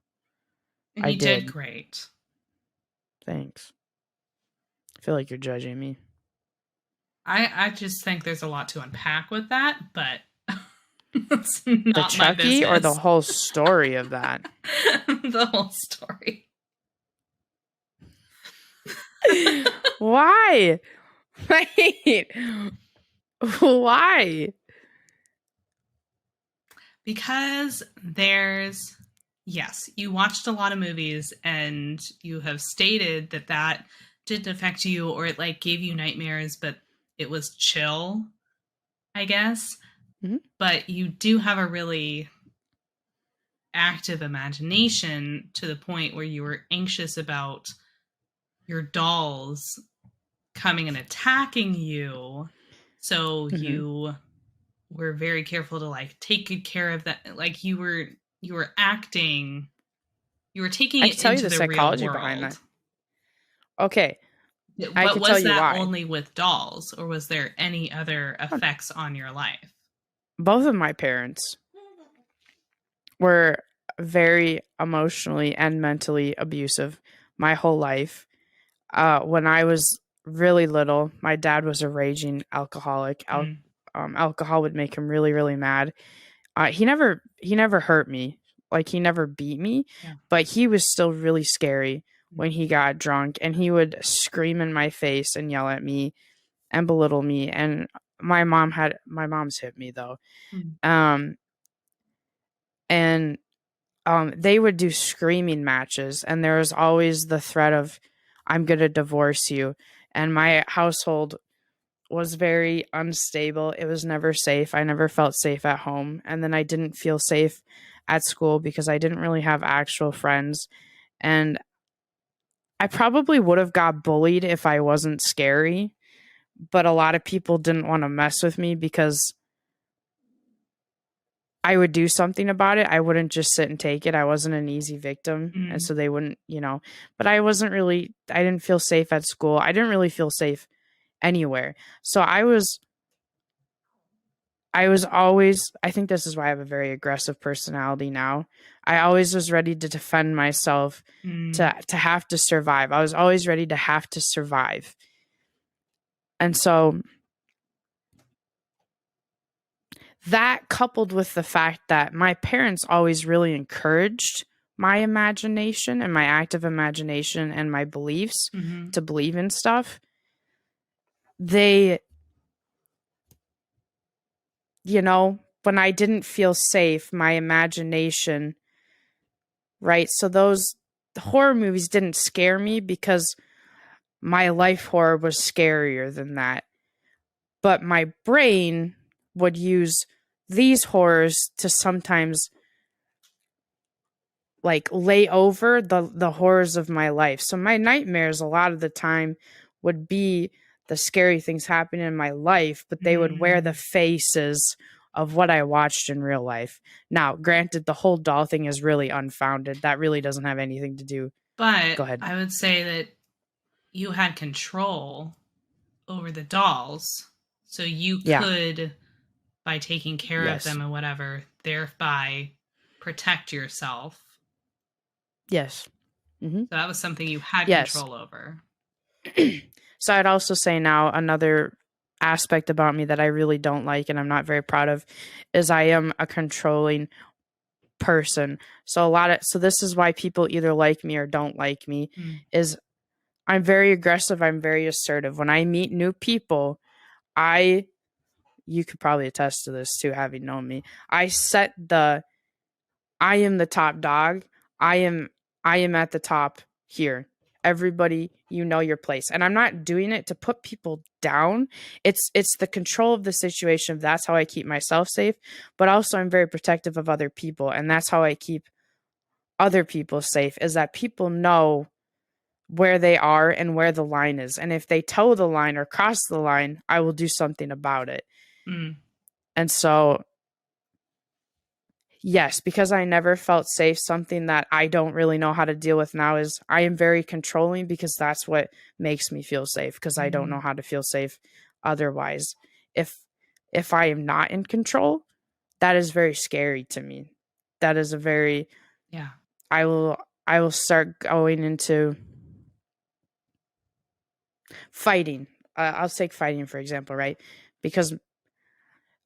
Speaker 2: And
Speaker 1: I
Speaker 2: you did
Speaker 1: did.
Speaker 2: great.
Speaker 1: Thanks. I feel like you're judging me.
Speaker 2: I just think there's a lot to unpack with that, but it's
Speaker 1: The
Speaker 2: not my
Speaker 1: Chucky or the
Speaker 2: business.
Speaker 1: whole story of that?
Speaker 2: The whole story.
Speaker 1: Why? Wait. Why?
Speaker 2: Because yes, you watched a lot of movies and you have stated that that didn't affect you or it like gave you nightmares, but it was chill, I guess.
Speaker 1: Mhm.
Speaker 2: But you do have a really active imagination to the point where you were anxious about your dolls coming and attacking you. So
Speaker 1: Mhm.
Speaker 2: you were very careful to like take good care of that. Like you were acting, you were taking
Speaker 1: I
Speaker 2: it
Speaker 1: could tell you
Speaker 2: into
Speaker 1: the
Speaker 2: the real
Speaker 1: psychology behind
Speaker 2: world.
Speaker 1: that. Okay, I
Speaker 2: But
Speaker 1: could tell
Speaker 2: was
Speaker 1: you
Speaker 2: that
Speaker 1: why.
Speaker 2: only with dolls or was there any other effects on your life?
Speaker 1: Both of my parents were very emotionally and mentally abusive my whole life. When I was really little, my dad was a raging alcoholic.
Speaker 2: Mm,
Speaker 1: Alcohol would make him really, really mad. He never hurt me, like he never beat me,
Speaker 2: yeah.
Speaker 1: but he was still really scary
Speaker 2: Mm,
Speaker 1: when he got drunk, and he would scream in my face and yell at me and belittle me. And my mom's hit me though,
Speaker 2: mm,
Speaker 1: um, and they would do screaming matches, and there was always the threat of, I'm gonna divorce you. And my household was very unstable. It was never safe. I never felt safe at home. And then I didn't feel safe at school because I didn't really have actual friends. And I probably would have got bullied if I wasn't scary, but a lot of people didn't want to mess with me because I would do something about it. I wouldn't just sit and take it. I wasn't an easy victim. And so they wouldn't, but I didn't feel safe at school. I didn't really feel safe anywhere. So I was always, I think this is why I have a very aggressive personality now. I always was ready to defend myself, to have to survive. I was always ready to have to survive. And so that, coupled with the fact that my parents always really encouraged my imagination and my active imagination and my beliefs, to believe in stuff, they, when I didn't feel safe, my imagination, right? So those horror movies didn't scare me because my life horror was scarier than that. But my brain would use these horrors to sometimes like lay over the horrors of my life. So my nightmares a lot of the time would be the scary things happening in my life, but they would wear the faces of what I watched in real life. Now, granted, the whole doll thing is really unfounded. That really doesn't have anything to do.
Speaker 2: But
Speaker 1: Go ahead.
Speaker 2: I would say that you had control over the dolls. So you could, by taking care of them and whatever, thereby protect yourself.
Speaker 1: Yes.
Speaker 2: Mm-hmm. So that was something you had control over.
Speaker 1: So I'd also say now another aspect about me that I really don't like and I'm not very proud of is I am a controlling person. So this is why people either like me or don't like me, is I'm very aggressive. I'm very assertive. When I meet new people, you could probably attest to this too, having known me. I am the top dog. I am at the top here. Everybody, your place. And I'm not doing it to put people down. It's the control of the situation. That's how I keep myself safe. But also I'm very protective of other people. And that's how I keep other people safe, is that people know where they are and where the line is. And if they toe the line or cross the line, I will do something about it. And so, yes, because I never felt safe, something that I don't really know how to deal with now is I am very controlling, because that's what makes me feel safe, because I don't know how to feel safe otherwise. If I am not in control, that is very scary to me. That is a very, I will start going into fighting. I'll take fighting, for example, right? Because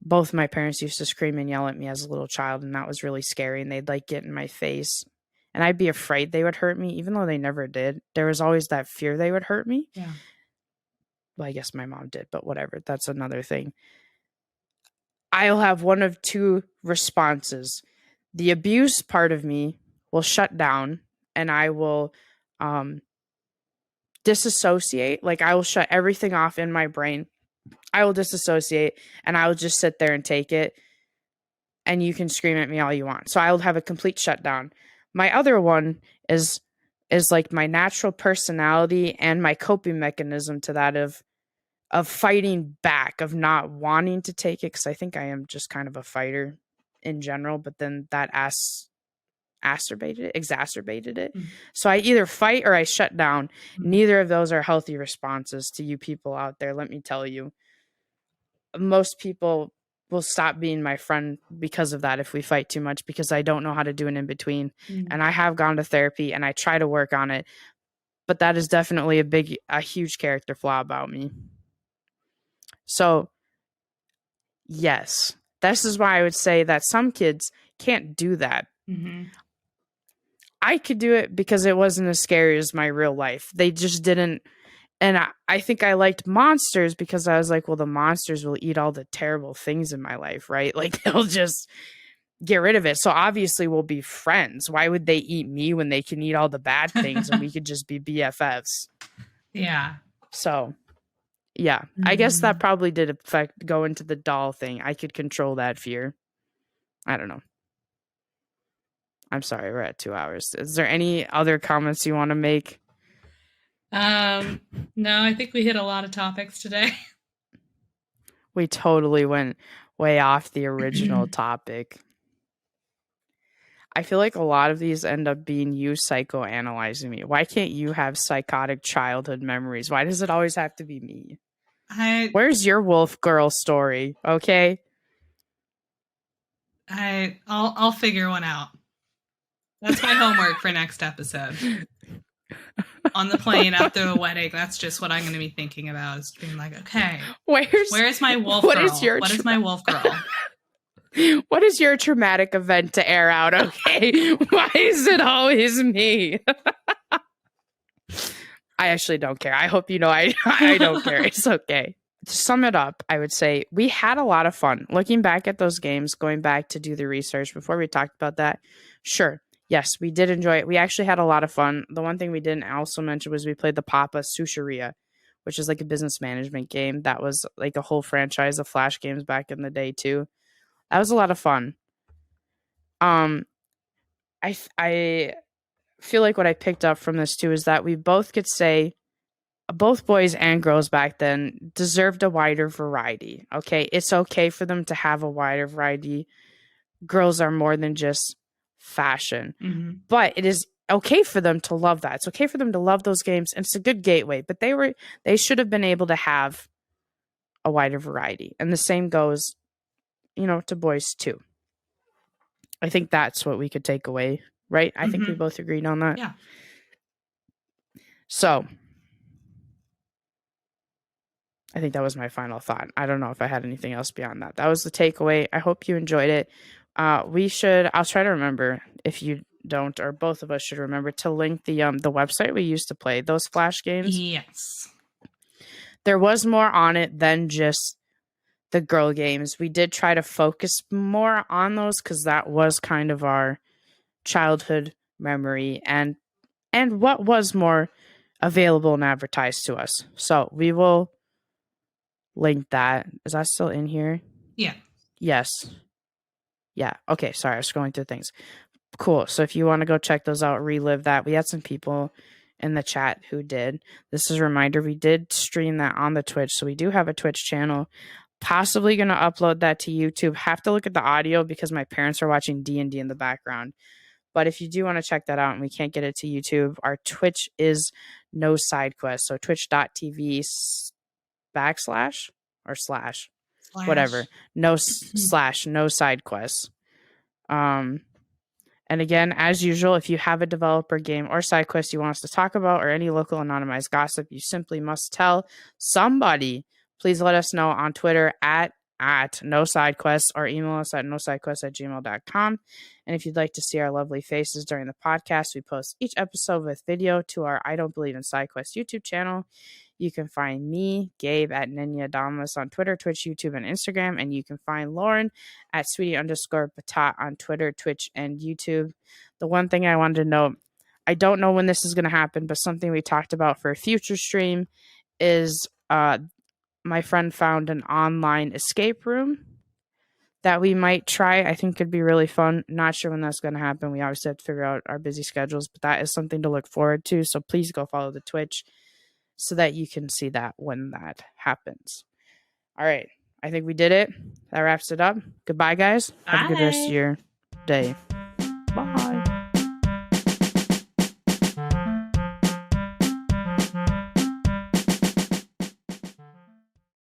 Speaker 1: both my parents used to scream and yell at me as a little child, and that was really scary. And they'd like get in my face, and I'd be afraid they would hurt me, even though they never did. There was always that fear they would hurt me.
Speaker 2: Yeah.
Speaker 1: Well, I guess my mom did, but whatever. That's another thing. I'll have one of two responses. The abuse part of me will shut down, and I will disassociate. Like, I will shut everything off in my brain. I will disassociate, and I will just sit there and take it, and you can scream at me all you want. So I will have a complete shutdown. My other one is like my natural personality and my coping mechanism to that of fighting back, of not wanting to take it, because I think I am just kind of a fighter in general, but then that exacerbated it. So I either fight or I shut down. Neither of those are healthy responses to you people out there. Let me tell you, most people will stop being my friend because of that if we fight too much, because I don't know how to do an in-between. And I have gone to therapy and I try to work on it, but that is definitely a huge character flaw about me. So yes, this is why I would say that some kids can't do that. I could do it because it wasn't as scary as my real life. They just didn't. And I think I liked monsters because I was like, well, the monsters will eat all the terrible things in my life, right? Like, they'll just get rid of it. So obviously we'll be friends. Why would they eat me when they can eat all the bad things and we could just be BFFs?
Speaker 2: Yeah.
Speaker 1: So, Yeah, I guess that probably did go into the doll thing. I could control that fear. I don't know. I'm sorry, we're at 2 hours. Is there any other comments you want to make?
Speaker 2: No, I think we hit a lot of topics today.
Speaker 1: We totally went way off the original topic. I feel like a lot of these end up being you psychoanalyzing me. Why can't you have psychotic childhood memories? Why does it always have to be me? Where's your wolf girl story? Okay.
Speaker 2: I'll figure one out. That's my homework for next episode. On the plane after the wedding, that's just what I'm going to be thinking about. Is being like, okay, where's my wolf girl? What is my wolf girl?
Speaker 1: What is your traumatic event to air out? Okay, why is it always me? I actually don't care. I hope you know I don't care. It's okay. To sum it up, I would say we had a lot of fun looking back at those games, going back to do the research before we talked about that. Sure. Yes, we did enjoy it. We actually had a lot of fun. The one thing we didn't also mention was we played the Papa Sushiria, which is like a business management game. That was like a whole franchise of Flash games back in the day too. That was a lot of fun. I feel like what I picked up from this too is that we both could say both boys and girls back then deserved a wider variety. Okay, it's okay for them to have a wider variety. Girls are more than just fashion, but it is okay for them to love that. It's okay for them to love those games, and it's a good gateway. But they should have been able to have a wider variety, and the same goes, to boys too. I think that's what we could take away, right? I think we both agreed on that.
Speaker 2: Yeah.
Speaker 1: So I think that was my final thought. I don't know if I had anything else beyond that. That was the takeaway. I hope you enjoyed it. I'll try to remember, if you don't, or both of us should remember, to link the website we used to play those Flash games.
Speaker 2: Yes.
Speaker 1: There was more on it than just the girl games. We did try to focus more on those because that was kind of our childhood memory and what was more available and advertised to us. So we will link that. Is that still in here?
Speaker 2: Yeah.
Speaker 1: Yes. Yeah. Okay. Sorry. I was scrolling through things. Cool. So if you want to go check those out, relive that. We had some people in the chat who did. This is a reminder. We did stream that on the Twitch. So we do have a Twitch channel. Possibly going to upload that to YouTube. Have to look at the audio because my parents are watching D&D in the background. But if you do want to check that out and we can't get it to YouTube, our Twitch is nosidequests. So twitch.tv / or slash. Whatever. No side quests. And again, as usual, if you have a developer game or side quest you want us to talk about or any local anonymized gossip, you simply must tell somebody. Please let us know on Twitter at nosidequests or email us at nosidequests@gmail.com. And if you'd like to see our lovely faces during the podcast, we post each episode with video to our I Don't Believe in Side Quest YouTube channel. You can find me, Gabe, at nenyaadamas on Twitter, Twitch, YouTube, and Instagram. And you can find Lauren at sweetie_batat on Twitter, Twitch, and YouTube. The one thing I wanted to note, I don't know when this is going to happen, but something we talked about for a future stream is my friend found an online escape room that we might try. I think could be really fun. Not sure when that's going to happen. We obviously have to figure out our busy schedules, but that is something to look forward to. So please go follow the Twitch so that you can see that when that happens. All right. I think we did it. That wraps it up. Goodbye, guys. Have a good rest of your day. Bye.